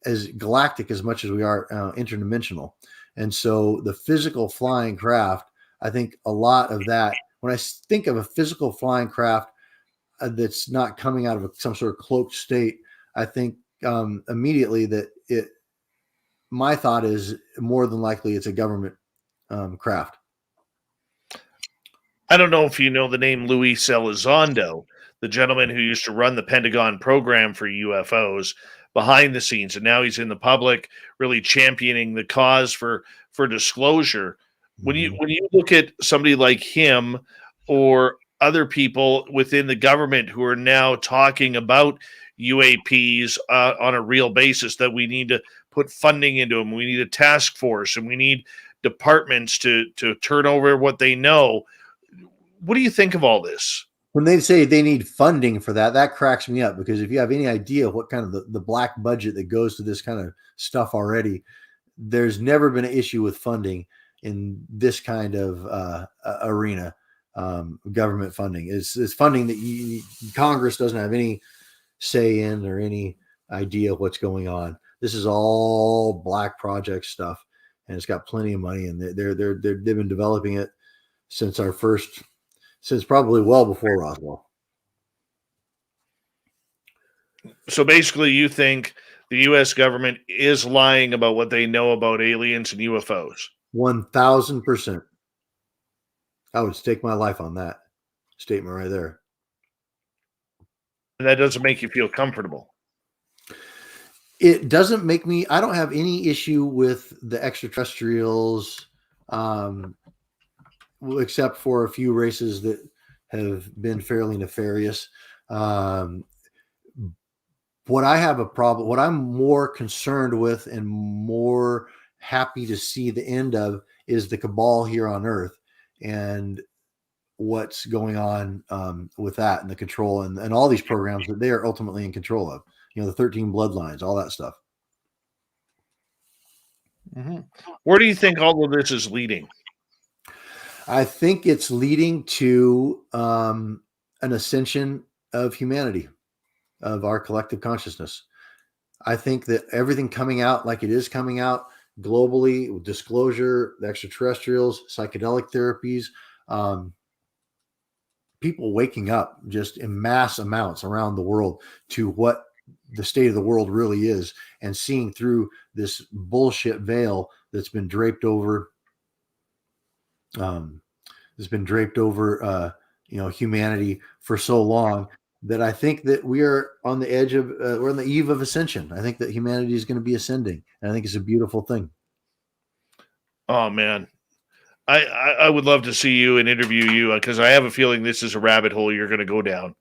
as galactic as much as we are interdimensional. And so the physical flying craft, I think a lot of that, when I think of a physical flying craft that's not coming out of some sort of cloaked state, I think immediately that my thought is more than likely it's a government craft. I don't know if you know the name Luis Elizondo, the gentleman who used to run the Pentagon program for UFOs behind the scenes, and now he's in the public, really championing the cause for disclosure. When you look at somebody like him or other people within the government who are now talking about UAPs on a real basis, that we need to put funding into them, we need a task force, and we need departments to turn over what they know. What do you think of all this? When they say they need funding for that, that cracks me up, because if you have any idea what kind of the black budget that goes to this kind of stuff already, there's never been an issue with funding in this kind of arena. Government funding is funding that Congress doesn't have any say in or any idea of what's going on. This is all black project stuff, and it's got plenty of money, and they've been developing it since probably well before Roswell. So basically, you think the U.S. government is lying about what they know about aliens and UFOs? 1,000%. I would stake my life on that statement right there. And that doesn't make you feel comfortable. It doesn't make me. I don't have any issue with the extraterrestrials, except for a few races that have been fairly nefarious. What I have a problem, what I'm more concerned with and more happy to see the end of is the cabal here on Earth and what's going on with that and the control and all these programs that they are ultimately in control of. The 13 bloodlines, all that stuff. Mm-hmm. Where do you think all of this is leading? I think it's leading to an ascension of humanity, of our collective consciousness. I think that everything coming out like it is coming out globally, with disclosure, the extraterrestrials, psychedelic therapies, people waking up just in mass amounts around the world to what the state of the world really is, and seeing through this bullshit veil that's been draped over humanity for so long, that I think that we are on the edge of we're on the eve of ascension. I think that humanity is going to be ascending, and I think it's a beautiful thing. Oh man, I would love to see you and interview you, because I have a feeling this is a rabbit hole you're going to go down.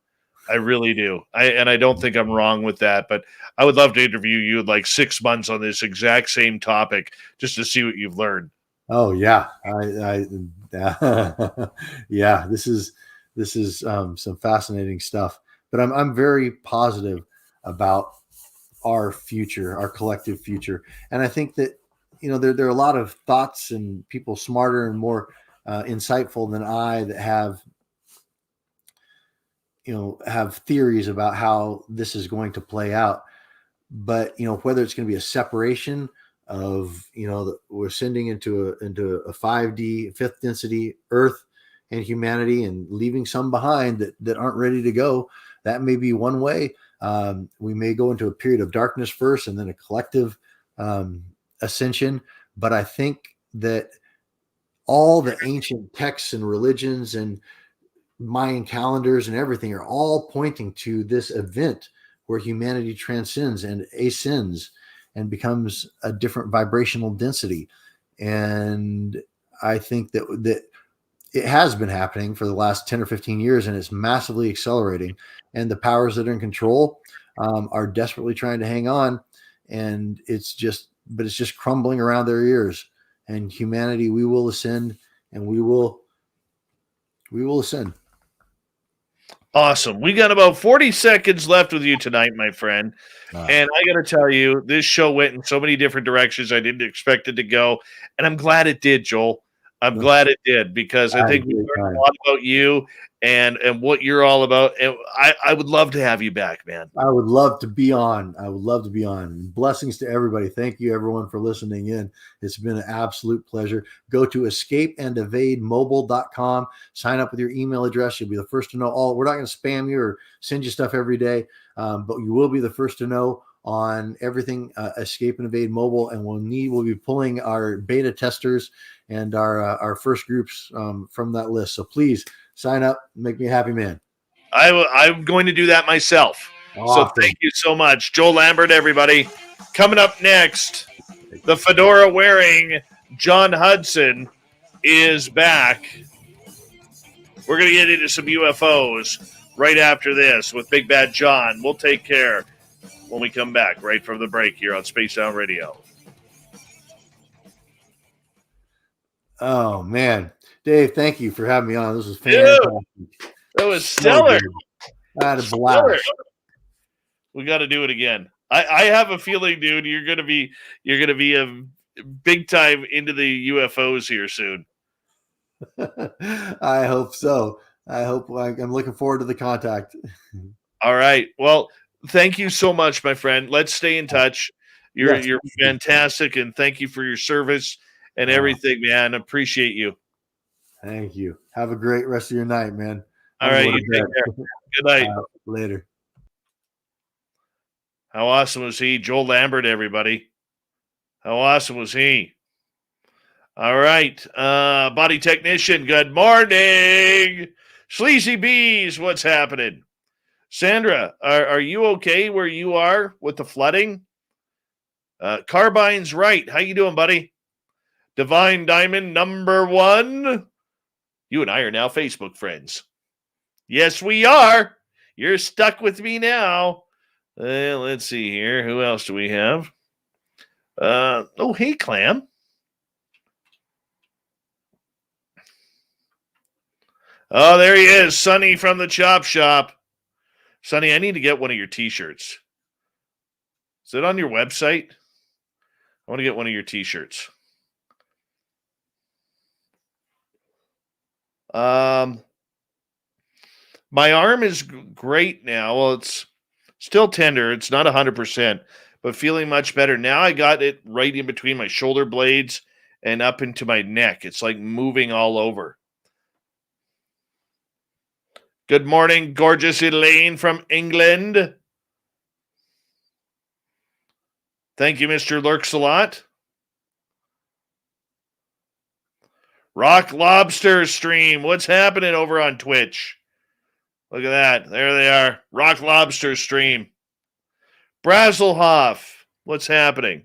I really do. I don't think I'm wrong with that, but I would love to interview you in like 6 months on this exact same topic, just to see what you've learned. Oh yeah. Yeah, this is some fascinating stuff, but I'm very positive about our future, our collective future. And I think that, there are a lot of thoughts and people smarter and more insightful than I that have theories about how this is going to play out. But, whether it's going to be a separation of, we're ascending into a 5D, fifth density Earth and humanity, and leaving some behind that aren't ready to go, that may be one way. We may go into a period of darkness first and then a collective ascension. But I think that all the ancient texts and religions and Mayan calendars and everything are all pointing to this event where humanity transcends and ascends and becomes a different vibrational density. And I think that it has been happening for the last 10 or 15 years, and it's massively accelerating. And the powers that are in control are desperately trying to hang on. And it's just crumbling around their ears. And humanity, we will ascend, and we will ascend. Awesome. We got about 40 seconds left with you tonight, my friend. And I got to tell you, this show went in so many different directions I didn't expect it to go. And I'm glad it did, Joel. I'm glad it did, because I think we learned a lot about you and what you're all about. And I would love to have you back, man. I would love to be on. Blessings to everybody. Thank you, everyone, for listening in. It's been an absolute pleasure. Go to escapeandevademobile.com. Sign up with your email address. You'll be the first to know all. We're not going to spam you or send you stuff every day, but you will be the first to know on everything Escape and Evade Mobile. And we'll be pulling our beta testers and our first groups from that list. So please sign up. Make me a happy man. I'm going to do that myself. Awesome. So thank you so much. Joel Lambert, everybody. Coming up next, the fedora wearing John Hudson is back. We're going to get into some UFOs right after this with Big Bad John. We'll take care when we come back right from the break here on Space Down Radio. Oh, man. Dave, thank you for having me on. This was fantastic. Dude, that was stellar. I had a blast. We got to do it again. I have a feeling, dude, you're gonna be big time into the UFOs here soon. I hope so. I'm looking forward to the contact. All right. Well, thank you so much, my friend. Let's stay in touch. You're fantastic, and thank you for your service and everything, man. Appreciate you. Thank you. Have a great rest of your night, man. All right, you take care. Good night. Later. How awesome was he? Joel Lambert, everybody. How awesome was he? All right. Body technician, good morning. Sleazy Bees, what's happening? Sandra, are you okay where you are with the flooding? Carbine's right. How you doing, buddy? Divine Diamond #1. You and I are now Facebook friends. Yes, we are. You're stuck with me now. Let's see here. Who else do we have? Hey, Clam. Oh, there he is. Sonny from the Chop Shop. Sonny, I need to get one of your t-shirts. Is it on your website? I want to get one of your t-shirts. My arm is great now. Well, it's still tender. It's not 100%, but feeling much better. Now I got it right in between my shoulder blades and up into my neck. It's like moving all over. Good morning, gorgeous Elaine from England. Thank you, Mr. Lurks a lot. Rock Lobster stream. What's happening over on Twitch? Look at that. There they are. Rock Lobster stream. Brazelhoff. What's happening?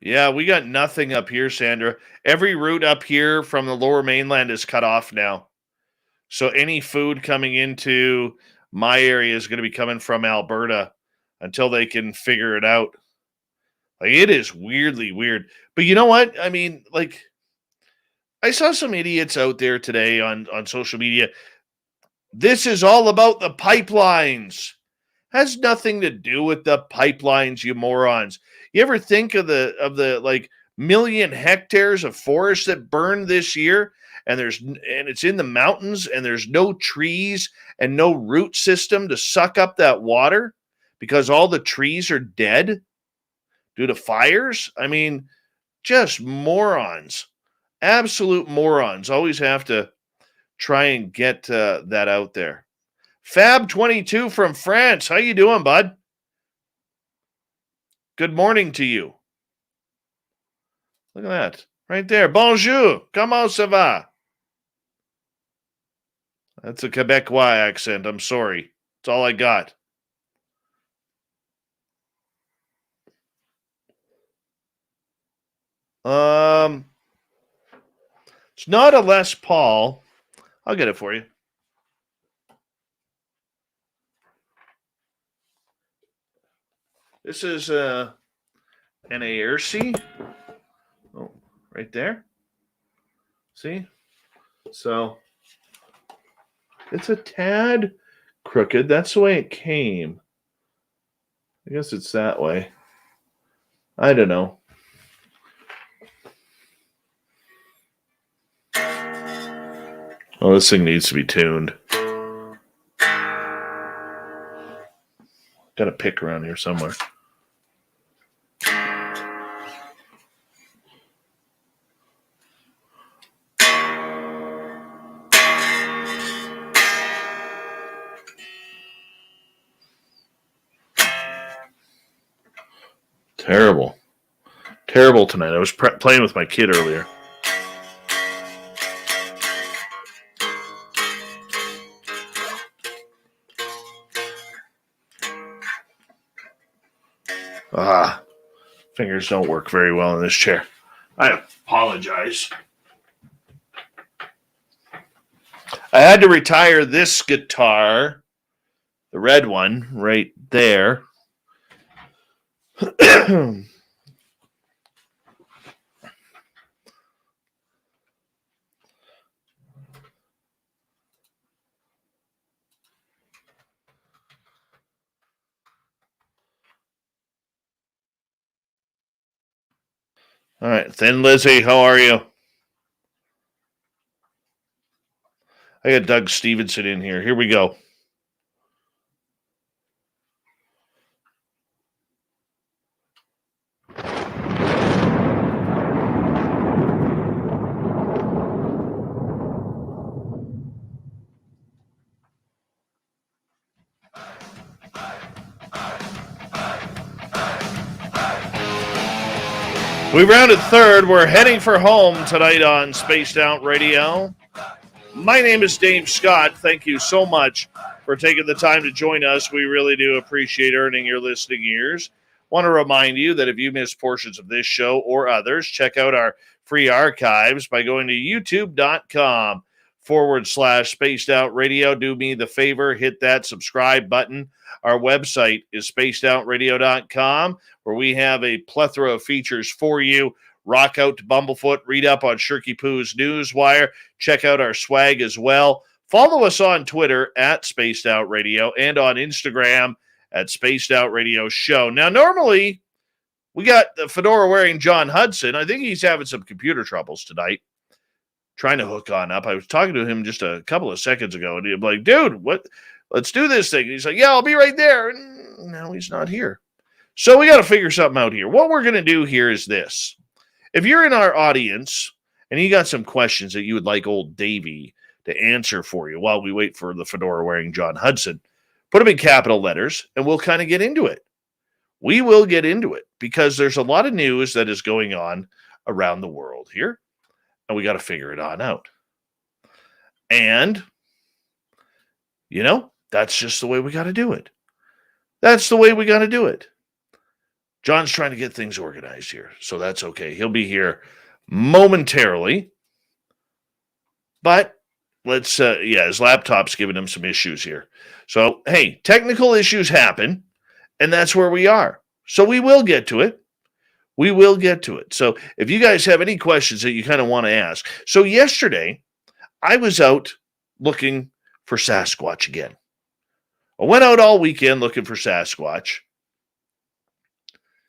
Yeah, we got nothing up here, Sandra. Every route up here from the lower mainland is cut off now. So any food coming into my area is going to be coming from Alberta until they can figure it out. Like, it is weirdly weird. But you know what? I mean, like, I saw some idiots out there today on social media. This is all about the pipelines. Has nothing to do with the pipelines, you morons. You ever think of the like million hectares of forest that burned this year, and it's in the mountains, and there's no trees and no root system to suck up that water because all the trees are dead due to fires? I mean, just morons. Absolute morons. Always have to try and get that out there. Fab22 from France. How you doing, bud? Good morning to you. Look at that. Right there. Bonjour. Comment ça va? That's a Quebecois accent. I'm sorry. That's all I got. It's not a Les Paul. I'll get it for you. This is an ARC. Oh, right there. See? So it's a tad crooked. That's the way it came. I guess it's that way. I don't know. Oh, this thing needs to be tuned. Got a pick around here somewhere. Terrible. Terrible tonight. I was playing with my kid earlier. Fingers don't work very well in this chair. I apologize. I had to retire this guitar, the red one, right there. All right, Thin Lizzy, how are you? I got Doug Stevenson in here. Here we go. We rounded third. We're heading for home tonight on Spaced Out Radio. My name is Dave Scott. Thank you so much for taking the time to join us. We really do appreciate earning your listening ears. Want to remind you that if you missed portions of this show or others, check out our free archives by going to youtube.com/Spaced Out Radio. Do me the favor, hit that subscribe button. Our website is spacedoutradio.com, where we have a plethora of features for you. Rock out to Bumblefoot, read up on Shirky Poo's Newswire, check out our swag as well. Follow us on Twitter at Spaced Out Radio and on Instagram at Spaced Out Radio Show. Now, normally, we got the fedora-wearing John Hudson. I think he's having some computer troubles tonight, trying to hook on up. I was talking to him just a couple of seconds ago, and he'd be like, dude, what? Let's do this thing. And he's like, yeah, I'll be right there. And now he's not here. So we got to figure something out here. What we're going to do here is this. If you're in our audience and you got some questions that you would like old Davey to answer for you while we wait for the fedora-wearing John Hudson, put them in capital letters, and we'll kind of get into it. We will get into it because there's a lot of news that is going on around the world here, and we got to figure it on out. And, you know, that's just the way we got to do it. That's the way we got to do it. John's trying to get things organized here, so that's okay. He'll be here momentarily. But let's, his laptop's giving him some issues here. So, hey, technical issues happen, and that's where we are. So we will get to it. We will get to it. So if you guys have any questions that you kind of want to ask. So yesterday, I was out looking for Sasquatch again. I went out all weekend looking for Sasquatch.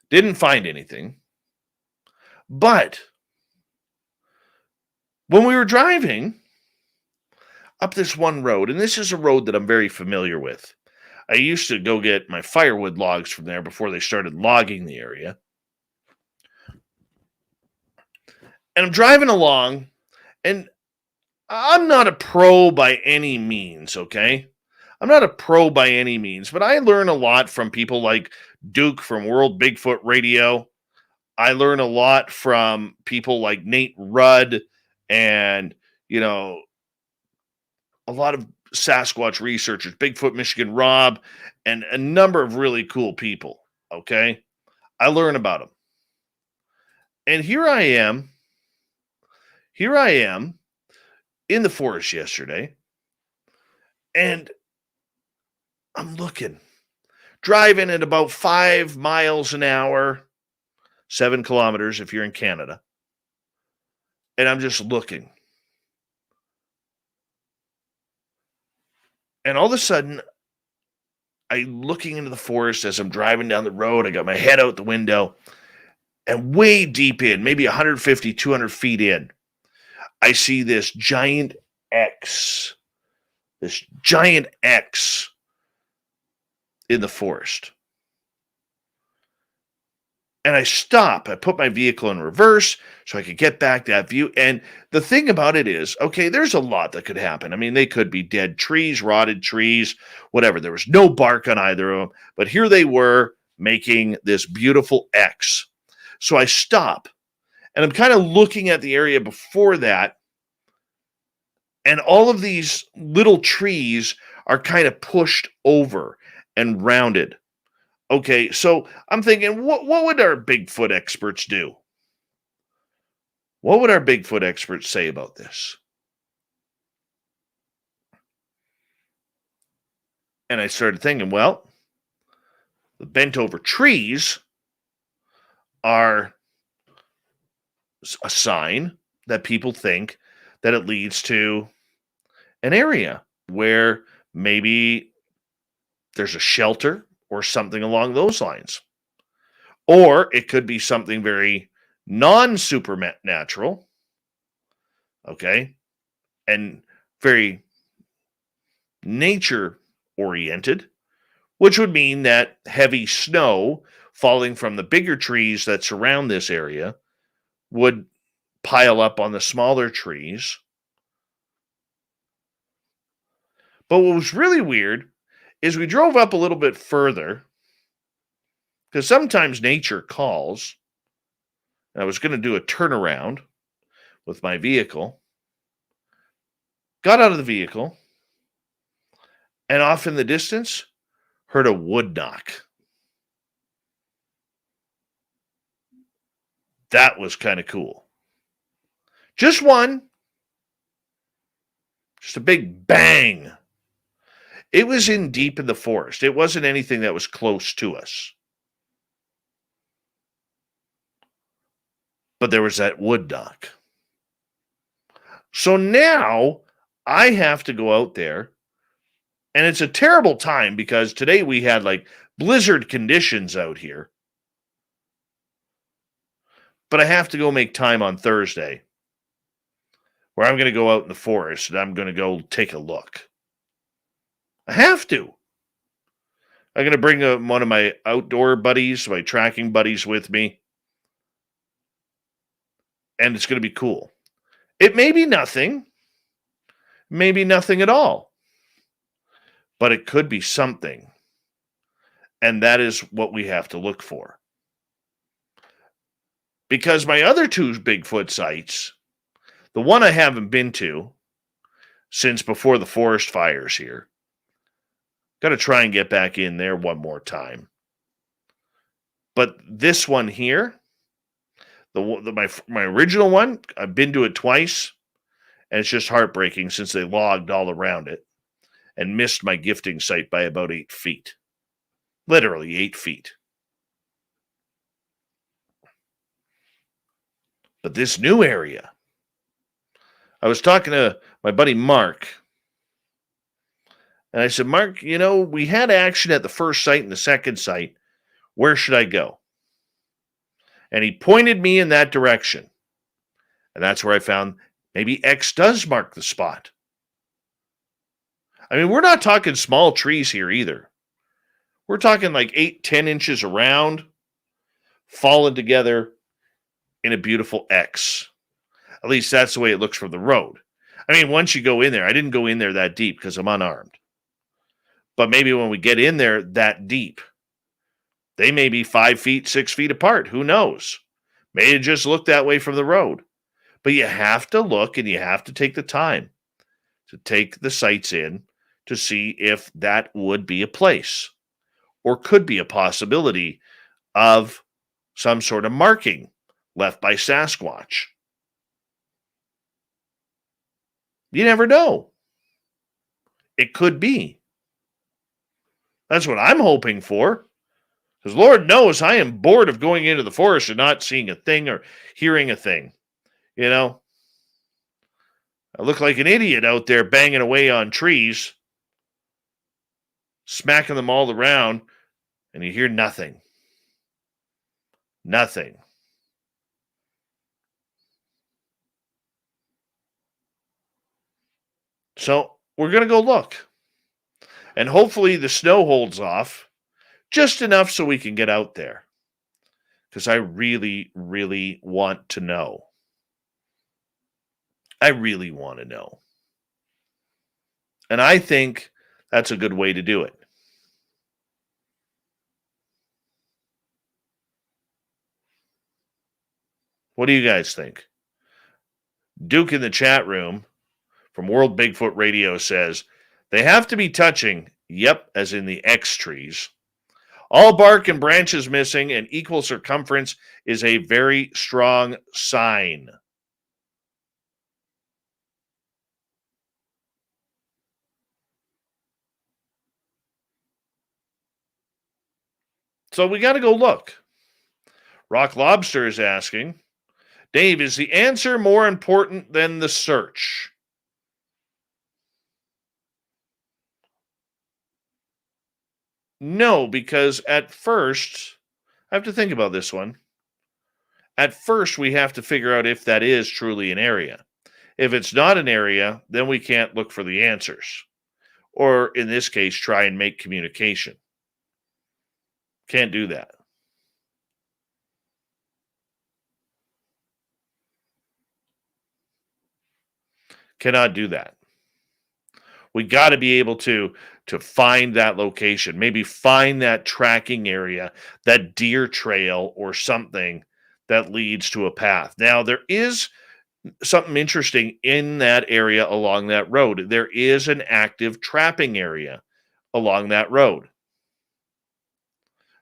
Didn't find anything. But when we were driving up this one road, and this is a road that I'm very familiar with. I used to go get my firewood logs from there before they started logging the area. And I'm driving along, and I'm not a pro by any means, okay? I'm not a pro by any means, but I learn a lot from people like Duke from World Bigfoot Radio. I learn a lot from people like Nate Rudd and, you know, a lot of Sasquatch researchers, Bigfoot Michigan Rob, and a number of really cool people, okay? I learn about them. And here I am in the forest yesterday, and I'm looking, driving at about 5 miles an hour, 7 kilometers if you're in Canada, and I'm just looking. And all of a sudden, I'm looking into the forest as I'm driving down the road. I got my head out the window, and way deep in, maybe 150, 200 feet in, I see this giant X in the forest. And I stop. I put my vehicle in reverse so I could get back that view. And the thing about it is, okay, there's a lot that could happen. I mean, they could be dead trees, rotted trees, whatever. There was no bark on either of them. But here they were making this beautiful X. So I stop. And I'm kind of looking at the area before that. And all of these little trees are kind of pushed over and rounded. Okay, so I'm thinking, what would our Bigfoot experts do? What would our Bigfoot experts say about this? And I started thinking, well, the bent over trees are a sign that people think that it leads to an area where maybe there's a shelter or something along those lines. Or it could be something very non-supernatural, okay, and very nature-oriented, which would mean that heavy snow falling from the bigger trees that surround this area would pile up on the smaller trees. But what was really weird is we drove up a little bit further, because sometimes nature calls. And I was going to do a turnaround with my vehicle. Got out of the vehicle, and off in the distance, heard a wood knock. That was kind of cool. Just one. Just a big bang. It was in deep in the forest. It wasn't anything that was close to us. But there was that wood knock. So now I have to go out there, and it's a terrible time because today we had like blizzard conditions out here. But I have to go make time on Thursday where I'm going to go out in the forest and I'm going to go take a look. I have to. I'm going to bring one of my outdoor buddies, my tracking buddies with me. And it's going to be cool. It may be nothing. Maybe nothing at all. But it could be something. And that is what we have to look for. Because my other two Bigfoot sites, the one I haven't been to since before the forest fires here, got to try and get back in there one more time. But this one here, my original one, I've been to it twice, and it's just heartbreaking since they logged all around it and missed my gifting site by about 8 feet. Literally 8 feet. But this new area, I was talking to my buddy Mark, and I said, Mark, we had action at the first site and the second site. Where should I go? And he pointed me in that direction. And that's where I found maybe X does mark the spot. I mean, we're not talking small trees here either. We're talking like 8-10 inches around, fallen together in a beautiful X. At least that's the way it looks from the road. I mean, once you go in there, I didn't go in there that deep because I'm unarmed. But maybe when we get in there that deep, they may be 5 feet, 6 feet apart. Who knows? May have just looked that way from the road. But you have to look and you have to take the time to take the sites in to see if that would be a place or could be a possibility of some sort of marking left by Sasquatch. You never know. It could be. That's what I'm hoping for. Because Lord knows I am bored of going into the forest and not seeing a thing or hearing a thing. I look like an idiot out there banging away on trees, smacking them all around, and you hear nothing. Nothing. So we're going to go look. And hopefully the snow holds off. Just enough so we can get out there. Because I really, really want to know. I really want to know. And I think that's a good way to do it. What do you guys think? Duke in the chat room from World Bigfoot Radio says, they have to be touching, yep, as in the X trees. All bark and branches missing and equal circumference is a very strong sign. So we got to go look. Rock Lobster is asking, Dave, is the answer more important than the search? No, because at first, I have to think about this one. At first, we have to figure out if that is truly an area. If it's not an area, then we can't look for the answers. Or in this case, try and make communication. Can't do that. Cannot do that. We got to be able to find that location, maybe find that tracking area, that deer trail or something that leads to a path. Now, there is something interesting in that area along that road. There is an active trapping area along that road.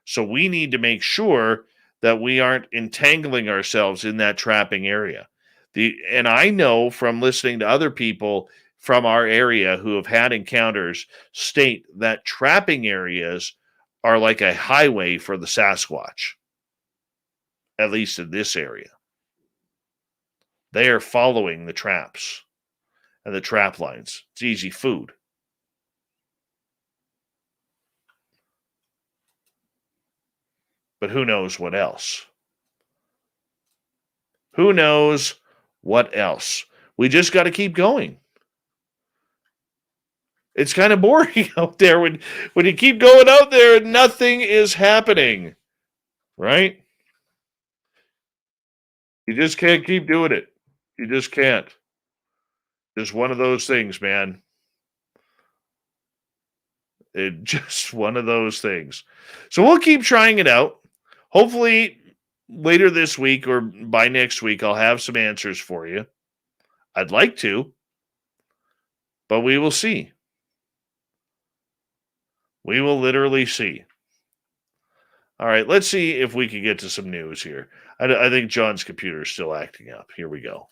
So we need to make sure that we aren't entangling ourselves in that trapping area. And I know from listening to other people from our area who have had encounters state that trapping areas are like a highway for the Sasquatch, at least in this area. They are following the traps and the trap lines. It's easy food. But who knows what else? Who knows what else? We just got to keep going. It's kind of boring out there when you keep going out there and nothing is happening, right? You just can't keep doing it. You just can't. Just one of those things, man. It just one of those things. So we'll keep trying it out. Hopefully later this week or by next week, I'll have some answers for you. I'd like to, but we will see. We will literally see. All right, let's see if we can get to some news here. I think John's computer is still acting up. Here we go.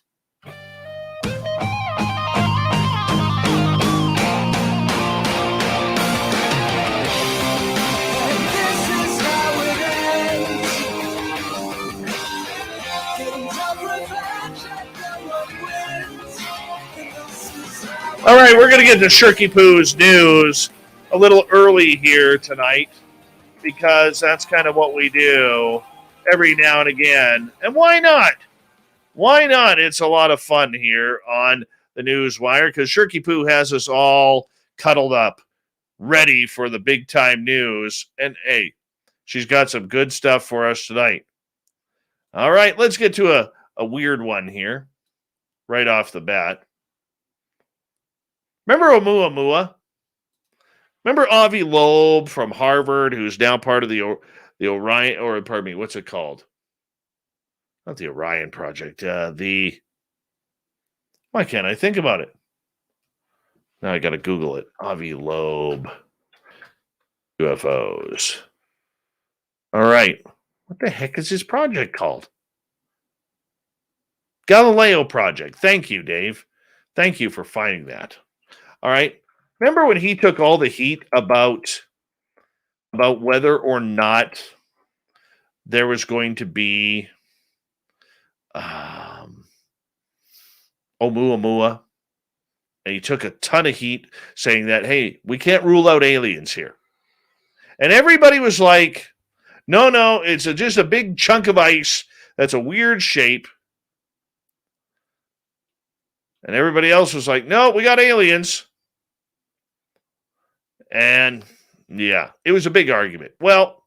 All right, we're going to get to Shirky Poo's news a little early here tonight because that's kind of what we do every now and again. And why not? Why not? It's a lot of fun here on the Newswire because Shirky Poo has us all cuddled up, ready for the big time news. And hey, she's got some good stuff for us tonight. All right, let's get to a weird one here right off the bat. Remember Oumuamua? Remember Avi Loeb from Harvard, who's now part of the Orion, or pardon me, what's it called? Not the Orion Project. Why can't I think about it? Now I got to Google it. Avi Loeb. UFOs. All right. What the heck is his project called? Galileo Project. Thank you, Dave. Thank you for finding that. All right. Remember when he took all the heat about whether or not there was going to be Oumuamua? And he took a ton of heat saying that, hey, we can't rule out aliens here. And everybody was like, no, it's just a big chunk of ice that's a weird shape. And everybody else was like, no, we got aliens. And yeah, it was a big argument. Well,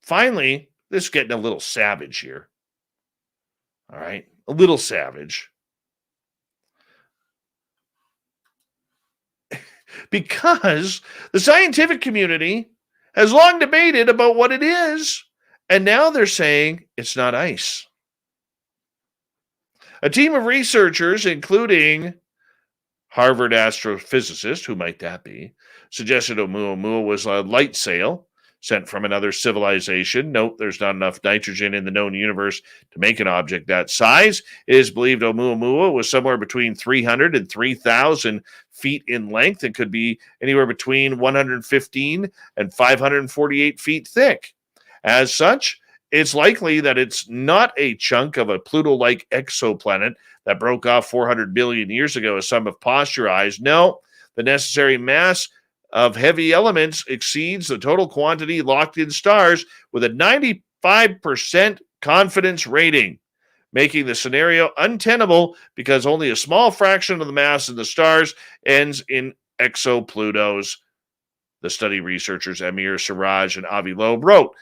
finally, this is getting a little savage here. All right, a little savage. Because the scientific community has long debated about what it is, and now they're saying it's not ice. A team of researchers, including Harvard astrophysicist, who might that be, suggested Oumuamua was a light sail sent from another civilization. Note, there's not enough nitrogen in the known universe to make an object that size. It is believed Oumuamua was somewhere between 300 and 3,000 feet in length and could be anywhere between 115 and 548 feet thick. As such, it's likely that it's not a chunk of a Pluto-like exoplanet that broke off 400 billion years ago, as some have posturized. No, the necessary mass of heavy elements exceeds the total quantity locked in stars with a 95% confidence rating, making the scenario untenable because only a small fraction of the mass of the stars ends in exoplutos. The study researchers Amir Siraj and Avi Loeb wrote.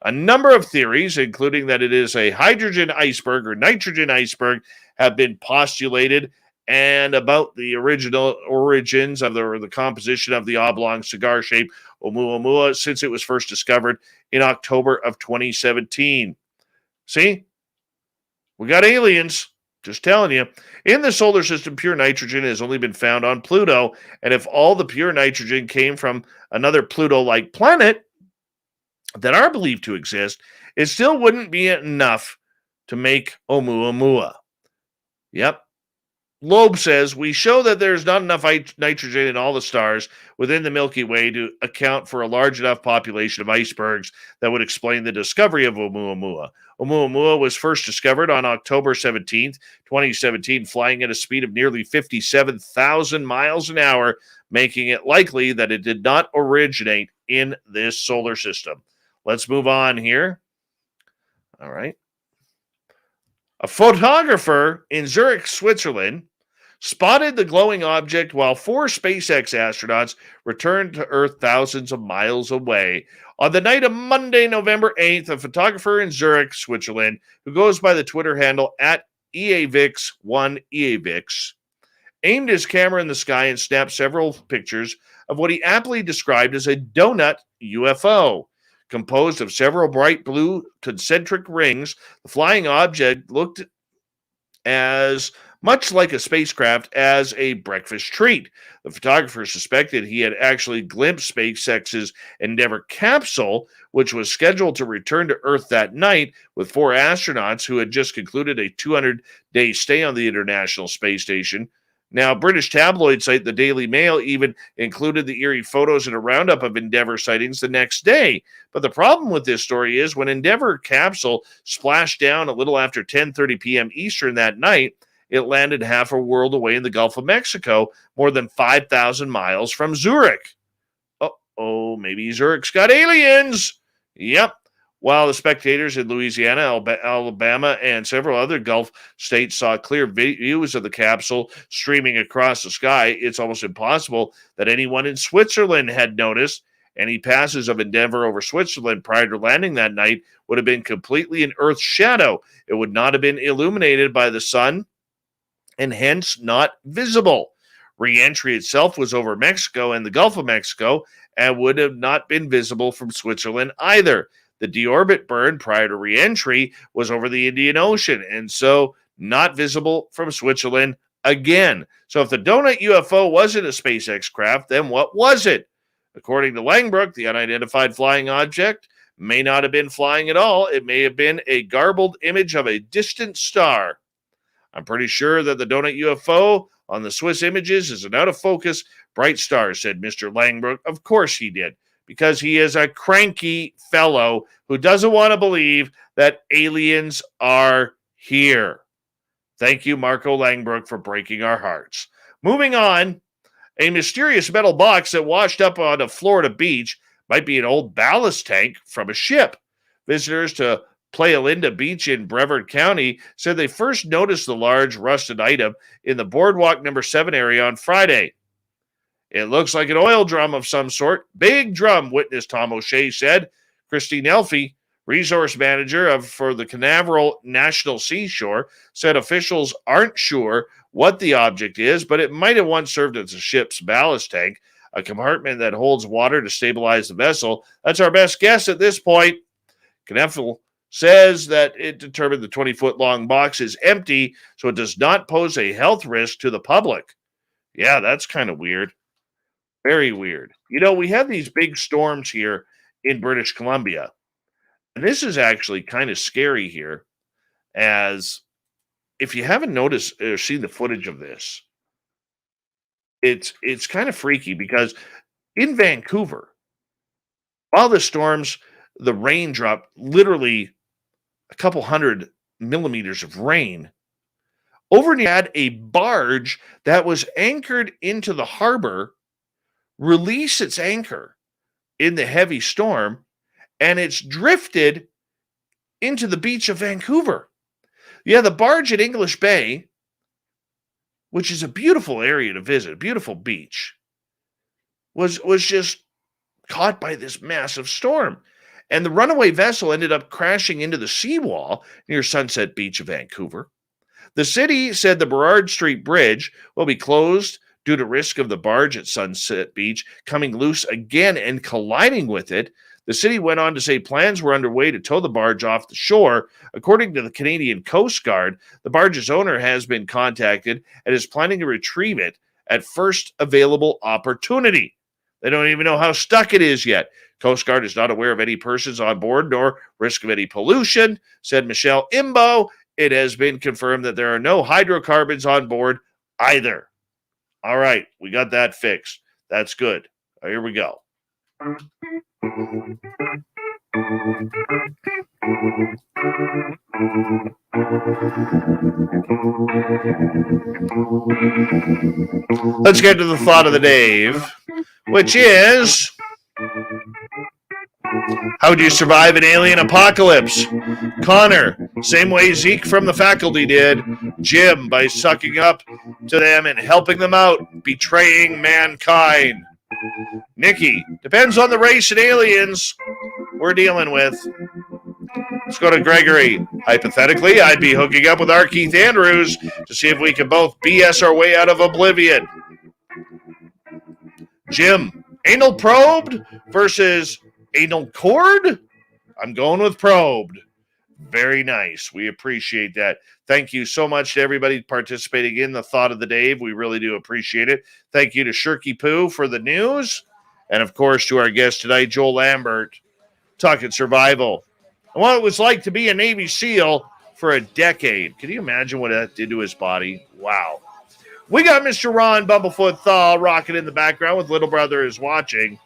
A number of theories, including that it is a hydrogen iceberg or nitrogen iceberg, have been postulated, and about the original origins of the composition of the oblong cigar-shaped Oumuamua since it was first discovered in October of 2017. See? We got aliens. Just telling you. In the solar system, pure nitrogen has only been found on Pluto, and if all the pure nitrogen came from another Pluto-like planet that are believed to exist, it still wouldn't be enough to make Oumuamua. Yep. Loeb says, we show that there's not enough nitrogen in all the stars within the Milky Way to account for a large enough population of icebergs that would explain the discovery of Oumuamua. Oumuamua was first discovered on October 17th, 2017, flying at a speed of nearly 57,000 miles an hour, making it likely that it did not originate in this solar system. Let's move on here. All right. A photographer in Zurich, Switzerland, spotted the glowing object while 4 SpaceX astronauts returned to Earth thousands of miles away. On the night of Monday, November 8th, a photographer in Zurich, Switzerland, who goes by the Twitter handle at EAVIX1EAVIX, aimed his camera in the sky and snapped several pictures of what he aptly described as a donut UFO. Composed of several bright blue concentric rings, the flying object looked as much like a spacecraft as a breakfast treat. The photographer suspected he had actually glimpsed SpaceX's Endeavour capsule, which was scheduled to return to Earth that night with 4 astronauts who had just concluded a 200-day stay on the International Space Station. Now, British tabloid site The Daily Mail even included the eerie photos in a roundup of Endeavour sightings the next day. But the problem with this story is when Endeavour capsule splashed down a little after 10:30 p.m. Eastern that night, it landed half a world away in the Gulf of Mexico, more than 5,000 miles from Zurich. Uh-oh, maybe Zurich's got aliens. Yep. While the spectators in Louisiana, Alabama, and several other Gulf states saw clear views of the capsule streaming across the sky, it's almost impossible that anyone in Switzerland had noticed. Any passes of Endeavour over Switzerland prior to landing that night would have been completely in Earth's shadow. It would not have been illuminated by the sun and hence not visible. Re-entry itself was over Mexico and the Gulf of Mexico and would have not been visible from Switzerland either. The deorbit burn prior to re-entry was over the Indian Ocean, and so not visible from Switzerland again. So if the donut UFO wasn't a SpaceX craft, then what was it? According to Lambert, the unidentified flying object may not have been flying at all. It may have been a garbled image of a distant star. I'm pretty sure that the donut UFO on the Swiss images is an out-of-focus bright star, said Mr. Lambert. Of course he did, because he is a cranky fellow who doesn't want to believe that aliens are here. Thank you, Marco Langbrook, for breaking our hearts. Moving on, a mysterious metal box that washed up on a Florida beach might be an old ballast tank from a ship. Visitors to Playa Linda Beach in Brevard County said they first noticed the large rusted item in the Boardwalk No. 7 area on Friday. It looks like an oil drum of some sort. Big drum, witness Tom O'Shea said. Christine Elfie, resource manager for the Canaveral National Seashore, said officials aren't sure what the object is, but it might have once served as a ship's ballast tank, a compartment that holds water to stabilize the vessel. That's our best guess at this point. Canaveral says that it determined the 20-foot-long box is empty, so it does not pose a health risk to the public. Yeah, that's kind of weird. Very weird. You know, we have these big storms here in British Columbia, and this is actually kind of scary here, as if you haven't noticed or seen the footage of this, it's kind of freaky because in Vancouver, while the storms, the rain dropped literally a couple hundred millimeters of rain. Over near had a barge that was anchored into the harbor release its anchor in the heavy storm, and it's drifted into the beach of Vancouver. Yeah, the barge at English Bay, which is a beautiful area to visit, beautiful beach, was just caught by this massive storm. And the runaway vessel ended up crashing into the seawall near Sunset Beach of Vancouver. The city said the Burrard Street Bridge will be closed due to risk of the barge at Sunset Beach coming loose again and colliding with it. The city went on to say plans were underway to tow the barge off the shore. According to the Canadian Coast Guard, the barge's owner has been contacted and is planning to retrieve it at first available opportunity. They don't even know how stuck it is yet. Coast Guard is not aware of any persons on board nor risk of any pollution, said Michelle Imbo. It has been confirmed that there are no hydrocarbons on board either. All right, we got that fixed. That's good. Here we go. Let's get to the thought of the day, which is, how would you survive an alien apocalypse? Connor, same way Zeke from the faculty did. Jim, by sucking up to them and helping them out, betraying mankind. Nikki, depends on the race and aliens we're dealing with. Let's go to Gregory. Hypothetically, I'd be hooking up with our Keith Andrews to see if we can both BS our way out of oblivion. Jim, anal probed versus anal cord? I'm going with probed. Very nice. We appreciate that. Thank you so much to everybody participating in the Thought of the Day. We really do appreciate it. Thank you to Shirky Poo for the news. And, of course, to our guest tonight, Joel Lambert, talking survival. And what it was like to be a Navy SEAL for a decade. Can you imagine what that did to his body? Wow. We got Mr. Ron Bumblefoot Thaw rocking in the background with Little Brother is Watching.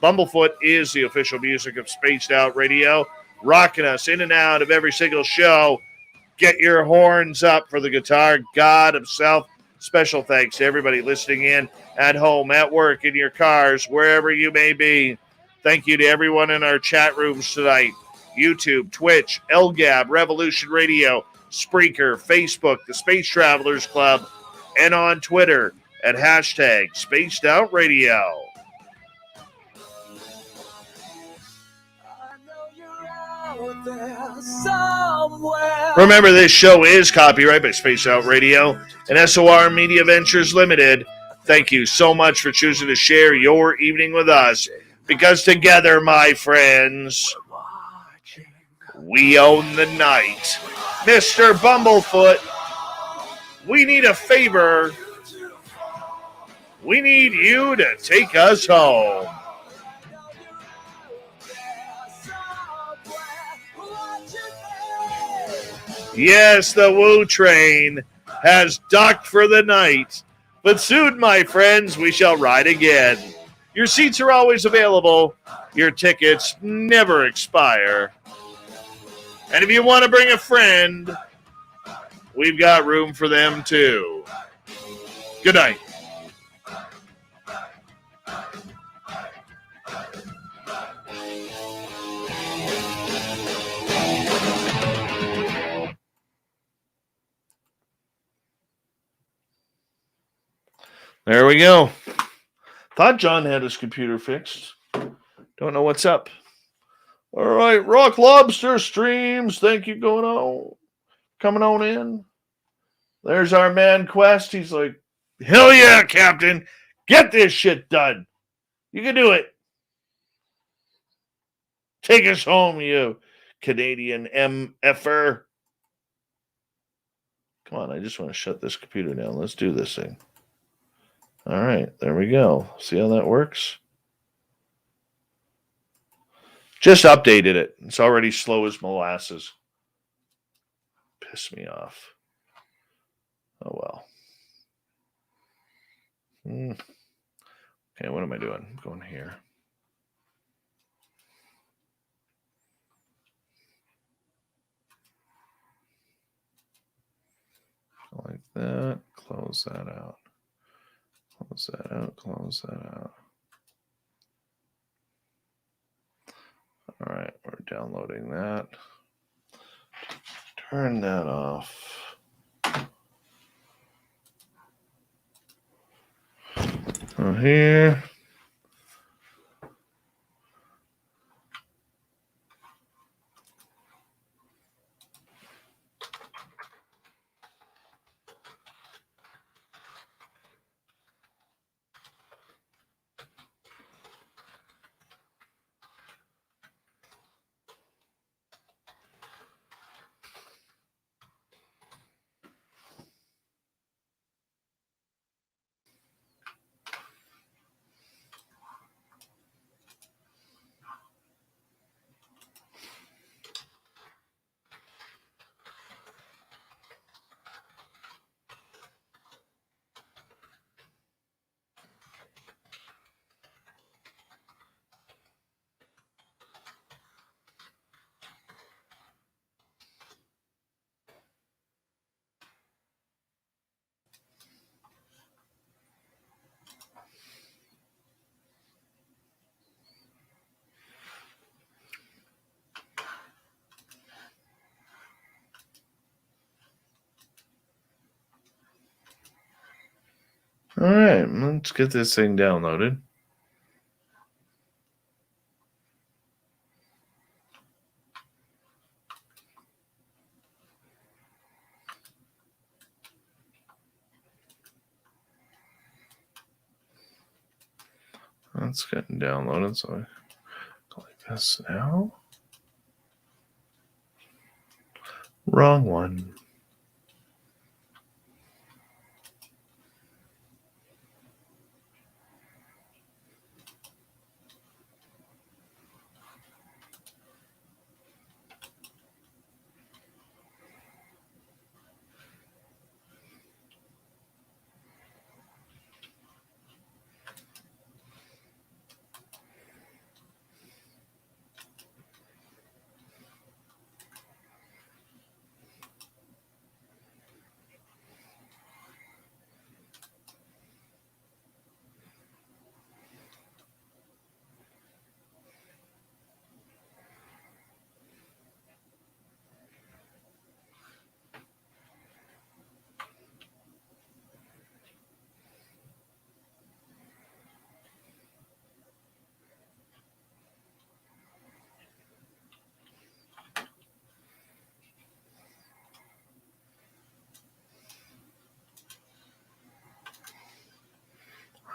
Bumblefoot is the official music of Spaced Out Radio, rocking us in and out of every single show. Get your horns up for the guitar god himself. Special thanks to everybody listening in at home, at work, in your cars, wherever you may be. Thank you to everyone in our chat rooms tonight. YouTube, Twitch, LGAB, Revolution Radio, Spreaker, Facebook, the Space Travelers Club, and on Twitter at hashtag Spaced Out Radio. Remember, this show is copyright by Space Out Radio and SOR Media Ventures Limited. Thank you so much for choosing to share your evening with us, because together, my friends, we own the night. Mr. Bumblefoot, we need a favor. We need you to take us home. Yes, the Woo train has docked for the night, but soon, my friends, we shall ride again. Your seats are always available. Your tickets never expire. And if you want to bring a friend, we've got room for them too. Good night. There we go. Thought John had his computer fixed. Don't know what's up. All right, Rock Lobster Streams. Thank you coming on in. There's our man Quest. He's like, hell yeah, Captain. Get this shit done. You can do it. Take us home, you Canadian MFer. Come on, I just want to shut this computer down. Let's do this thing. All right, there we go. See how that works? Just updated it. It's already slow as molasses. Piss me off. Oh, well. Okay, what am I doing? I'm going here. Like that. Close that out. Close that out. Close that out. All right, we're downloading that. Turn that off. Here. All right, let's get this thing downloaded. That's getting downloaded, so I click this now. Wrong one.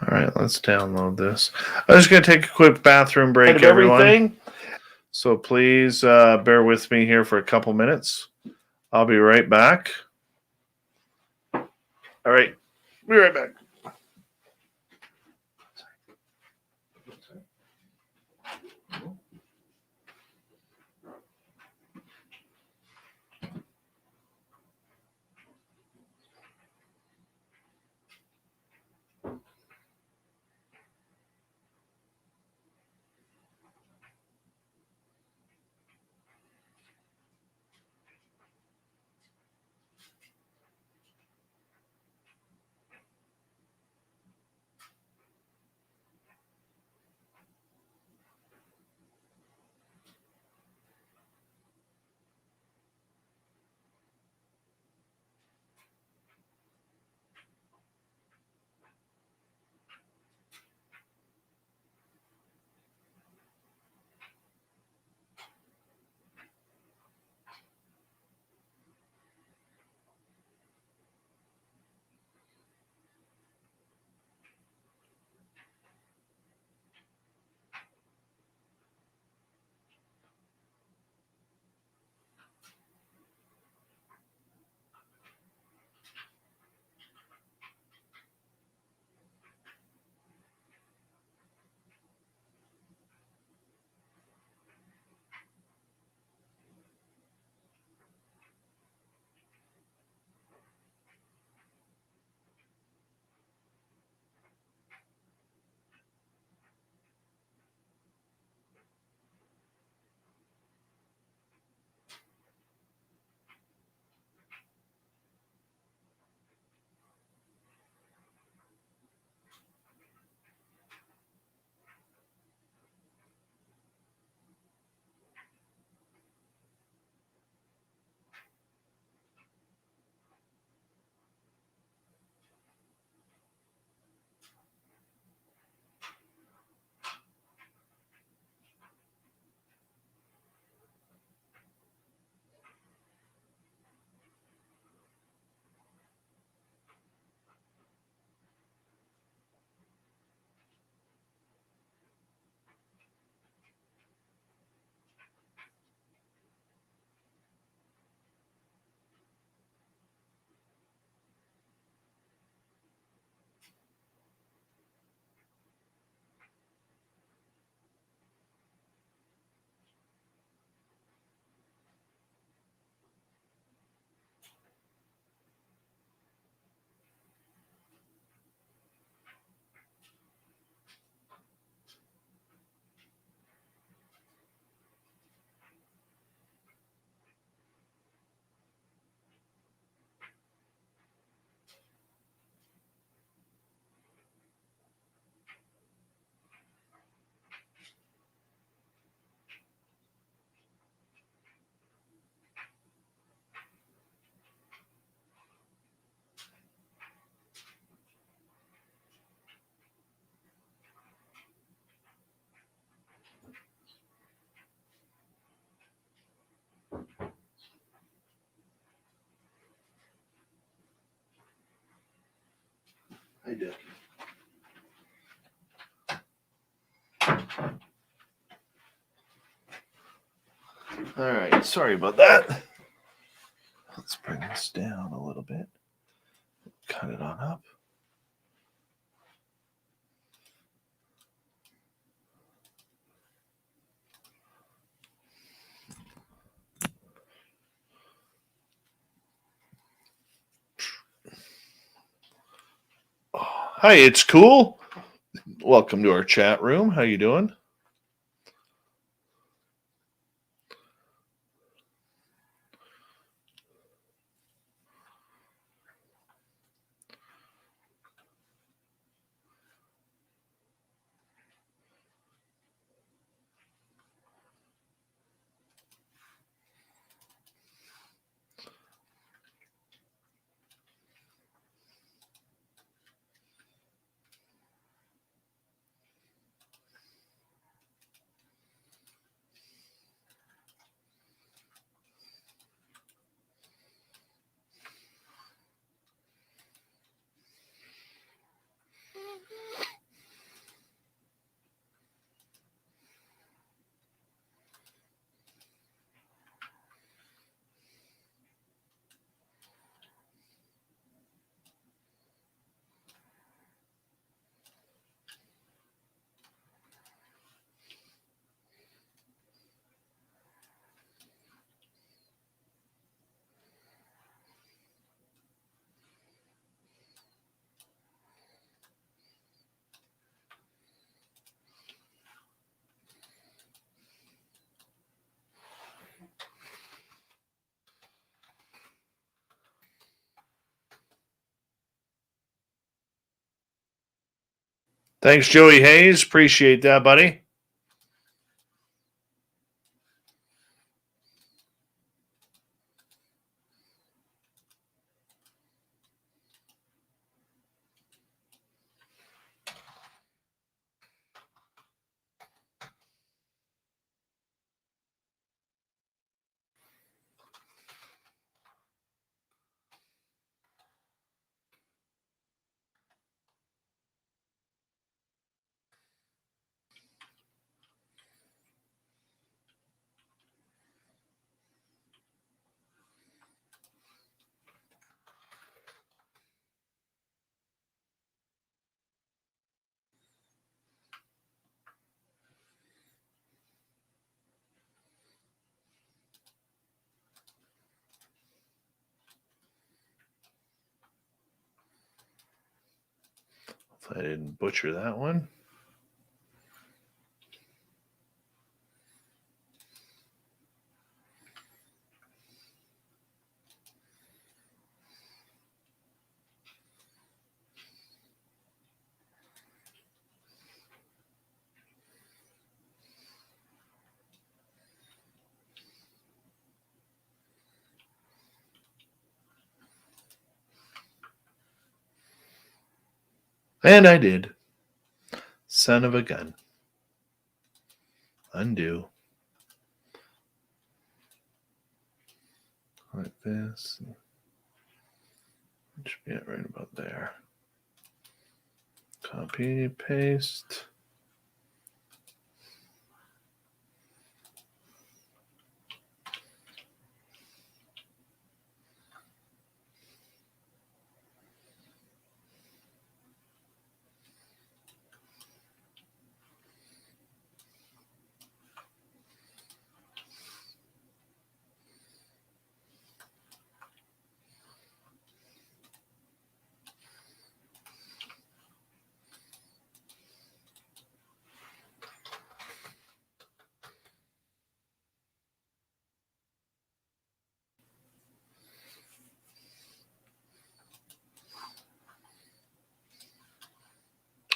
All right, let's download this. I'm just going to take a quick bathroom break, everyone. So please bear with me here for a couple minutes. I'll be right back. All right, be right back. I did. All right, sorry about that. Let's bring this down a little bit. Cut it on up. Hi, it's cool. Welcome to our chat room. How you doing? Thanks, Joey Hayes. Appreciate that, buddy. If I didn't butcher that one. And I did. Son of a gun. Undo. Like this. Should be it right about there. Copy, paste.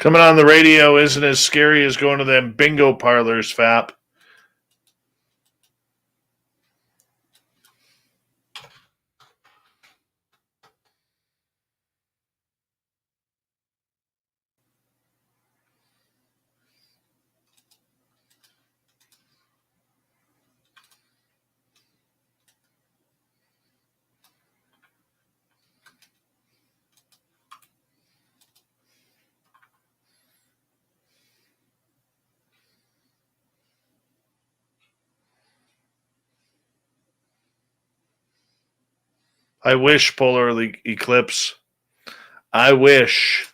Coming on the radio isn't as scary as going to them bingo parlors, Fap. I wish polar eclipse. I wish.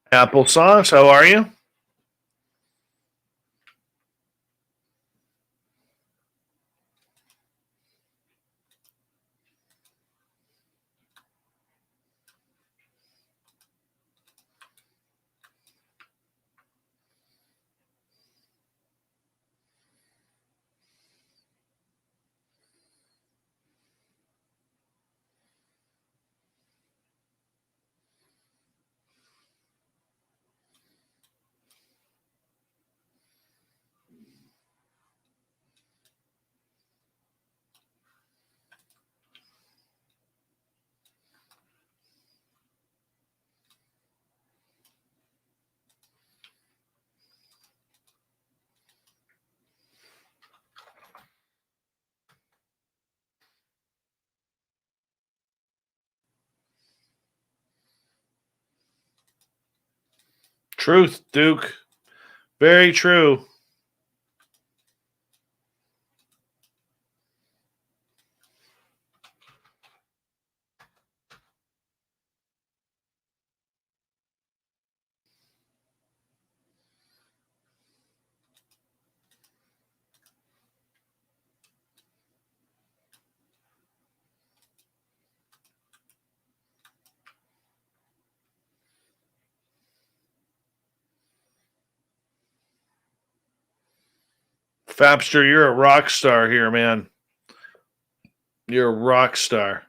Applesauce, how are you? Truth, Duke. Very true. Fapster, you're a rock star here, man. You're a rock star.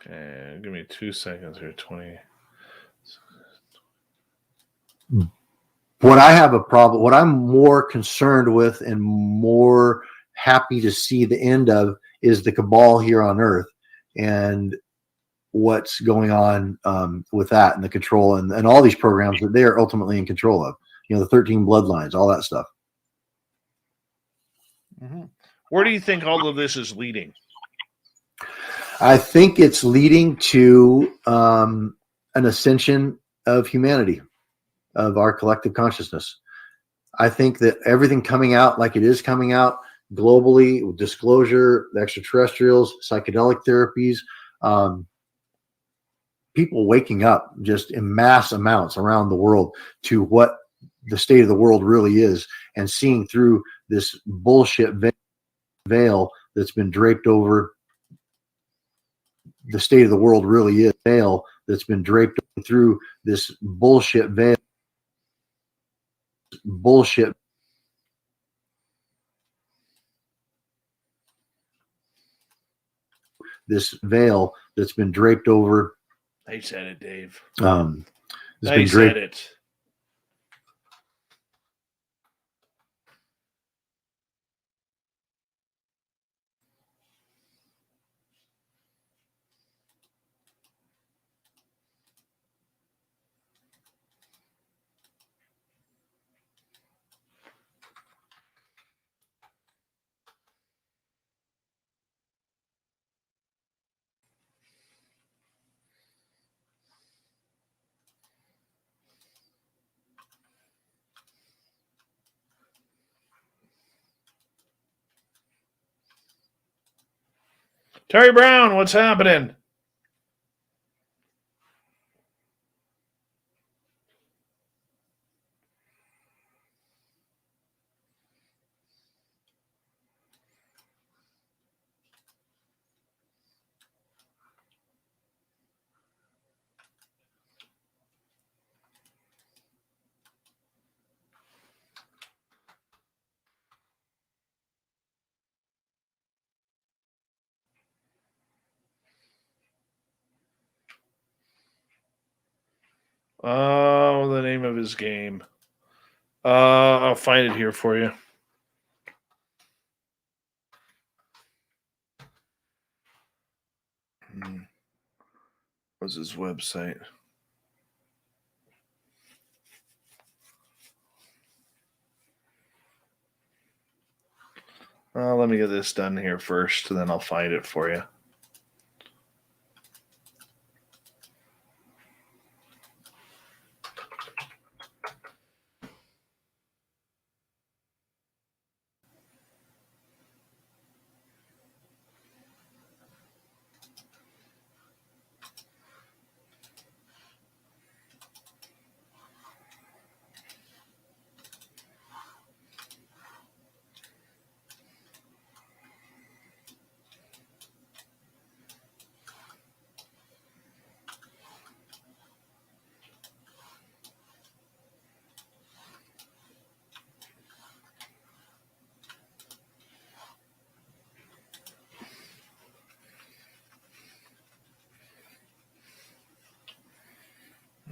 Okay, give me 2 seconds here. 20. What I have a problem, what I'm more concerned with and more happy to see the end of is the cabal here on Earth and what's going on with that and the control and all these programs that they are ultimately in control of. You know, the 13 bloodlines, all that stuff. Mm-hmm. Where do you think all of this is leading? I think it's leading to an ascension of humanity, of our collective consciousness. I think that everything coming out like it is coming out globally, with disclosure, the extraterrestrials, psychedelic therapies, people waking up just in mass amounts around the world to what the state of the world really is and seeing through this bullshit veil that's been draped over the state of the world really is veil that's been draped through this bullshit this veil that's been draped over. I said it, Dave. I said it. Terry Brown, what's happening? Oh, the name of his game. I'll find it here for you. What's his website? Let me get this done here first, and then I'll find it for you.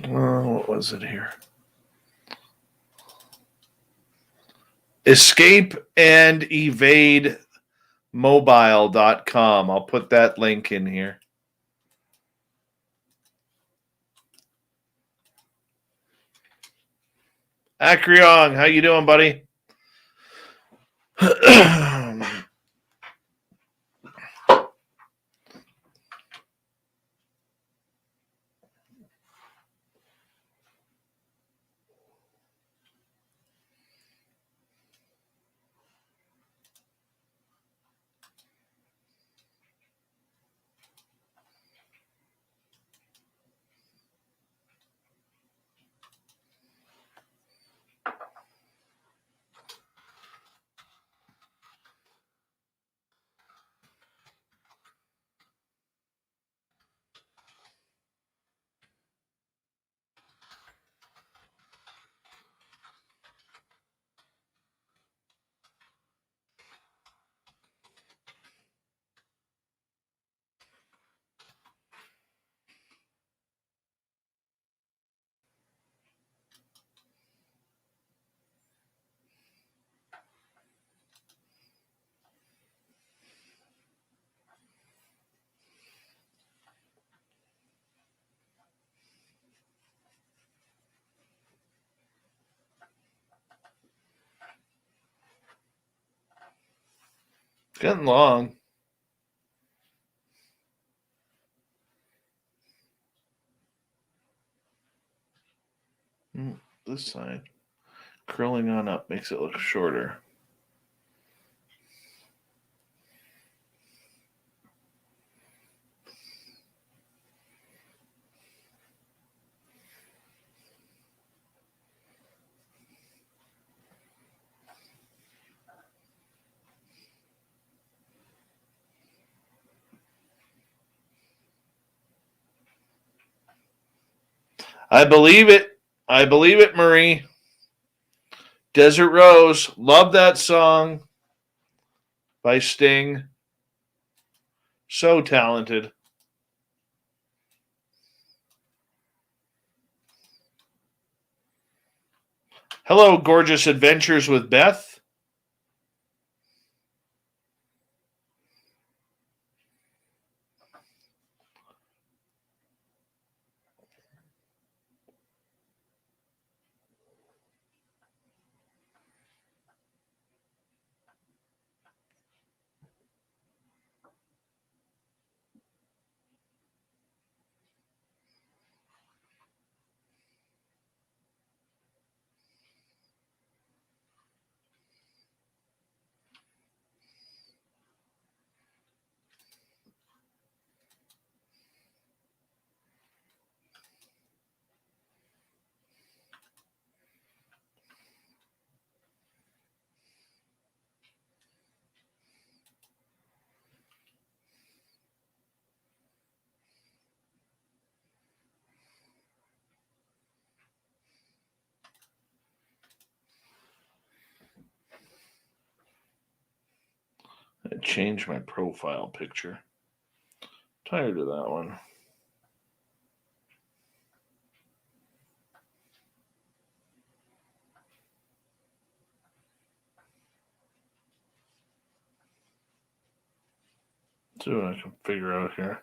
What was it here? Escape and evade mobile.com. I'll put that link in here. Akryong, how you doing, buddy? Getting long. This side. Curling on up makes it look shorter. I believe it. I believe it, Marie. Desert Rose. Love that song by Sting. So talented. Hello, Gorgeous Adventures with Beth. I changed my profile picture. Tired of that one. See what I can figure out here.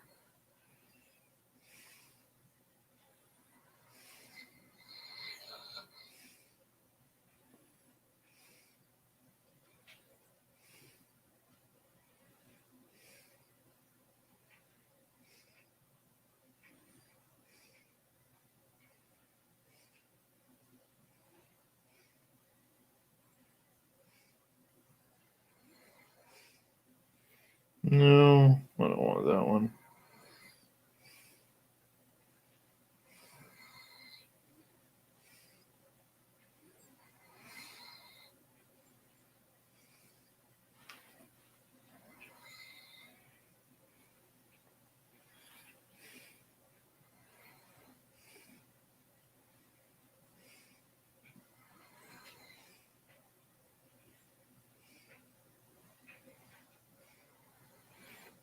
No, I don't want that one.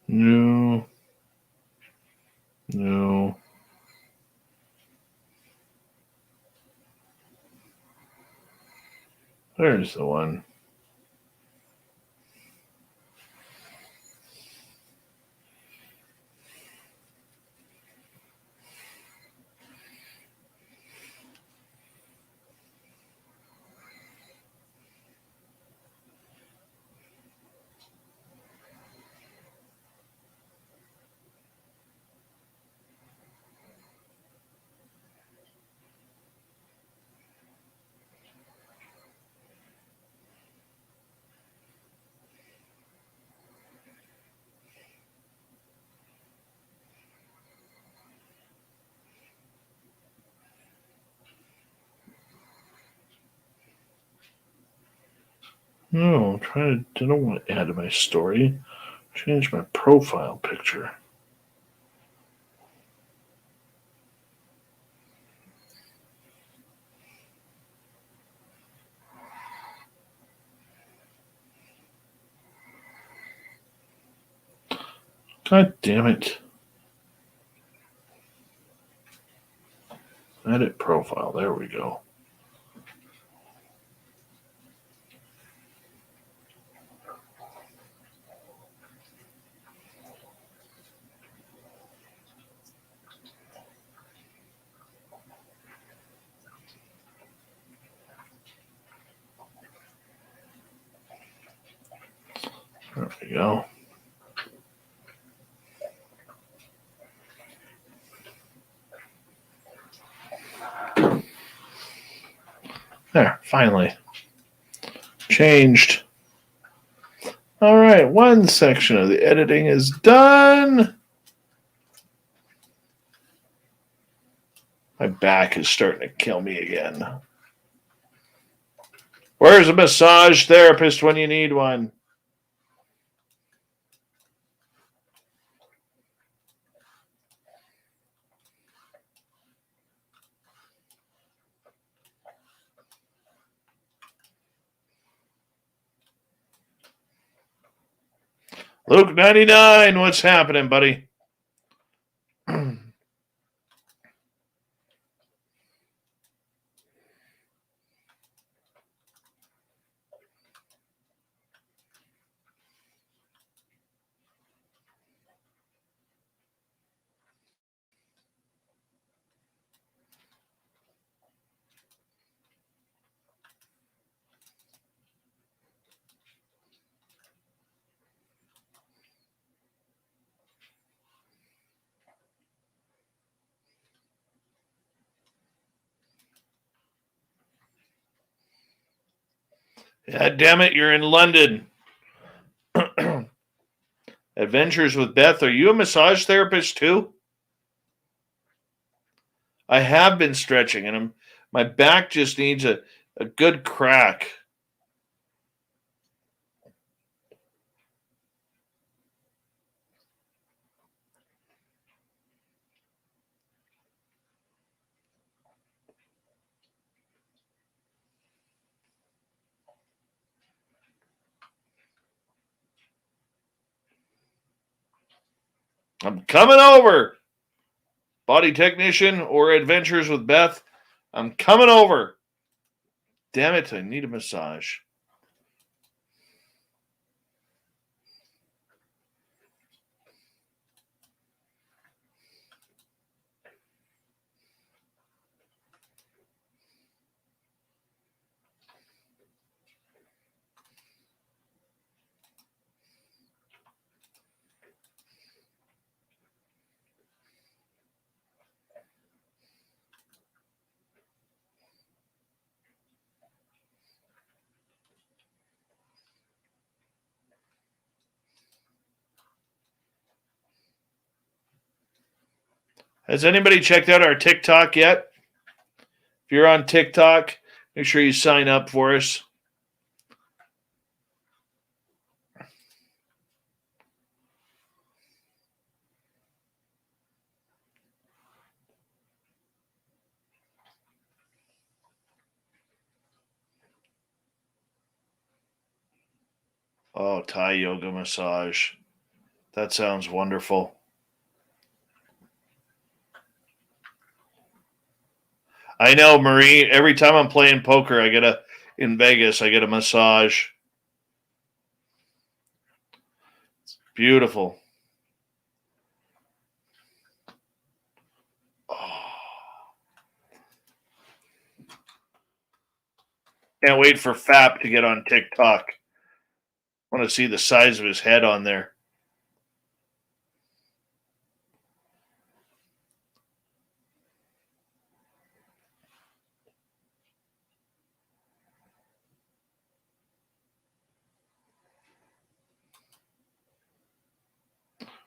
No. No. There's the one. No, I'm trying to. I don't want to add to my story. Change my profile picture. God damn it. Edit profile. There we go. There we go. There, finally. Changed. All right, one section of the editing is done. My back is starting to kill me again. Where's a massage therapist when you need one? Luke 99, what's happening, buddy? Yeah, damn it, you're in London. Adventures with Beth. Are you a massage therapist too? I have been stretching, and my back just needs a good crack. I'm coming over. Body technician or Adventures with Beth. I'm coming over. Damn it, I need a massage. Has anybody checked out our TikTok yet? If you're on TikTok, make sure you sign up for us. Oh, Thai yoga massage. That sounds wonderful. I know, Marie. Every time I'm playing poker, in Vegas, I get a massage. It's beautiful. Oh. Can't wait for Fap to get on TikTok. I want to see the size of his head on there.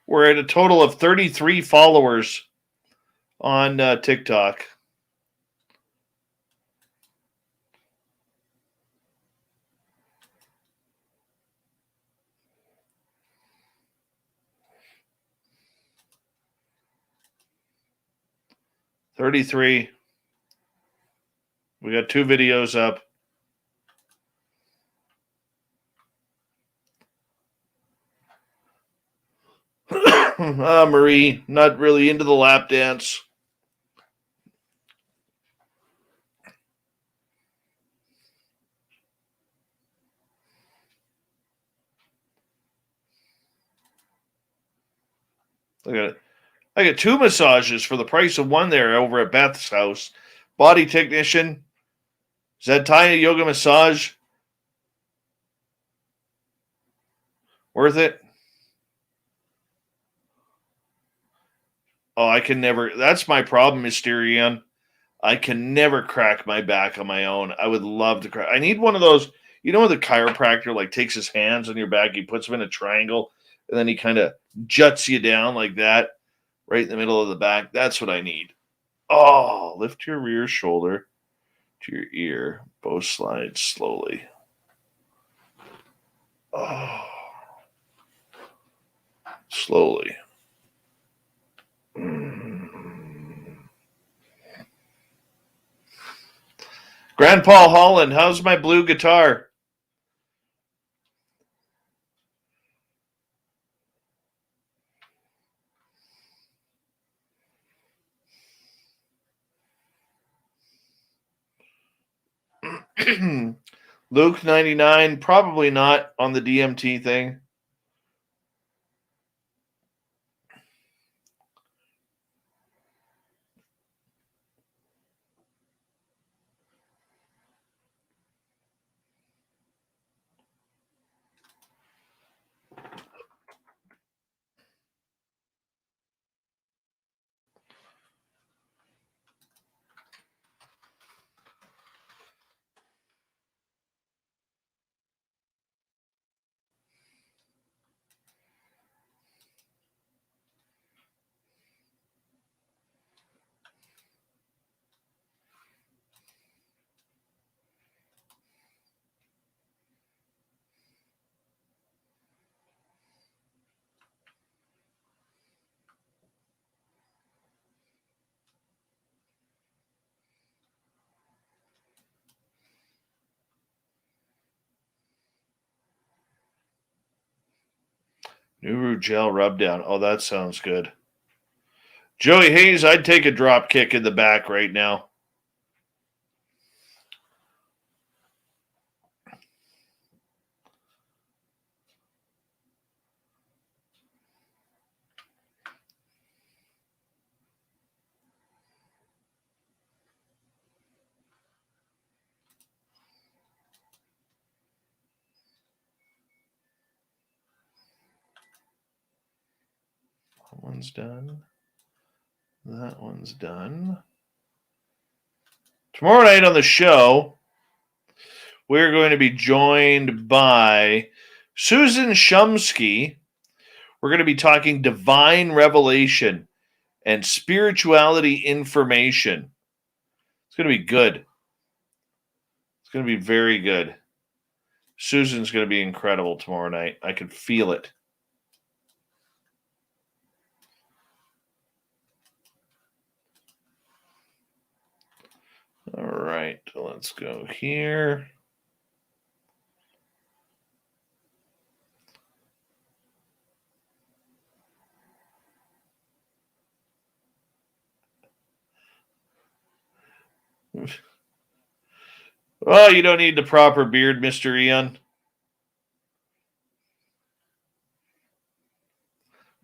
We're at a total of 33 followers on TikTok. We got 2 videos up. Marie, not really into the lap dance. Look at it. I got 2 massages for the price of one there over at Beth's house. Body technician. Is that Thai yoga massage worth it? Oh, I can never. That's my problem, Mysterion. I can never crack my back on my own. I would love to crack. I need one of those. You know, when the chiropractor like takes his hands on your back, he puts them in a triangle, and then he kind of juts you down like that, right in the middle of the back. That's what I need. Oh, lift your rear shoulder to your ear. Both slides slowly. Oh, slowly. Grandpa Holland, how's my blue guitar? Luke 99, probably not on the DMT thing. Nuru gel rub down. Oh, that sounds good. Joey Hayes, I'd take a drop kick in the back right now. That one's done. That one's done. Tomorrow night on the show, we're going to be joined by Susan Shumsky. We're going to be talking divine revelation. and spirituality information. It's going to be good. It's going to be very good. Susan's going to be incredible tomorrow night. I can feel it. All right, let's go here. Oh, you don't need the proper beard, Mr. Eon.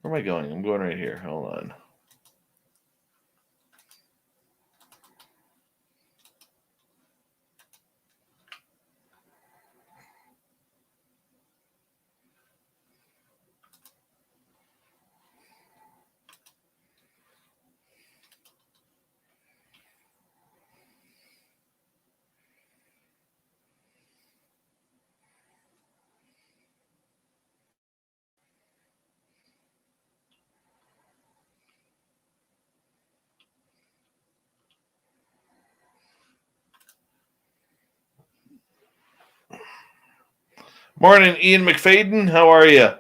Where am I going? I'm going right here. Hold on. Morning, Ian McFadden. How are you?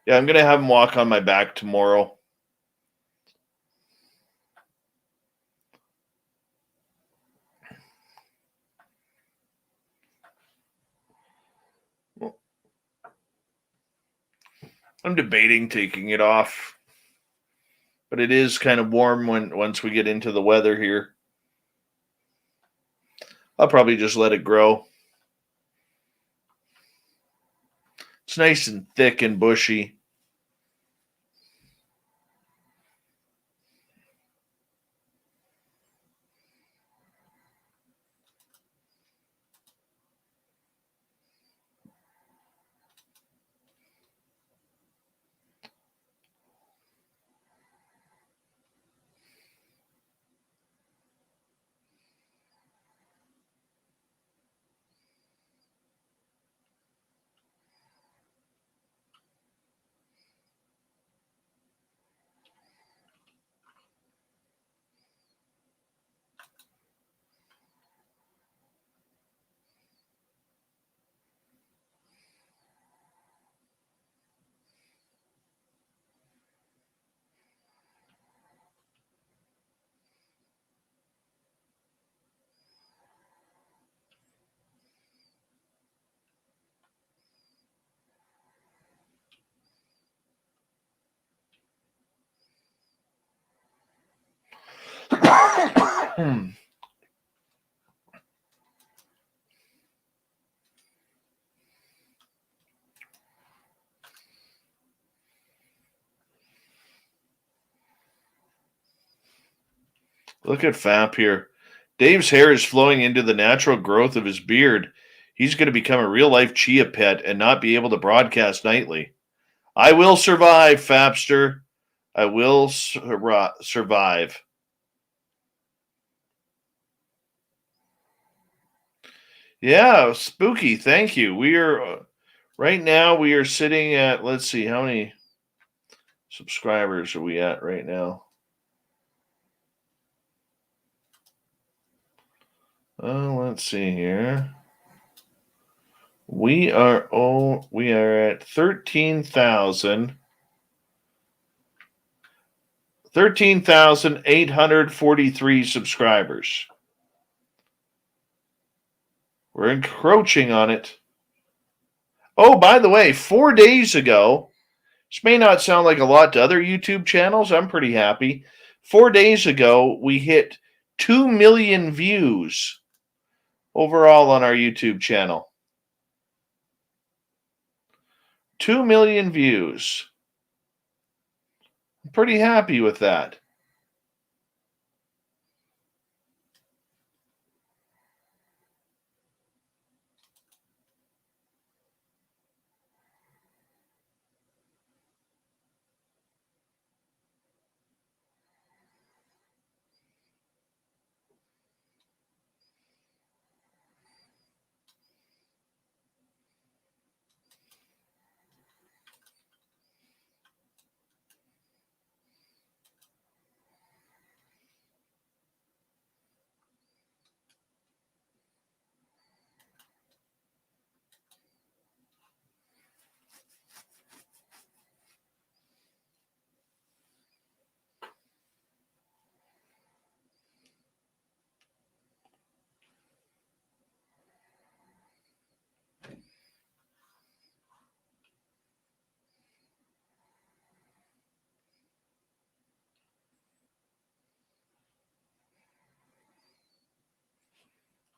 Yeah, I'm going to have him walk on my back tomorrow. I'm debating taking it off, but it is kind of warm once we get into the weather here. I'll probably just let it grow. It's nice and thick and bushy. Look at Fap here. Dave's hair is flowing into the natural growth of his beard. He's going to become a real-life chia pet and not be able to broadcast nightly. I will survive, Fapster. I will survive. Yeah, spooky. Thank you. We are right now. We are sitting at. Let's see, how many subscribers are we at right now? Let's see here. We are at 13,843 subscribers. We're encroaching on it. Oh, by the way, 4 days ago, this may not sound like a lot to other YouTube channels. I'm pretty happy. 4 days ago, we hit 2 million views overall on our YouTube channel. 2 million views. I'm pretty happy with that.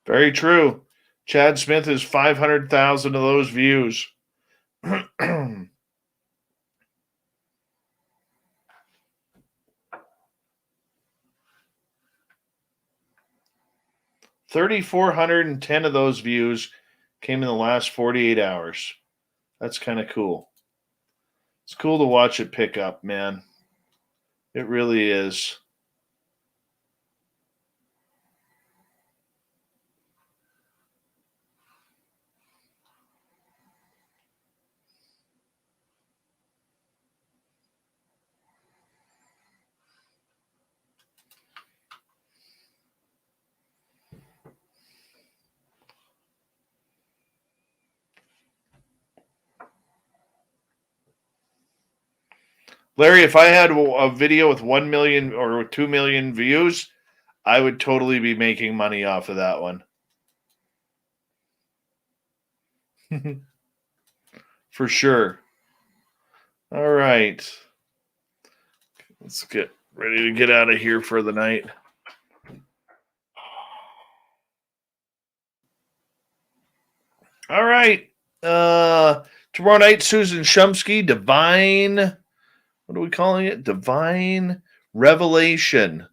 Very true. Chad Smith is 500,000 of those views. 3,410 of those views came in the last 48 hours. That's kind of cool. It's cool to watch it pick up, man. It really is. Larry, if I had a video with 1 million or 2 million views, I would totally be making money off of that one. For sure. All right. Let's get ready to get out of here for the night. All right. Tomorrow night, Susan Shumsky, Divine. What are we calling it? Divine Revelation.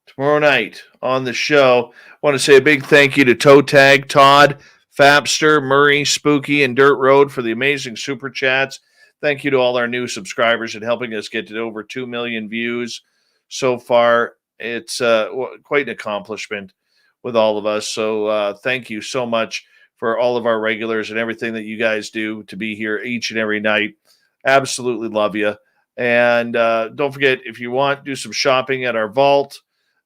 Tomorrow night on the show. I want to say a big thank you to Toe Tag, Todd, Fapster, Murray, Spooky, and Dirt Road for the amazing super chats. Thank you to all our new subscribers and helping us get to over 2 million views so far. It's quite an accomplishment with all of us. So thank you so much for all of our regulars and everything that you guys do to be here each and every night. Absolutely love you. And don't forget, if you want, do some shopping at our vault,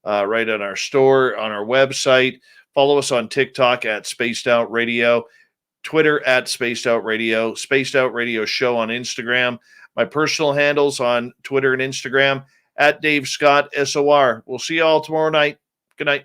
right on our store, on our website. Follow us on TikTok at Spaced Out Radio, Twitter at Spaced Out Radio, Spaced Out Radio Show on Instagram. My personal handles on Twitter and Instagram at Dave Scott SOR. We'll see you all tomorrow night. Good night.